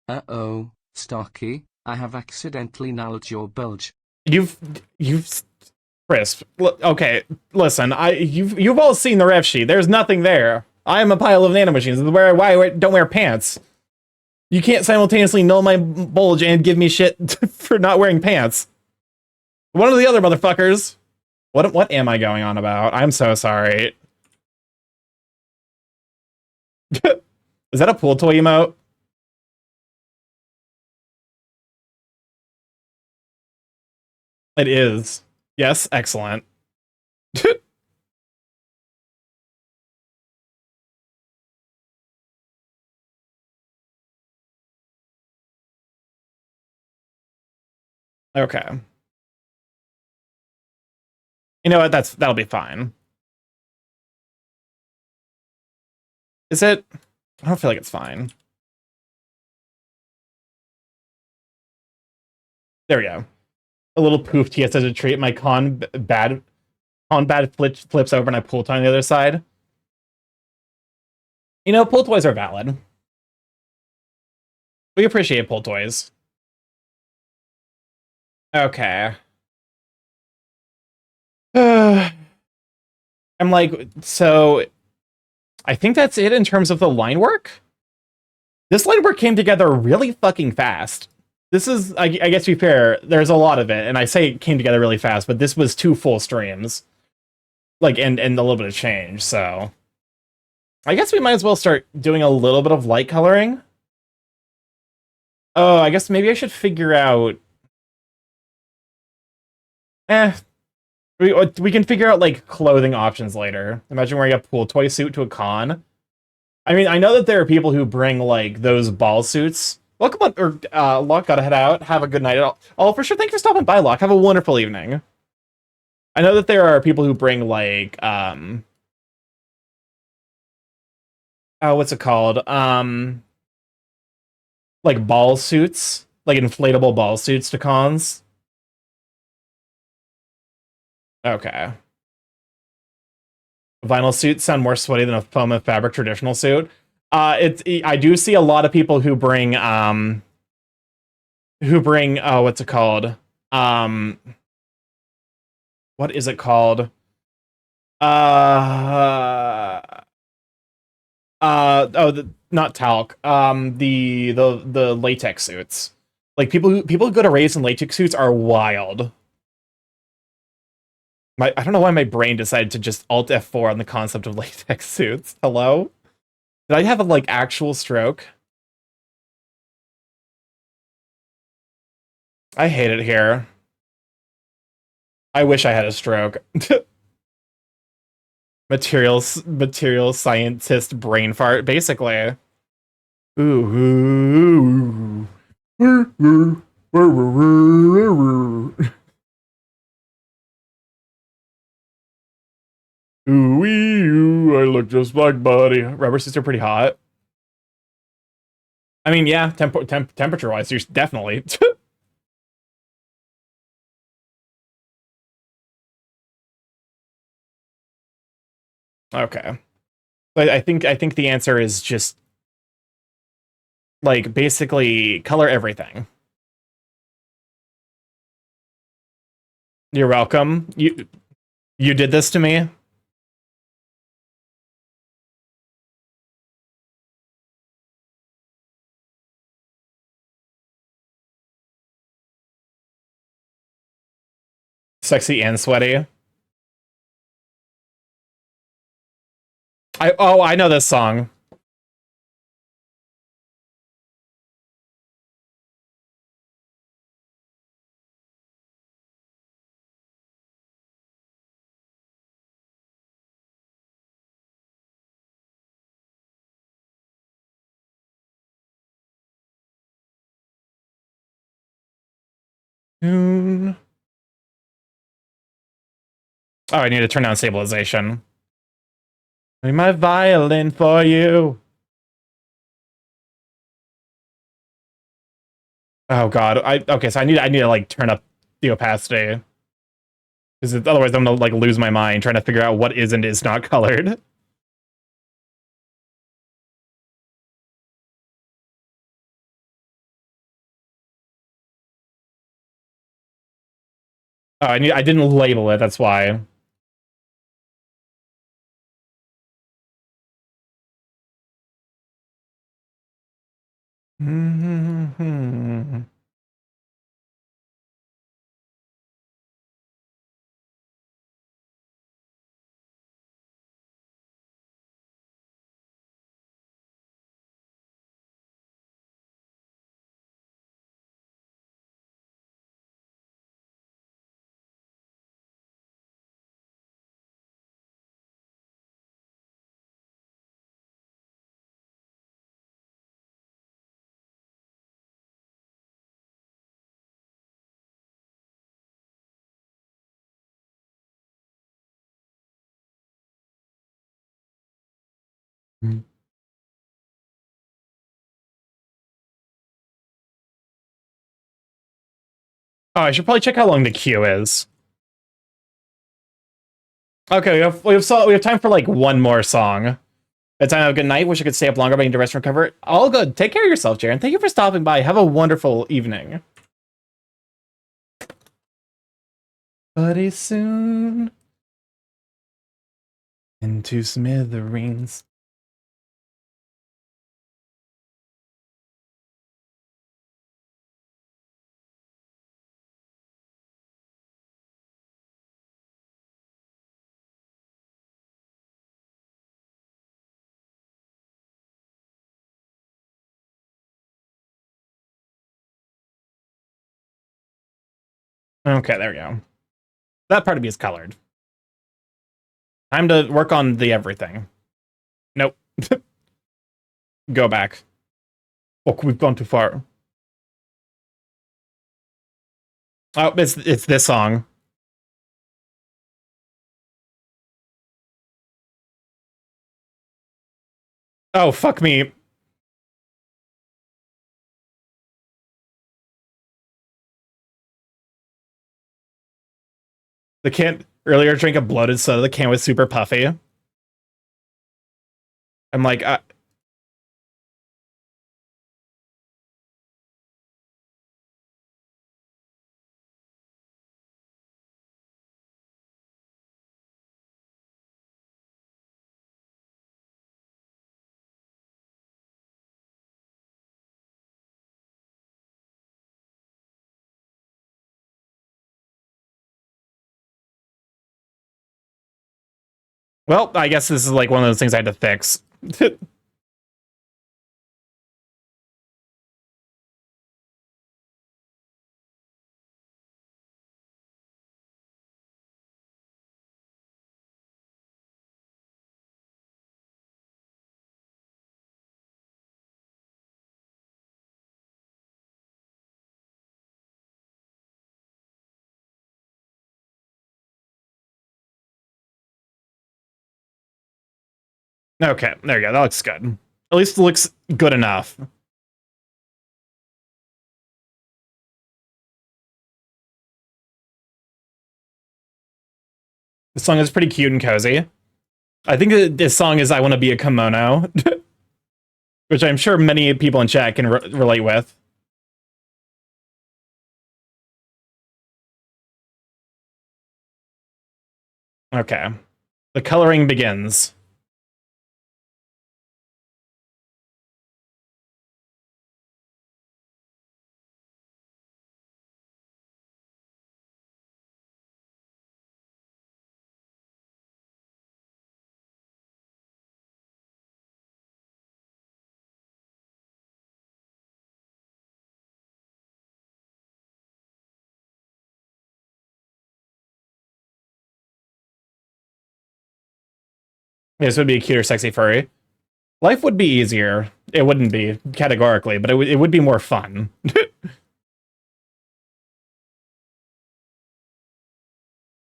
Uh-oh, Starky, I have accidentally nulled your bulge. You've Crisp. Okay, listen. You've all seen the ref sheet. There's nothing there. I am a pile of nanomachines. Why I don't wear pants? You can't simultaneously null my bulge and give me shit for not wearing pants. One of the other motherfuckers. What am I going on about? I'm so sorry. Is that a pool toy emote? It is. Yes, excellent. Okay. You know what? That'll be fine. Is it? I don't feel like it's fine. There we go. A little poof TS as a treat. My con bad flips over and I pull toy on the other side. You know, pull toys are valid. We appreciate pull toys. Okay. I'm like, so I think that's it in terms of the line work. This line work came together really fucking fast. This is, I guess to be fair, there's a lot of it, and I say it came together really fast, but this was 2 full streams. Like, and a little bit of change, so. I guess we might as well start doing a little bit of light coloring. Oh, I guess maybe I should figure out... We can figure out, like, clothing options later. Imagine wearing a pool toy suit to a con. I mean, I know that there are people who bring, like, those ball suits. Welcome on, or, Locke, gotta head out. Have a good night. Oh, for sure, thank you for stopping by, Locke. Have a wonderful evening. I know that there are people who bring, like, what's it called? Like, ball suits. Like, inflatable ball suits to cons. Okay. Vinyl suits sound more sweaty than a foam and fabric traditional suit. I do see a lot of people who bring what's it called? What is it called? Not talc. The latex suits. Like people who go to raves in latex suits are wild. I don't know why my brain decided to just Alt F4 on the concept of latex suits. Hello? Did I have a, like, actual stroke? I hate it here. I wish I had a stroke. Material scientist brain fart, basically. Ooh. Ooh, I look just like Buddy. Rubber suits are pretty hot. I mean, yeah, temperature-wise, you're definitely. Okay. But I think the answer is just, like, basically color everything. You're welcome. You did this to me? Sexy and sweaty. I know this song. Soon. Oh, I need to turn down stabilization. Play my violin for you. Oh god. Okay, so I need to like turn up the opacity. Because otherwise I'm gonna like lose my mind trying to figure out what is and is not colored. Oh, I didn't label it, that's why. Oh, I should probably check how long the queue is. Okay, we have time for like one more song. It's time to have a good night. Wish I could stay up longer, but I need to rest and recover. All good. Take care of yourself, Jaren. Thank you for stopping by. Have a wonderful evening. Buddy soon. Into smithereens. Okay, there we go. That part of me is colored. Time to work on the everything. Nope. Go back. Oh, we've gone too far. Oh, it's this song. Oh, fuck me. The can earlier drank a bloated soda. The can was super puffy. I'm like, well, I guess this is like one of those things I had to fix. Okay, there you go. That looks good. At least it looks good enough. The song is pretty cute and cozy. I think that this song is I Want to Be a Kimono, which I'm sure many people in chat can relate with. Okay. The coloring begins. This would be a cuter, sexy furry. Life would be easier. It wouldn't be, categorically, but it would be more fun.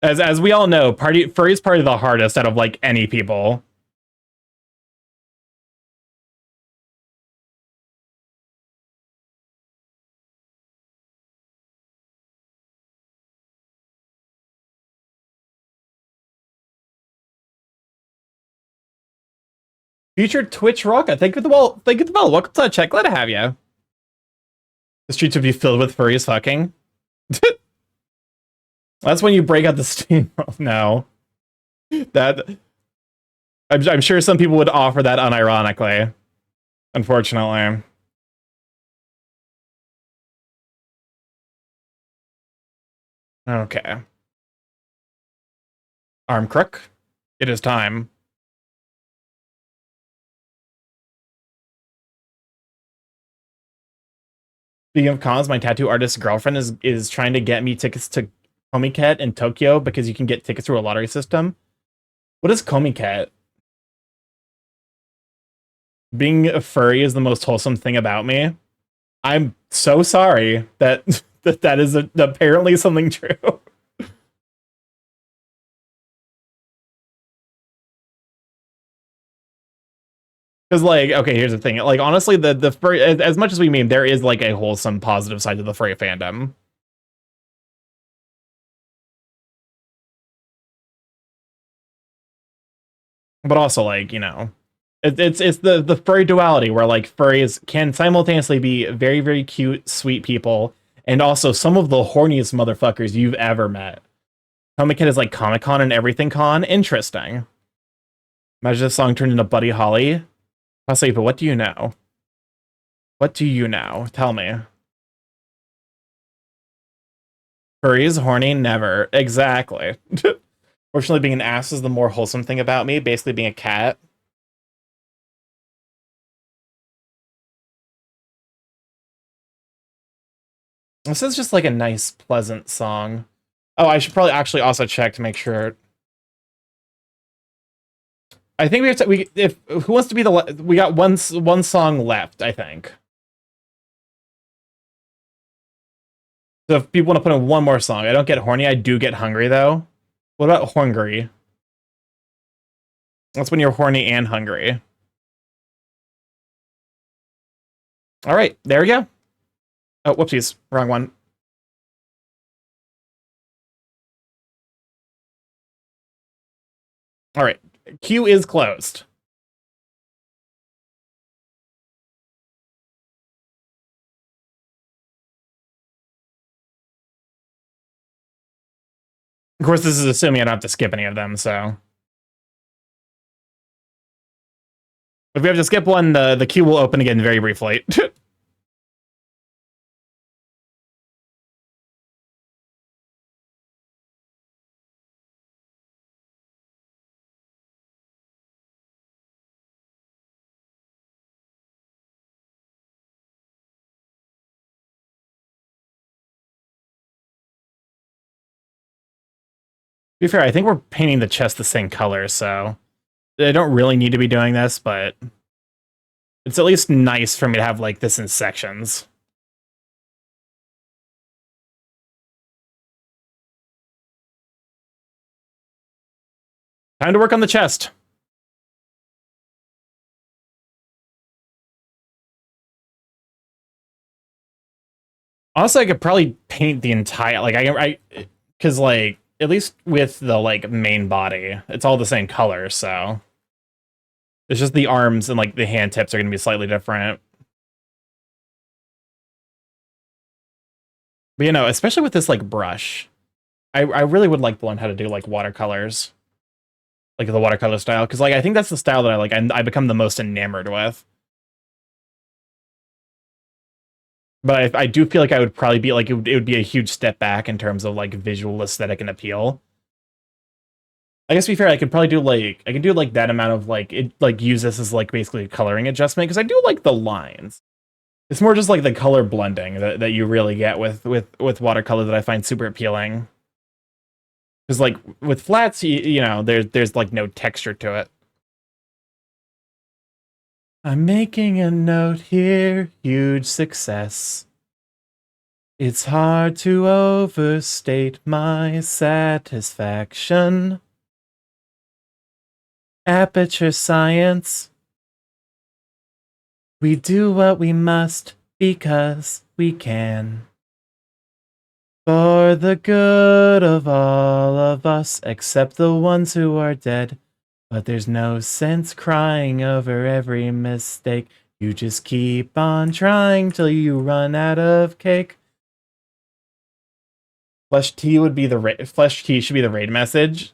As we all know, furry is probably the hardest out of like any people. Featured Twitch Rocket. Thank you for the well. Thank you for the well. Welcome to the chat. Glad to have you. The streets would be filled with furries fucking. That's when you break out the steam. No, that I'm sure some people would offer that unironically. Unfortunately. Okay. Arm crook. It is time. Speaking of cons, my tattoo artist's girlfriend is trying to get me tickets to Komiket in Tokyo because you can get tickets through a lottery system. What is Komiket? Being a furry is the most wholesome thing about me. I'm so sorry that that is apparently something true. Because, like, okay, here's the thing. Like, honestly, the furry, as much as we mean, there is, like, a wholesome, positive side to the furry fandom. But also, like, you know, it's the furry duality where, like, furries can simultaneously be very, very cute, sweet people, and also some of the horniest motherfuckers you've ever met. Comic Kid is like Comic-Con and everything con. Interesting. Imagine this song turned into Buddy Holly. Possibly, but what do you know? What do you know? Tell me. Furries, horny, never. Exactly. Fortunately, being an ass is the more wholesome thing about me. Basically, being a cat. This is just like a nice, pleasant song. Oh, I should probably actually also check to make sure. I think we have to. If who wants to be the? We got one song left. I think. So if people want to put in one more song, I don't get horny. I do get hungry though. What about hungry? That's when you're horny and hungry. All right, there we go. Oh, whoopsies, wrong one. All right, queue is closed. Of course, this is assuming I don't have to skip any of them, so. If we have to skip one, the queue will open again very briefly. To be fair, I think we're painting the chest the same color, so I don't really need to be doing this, but it's at least nice for me to have like this in sections. Time to work on the chest. Honestly, I could probably paint the entire, like, because, like, at least with the, like, main body, it's all the same color, so. It's just the arms and, like, the hand tips are going to be slightly different. But, you know, especially with this, like, brush, I really would like to learn how to do, like, watercolors. Like, the watercolor style, because, like, I think that's the style that I become the most enamored with. But I do feel like I would probably be, like, it would be a huge step back in terms of, like, visual aesthetic and appeal. I guess to be fair, I could probably do like I can do like that amount of like it like use this as like basically a coloring adjustment because I do like the lines. It's more just like the color blending that you really get with watercolor that I find super appealing. Because like with flats, you know, there's like no texture to it. I'm making a note here, huge success. It's hard to overstate my satisfaction. Aperture science. We do what we must because we can. For the good of all of us, except the ones who are dead. But there's no sense crying over every mistake. You just keep on trying till you run out of cake. Flesh tea would be flesh tea should be the raid message.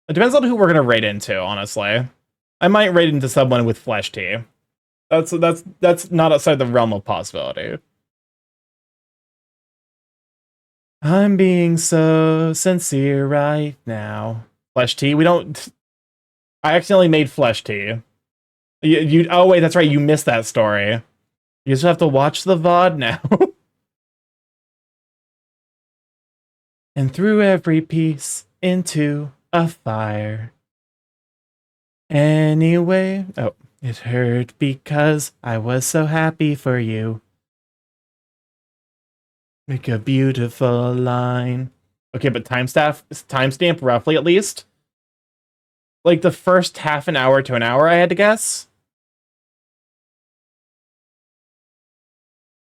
It depends on who we're gonna raid into, honestly. I might raid into someone with flesh tea. That's not outside the realm of possibility. I'm being so sincere right now. Flesh tea? We don't... I accidentally made flesh tea. Oh wait, that's right, you missed that story. You just have to watch the VOD now. And threw every piece into a fire. Anyway, oh, it hurt because I was so happy for you. Make a beautiful line. Okay, but timestamp roughly at least. Like the first half an hour to an hour, I had to guess.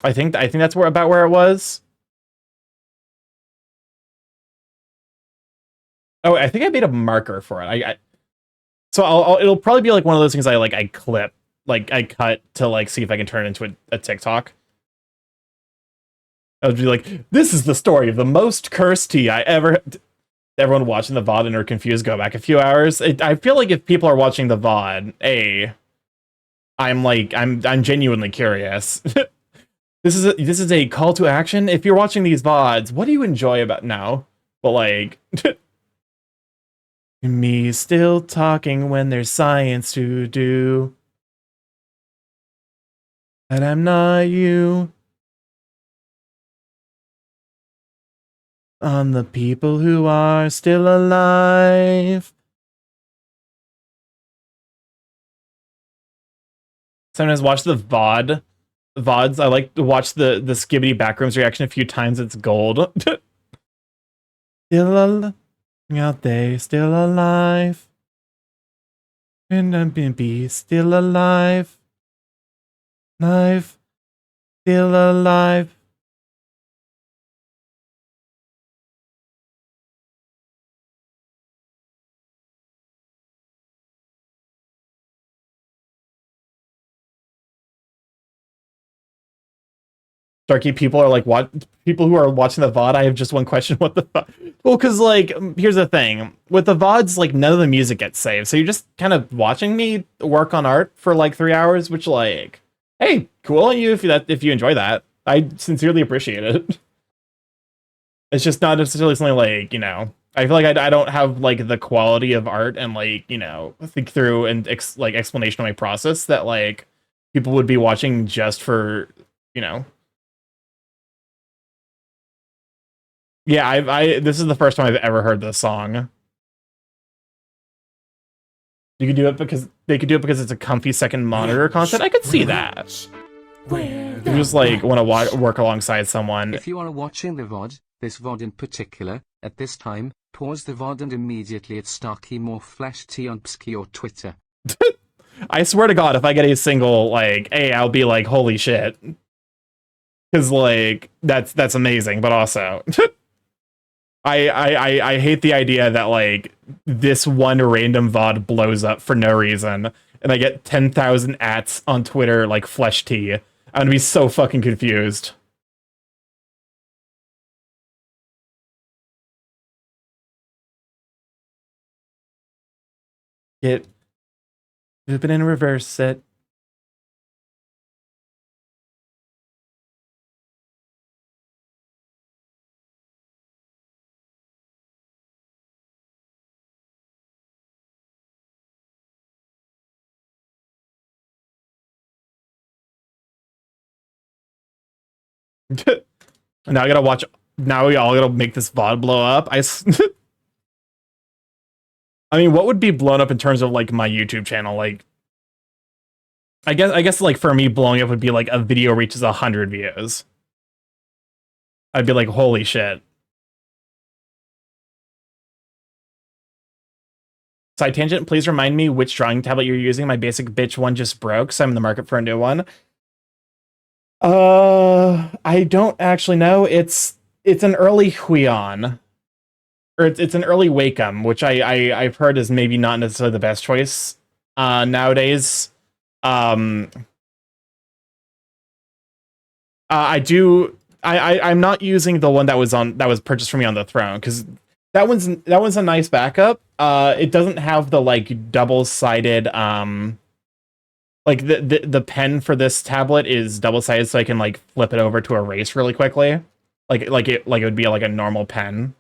I think that's about where it was. Oh, I think I made a marker for it. So it'll probably be like one of those things I clip, like I cut to like see if I can turn it into a TikTok. I would be like, this is the story of the most cursed tea I ever. Everyone watching the VOD and are confused, go back a few hours. I feel like if people are watching the VOD, I'm genuinely curious. This is a call to action. If you're watching these VODs, what do you enjoy about now? But like. Me still talking when there's science to do. But I'm not you. On the people who are still alive. Sometimes watch the VODs. I like to watch the Skibbity Backrooms reaction a few times. It's gold. Still out there, still alive. And I'm be still alive. Life, still alive. Starky, people are like, what? People who are watching the VOD, I have just one question. What the fuck? Well, because, like, here's the thing. With the VODs, like, none of the music gets saved. So you're just kind of watching me work on art for, like, 3 hours, which, like, hey, cool on you if you enjoy that. I sincerely appreciate it. It's just not necessarily something like, you know, I feel like I don't have, like, the quality of art and, like, you know, think through and, explanation of my process that, like, people would be watching just for, you know... Yeah, this is the first time I've ever heard this song. You could do it because it's a comfy second monitor concept. I could see that. You just like want to work alongside someone. If you are watching the VOD, this VOD in particular, at this time, pause the VOD and immediately at StarkyMorph Flash T on Psky or Twitter. I swear to God, if I get a single like, hey, I'll be like, holy shit, because like that's amazing, but also. I hate the idea that, like, this one random VOD blows up for no reason, and I get 10,000 ats on Twitter, like, flesh tea. I'm gonna be so fucking confused. Get... Loop it and reverse it. Now I gotta watch. Now we all gotta make this VOD blow up. I mean, what would be blown up in terms of like my YouTube channel? Like, I guess like for me, blowing up would be like a video reaches 100 views. I'd be like, holy shit. Side tangent, please remind me which drawing tablet you're using. My basic bitch one just broke, so I'm in the market for a new one. I don't actually know. It's an early Huion. Or it's an early Wacom, which I've heard is maybe not necessarily the best choice nowadays. Um I'm not using the one that was purchased for me on the throne, because that one's a nice backup. It doesn't have the like double-sided like the pen for this tablet is double-sided, so I can like flip it over to erase really quickly. It would be like a normal pen.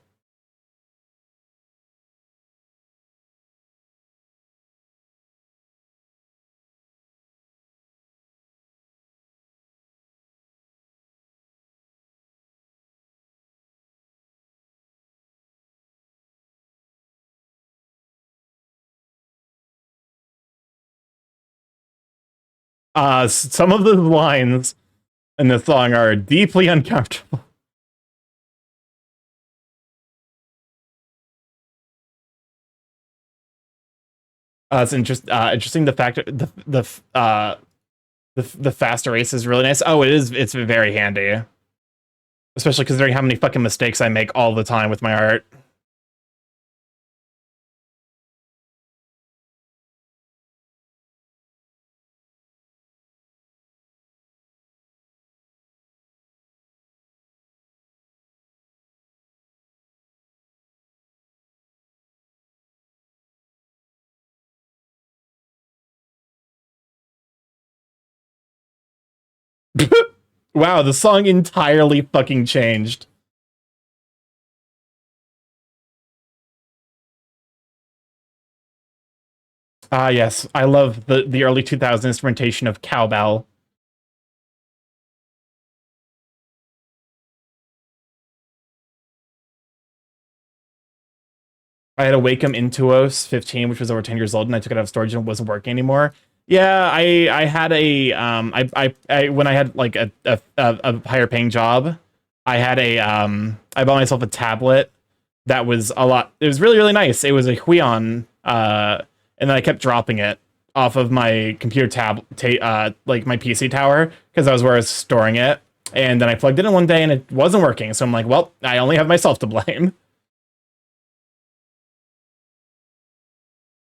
Some of the lines in this song are deeply uncomfortable. It's interesting the fact the fast erase is really nice. Oh, it is. It's very handy, especially considering how many fucking mistakes I make all the time with my art. Wow, the song entirely fucking changed. Ah, yes, I love the early 2000s instrumentation of cowbell. I had a Wacom Intuos 15, which was over 10 years old, and I took it out of storage and it wasn't working anymore. Yeah, I had a I when I had like a higher paying job, I had I bought myself a tablet that was a lot. It was really nice. It was a Huion, and then I kept dropping it off of my computer like my PC tower, because that was where I was storing it. And then I plugged it in one day and it wasn't working. So I'm like, well, I only have myself to blame.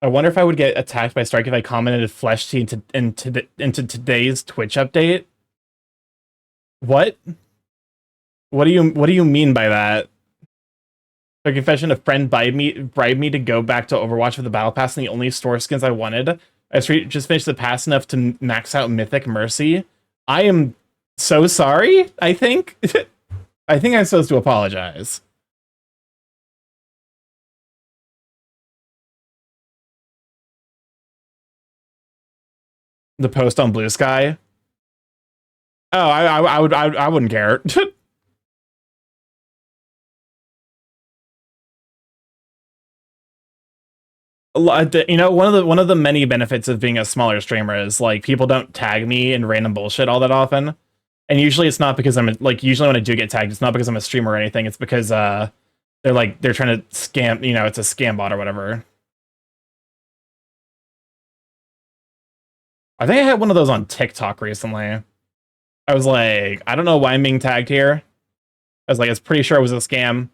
I wonder if I would get attacked by Stark if I commented Flesh Tea into today's Twitch update. What? What do you mean by that? A confession: a friend bribed me to go back to Overwatch with the Battle Pass and the only store skins I wanted. Just finished the pass enough to max out Mythic Mercy. I am so sorry. I think I think I'm supposed to apologize. The post on Blue Sky. Oh, I wouldn't care. You know, one of the many benefits of being a smaller streamer is like people don't tag me in random bullshit all that often, and usually it's not because usually when I do get tagged, it's not because I'm a streamer or anything. It's because they're trying to scam. You know, it's a scam bot or whatever. I think I had one of those on TikTok recently. I was like, I don't know why I'm being tagged here. I was like, it's pretty sure it was a scam.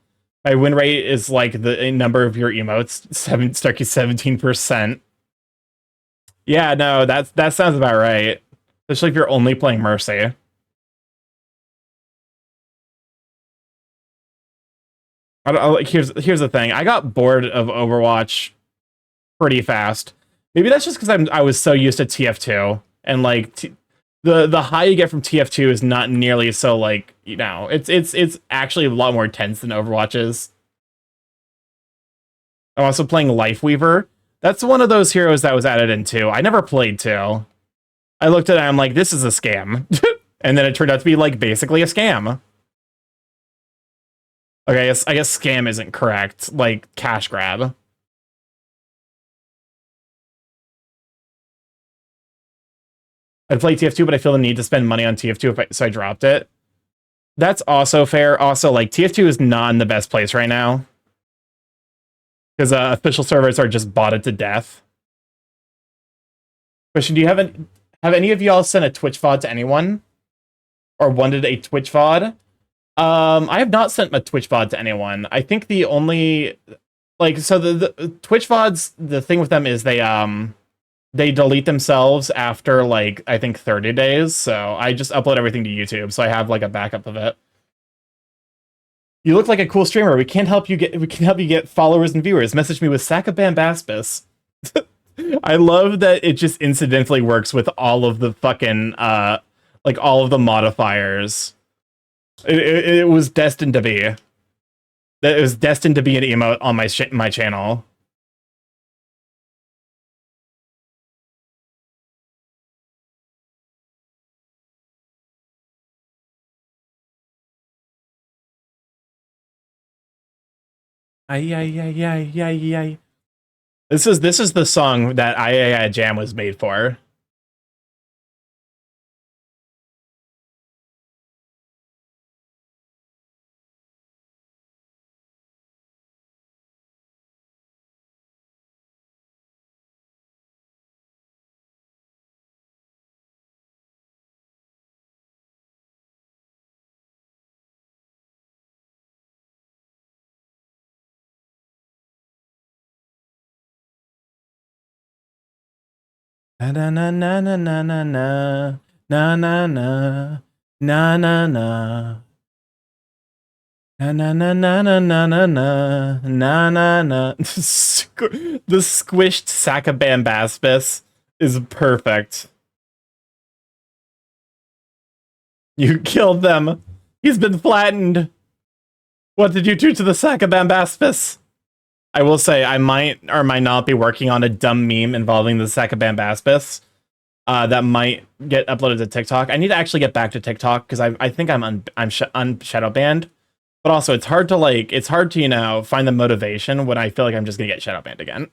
My win rate is like the number of your emotes, Starky 17%. Yeah, no, that sounds about right. Especially if you're only playing Mercy. Here's the thing. I got bored of Overwatch pretty fast. Maybe that's just because I was so used to TF2, and like the high you get from TF2 is not nearly so like, you know, it's actually a lot more intense than Overwatch is. I'm also playing Lifeweaver. That's one of those heroes that was added in 2. I never played 2. I looked at it and I'm like, this is a scam. And then it turned out to be like basically a scam. Okay, I guess scam isn't correct. Like cash grab. I'd play TF2, but I feel the need to spend money on TF2 so I dropped it. That's also fair. Also, like, TF2 is not in the best place right now. Because official servers are just botted to death. Question, do you have any of y'all sent a Twitch VOD to anyone? Or wanted a Twitch VOD? I have not sent a Twitch VOD to anyone. I think the only... Like, so the Twitch VODs, the thing with them is they delete themselves after, like, I think 30 days. So I just upload everything to YouTube. So I have, like, a backup of it. You look like a cool streamer. We can help you get followers and viewers. Message me with Sacabambaspis. I love that it just incidentally works with all of the fucking like all of the modifiers. It was destined to be. It was destined to be an emote on my channel. Ay, ay, ay, ay, ay, ay. This is the song that I Jam was made for. Na na na na na na na na na na na na na na. Na na na na na na na na na na na. The squished Sacabambaspis is perfect. You killed them. He's been flattened. What did you do to the Sacabambaspis? I will say I might or might not be working on a dumb meme involving the Sacabambaspis. That might get uploaded to TikTok. I need to actually get back to TikTok because I think I'm shadow banned. But also, it's hard to, you know, find the motivation when I feel like I'm just gonna get shadow banned again.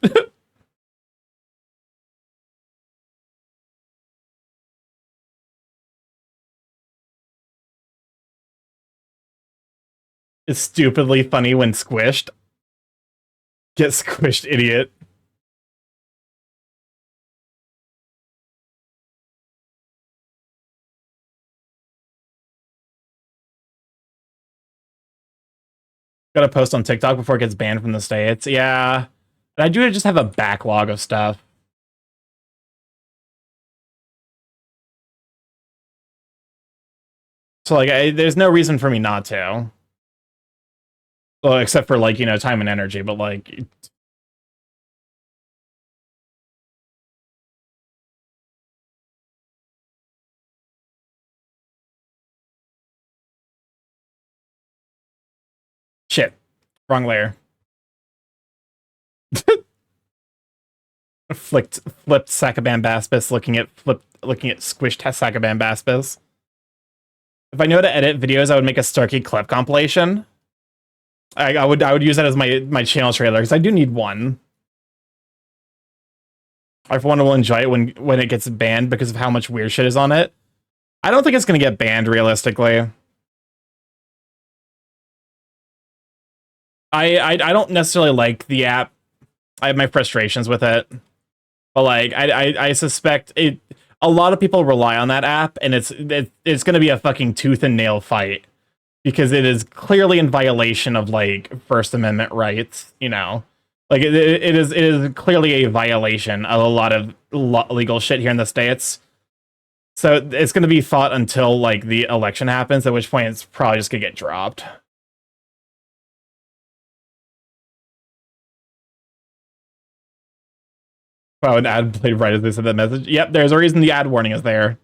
It's stupidly funny when squished. Get squished, idiot. Gotta post on TikTok before it gets banned from the States. Yeah. And I do just have a backlog of stuff. So, like, there's no reason for me not to. Well, except for, like, you know, time and energy, but, like... Shit. Wrong layer. Flipped Sacabambaspis looking at squished Sacabambaspis. If I knew how to edit videos, I would make a Starky clip compilation. I would use that as my channel trailer because I do need one. I for one will enjoy it when it gets banned because of how much weird shit is on it. I don't think it's gonna get banned realistically. I don't necessarily like the app. I have my frustrations with it, but like I suspect it. A lot of people rely on that app, and it's gonna be a fucking tooth and nail fight because it is clearly in violation of like First Amendment rights. You know, like it is clearly a violation of a lot of legal shit here in the States. So it's gonna be fought until like the election happens, at which point it's probably just gonna get dropped. Oh, an ad played right as they said that message. Yep, there's a reason the ad warning is there.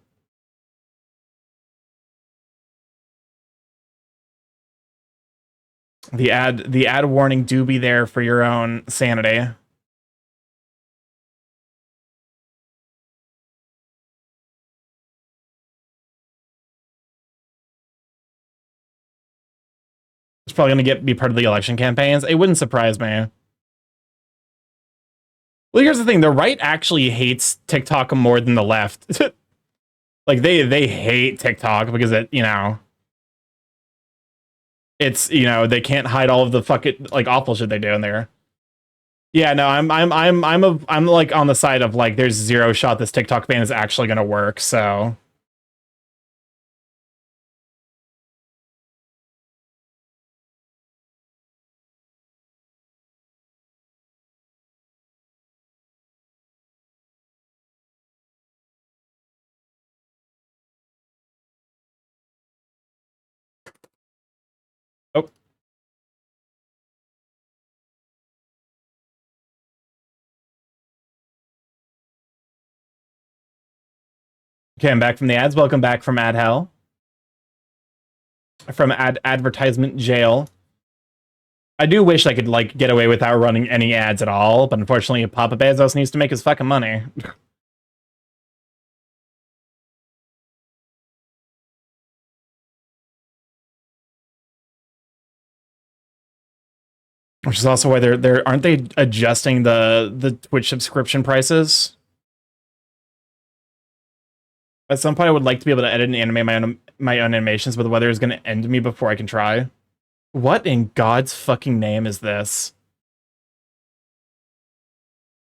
The ad warning do be there for your own sanity. It's probably gonna be part of the election campaigns. It wouldn't surprise me. Well, here's the thing: the right actually hates TikTok more than the left. Like they hate TikTok because it, you know, It's, you know, they can't hide all of the fucking like awful shit they do in there. Yeah, no, I'm like on the side of like there's zero shot this TikTok ban is actually gonna work, so oh. Okay, I'm back from the ads. Welcome back from ad hell. From advertisement jail. I do wish I could like get away without running any ads at all, but unfortunately Papa Bezos needs to make his fucking money. Which is also why they're aren't they adjusting the Twitch subscription prices? At some point I would like to be able to edit and animate my own animations, but the weather is gonna end me before I can try. What in God's fucking name is this?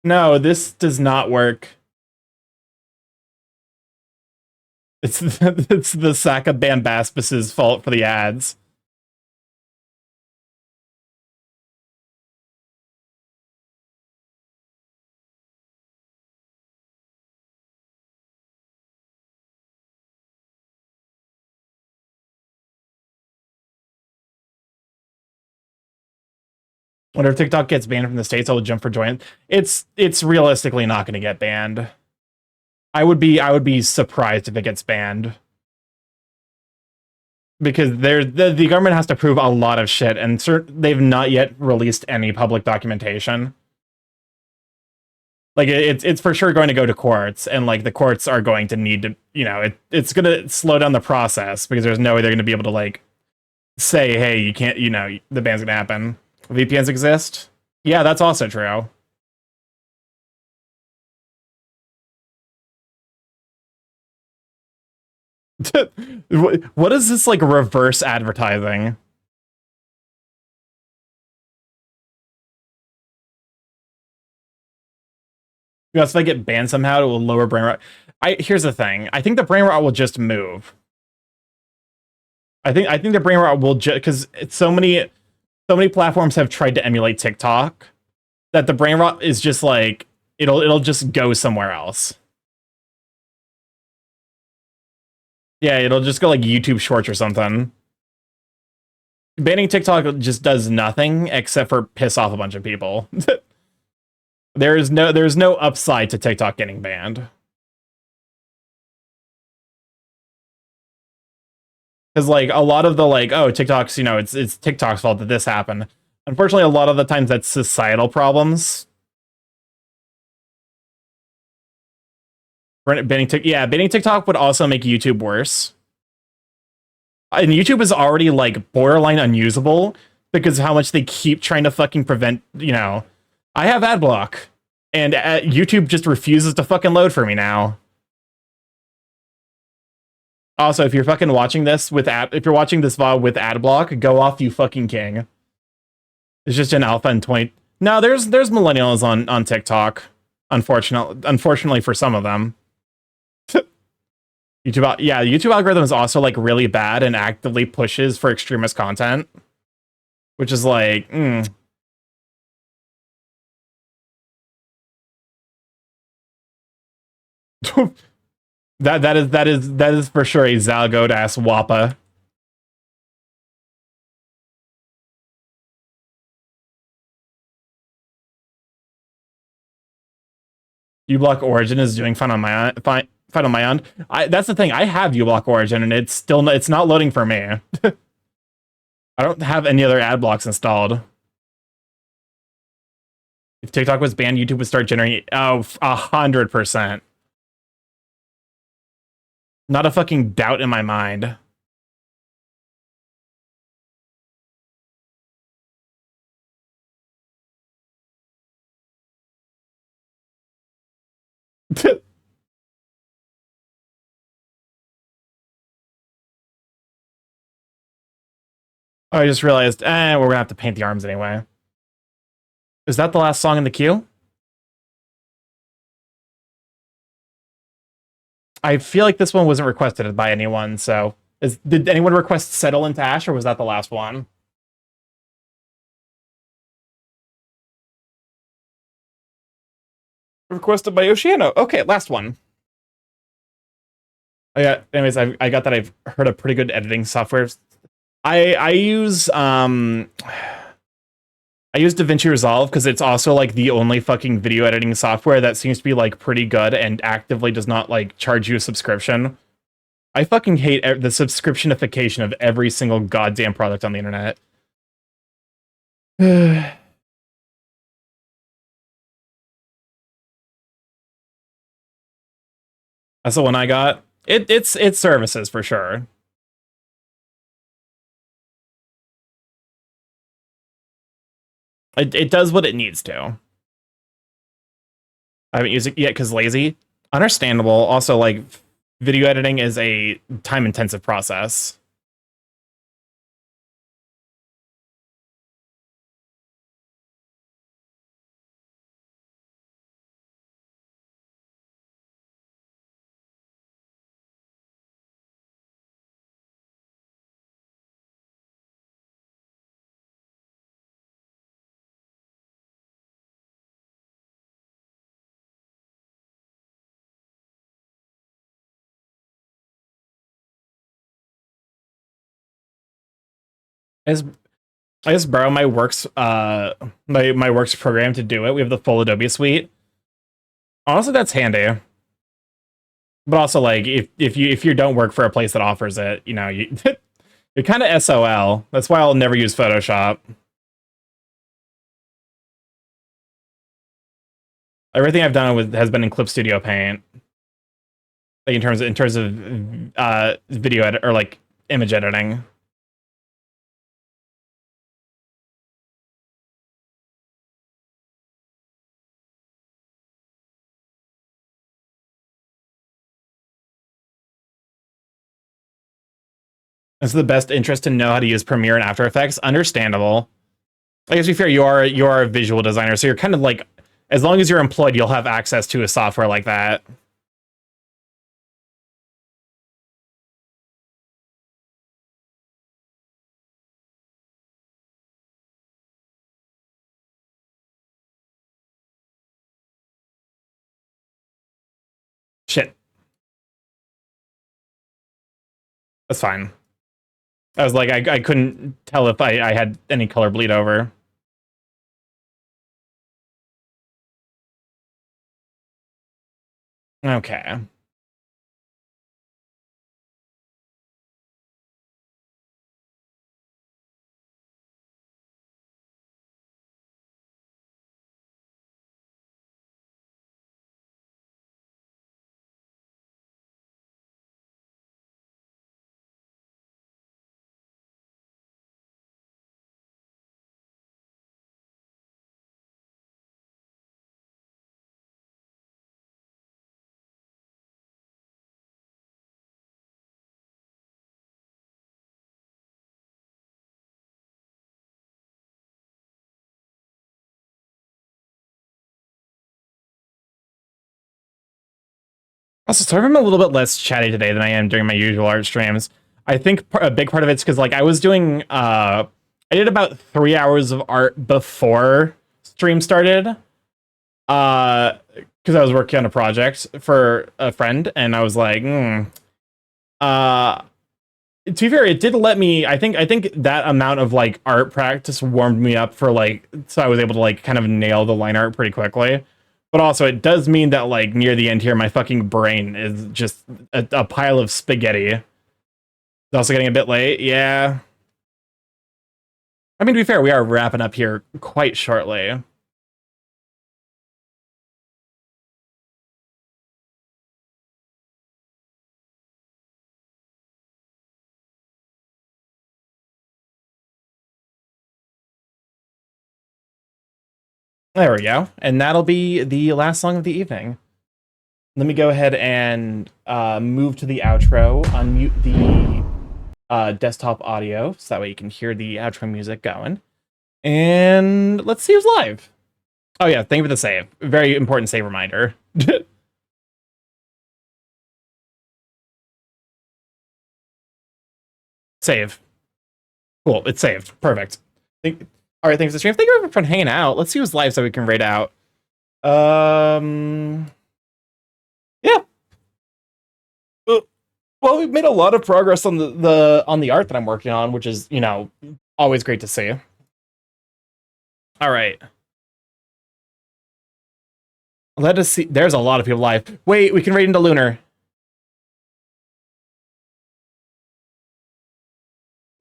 No, this does not work. It's it's the sack of Bambaspus's fault for the ads. Whenever TikTok gets banned from the States, I'll jump for join. It's realistically not going to get banned. I would be surprised if it gets banned. Because the government has to prove a lot of shit, and they've not yet released any public documentation. Like it's for sure going to go to courts, and like the courts are going to need to, you know, it's going to slow down the process because there's no way they're going to be able to like say, hey, you can't, you know, the ban's going to happen. VPNs exist? Yeah, that's also true. What is this like reverse advertising? Because if I get banned somehow, it will lower brain rot. Here's the thing. I think the brain rot will just move. I think the brain rot will just because so many platforms have tried to emulate TikTok that the brain rot is just like it'll just go somewhere else. Yeah, it'll just go like YouTube Shorts or something. Banning TikTok just does nothing except for piss off a bunch of people. There's no upside to TikTok getting banned. Because like a lot of the like, oh, TikTok's, you know, it's TikTok's fault that this happened. Unfortunately, a lot of the times that's societal problems. Banning TikTok would also make YouTube worse. And YouTube is already like borderline unusable because of how much they keep trying to fucking prevent, you know, I have ad block and YouTube just refuses to fucking load for me now. Also, if you're fucking watching this with if you're watching this VOD with ad block, go off, you fucking king. It's just an alpha and 20. No, there's millennials on TikTok. Unfortunately for some of them. YouTube algorithm is also like really bad and actively pushes for extremist content, which is like, that is for sure a Zalgoed ass wappa. uBlock Origin is doing fine on my fine on my end. That's the thing. I have uBlock Origin and it's not loading for me. I don't have any other ad blocks installed. If TikTok was banned, YouTube would start generating 100%. Not a fucking doubt in my mind. Oh, I just realized, we're gonna have to paint the arms anyway. Is that the last song in the queue? I feel like this one wasn't requested by anyone, so... Did anyone request Settle into Ash, or was that the last one? Requested by Oceano. Okay, last one. Anyways, I got that I've heard of pretty good editing software. I use DaVinci Resolve because it's also like the only fucking video editing software that seems to be like pretty good and actively does not like charge you a subscription. I fucking hate the subscriptionification of every single goddamn product on the internet. That's the one I got. It's services for sure. It does what it needs to. I haven't used it yet because lazy. Understandable. Also, like, video editing is a time-intensive process. I just borrow my works my works program to do it. We have the full Adobe suite. Honestly, that's handy. But also, like, if you don't work for a place that offers it, you know, you're kind of SOL. That's why I'll never use Photoshop. Everything I've done has been in Clip Studio Paint. Like in terms of video edit or like image editing. It's the best interest to know how to use Premiere and After Effects. Understandable. I guess to be fair, you are a visual designer, so you're kind of like, as long as you're employed, you'll have access to a software like that. Shit. That's fine. I was like, I couldn't tell if I had any color bleed over. Okay. Also, sorry if I'm a little bit less chatty today than I am during my usual art streams. I think a big part of it's because, like, I was doing, I did about 3 hours of art before stream started. Because I was working on a project for a friend, and I was like, to be fair, it did let me, I think that amount of, like, art practice warmed me up for, like, so I was able to, like, kind of nail the line art pretty quickly. But also, it does mean that, like, near the end here, my fucking brain is just a pile of spaghetti. It's also getting a bit late, yeah. I mean, to be fair, we are wrapping up here quite shortly. There we go. And that'll be the last song of the evening. Let me go ahead and move to the outro, unmute the desktop audio, so that way you can hear the outro music going. And let's see who's live. Oh yeah, thank you for the save. Very important save reminder. Save. Cool, it's saved. Perfect. All right, thanks for the stream. Thank you for hanging out. Let's see who's live so we can rate out. Yeah. Well, we've made a lot of progress on the art that I'm working on, which is, you know, always great to see. All right. Let us see. There's a lot of people live. Wait, we can raid into Lunar.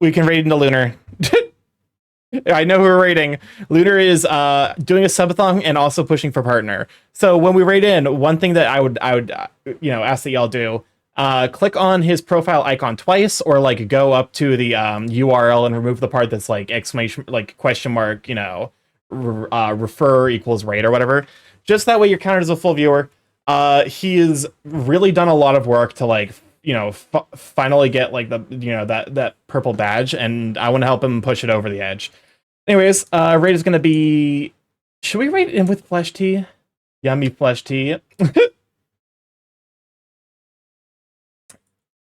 We can raid into Lunar. I know who we're raiding. Lunar is doing a subathon and also pushing for partner. So when we raid in, one thing that I would you know, ask that y'all do, click on his profile icon twice, or like go up to the URL and remove the part that's like exclamation, like question mark, you know, refer equals raid or whatever. Just that way you're counted as a full viewer. He has really done a lot of work to like, you know, finally get like the, you know, that purple badge, and I want to help him push it over the edge. Anyways, raid is going to be, should we raid in with flesh tea? Yummy flesh tea.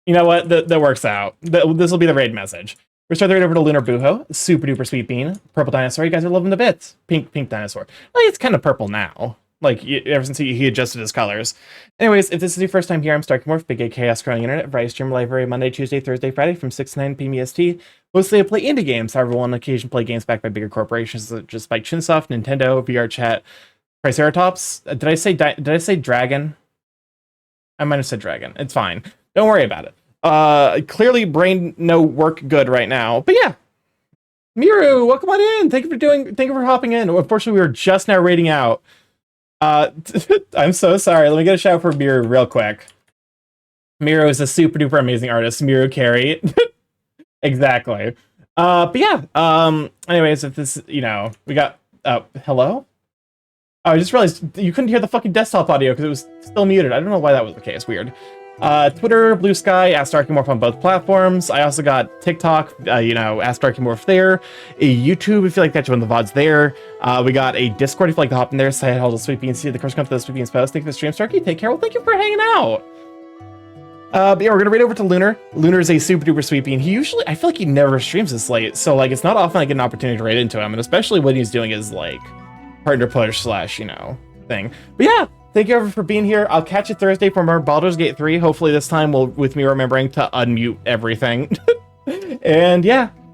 You know what? That works out. This will be the raid message. We're starting right over to Lunar Buho, super duper sweet bean, purple dinosaur. You guys are loving the bits. Pink dinosaur. Like, it's kind of purple now. Like, ever since he adjusted his colors. Anyways, if this is your first time here, I'm StarkyMorph, big A chaos growing internet. Variety stream live every Monday, Tuesday, Thursday, Friday from 6 to 9 p.m. EST. Mostly I play indie games. However, on occasion play games backed by bigger corporations such as Spike Chunsoft, Nintendo, VR Chat, Triceratops. Did I say dragon? I might have said dragon. It's fine. Don't worry about it. Clearly brain no work good right now. But yeah. Miru, welcome on in. Thank you for hopping in. Unfortunately, we were just now raiding out. I'm so sorry. Let me get a shout out for Miru real quick. Miru is a super duper amazing artist. Miru Carey. Exactly. But yeah. Anyways, if this, you know, we got hello? Oh, I just realized you couldn't hear the fucking desktop audio because it was still muted. I don't know why that was the case. Weird. Twitter, Blue Sky, Ask StarkyMorph on both platforms. I also got TikTok, you know, Ask StarkyMorph there. A YouTube if you like to catch up on the VODs there. We got a Discord if you like to hop in there. Say hello to Sweet Beans. See the course come to the Sweet Beans post. Thank you for the stream, Starky. Take care. Well, thank you for hanging out. But yeah, we're gonna raid over to Lunar. Lunar is a super duper sweet bean. He usually, I feel like he never streams this late, so like it's not often I get an opportunity to raid into him, and especially when he's doing his like partner push slash, you know, thing. But yeah. Thank you everyone for being here. I'll catch you Thursday for more Baldur's Gate 3. Hopefully this time with me remembering to unmute everything. And yeah,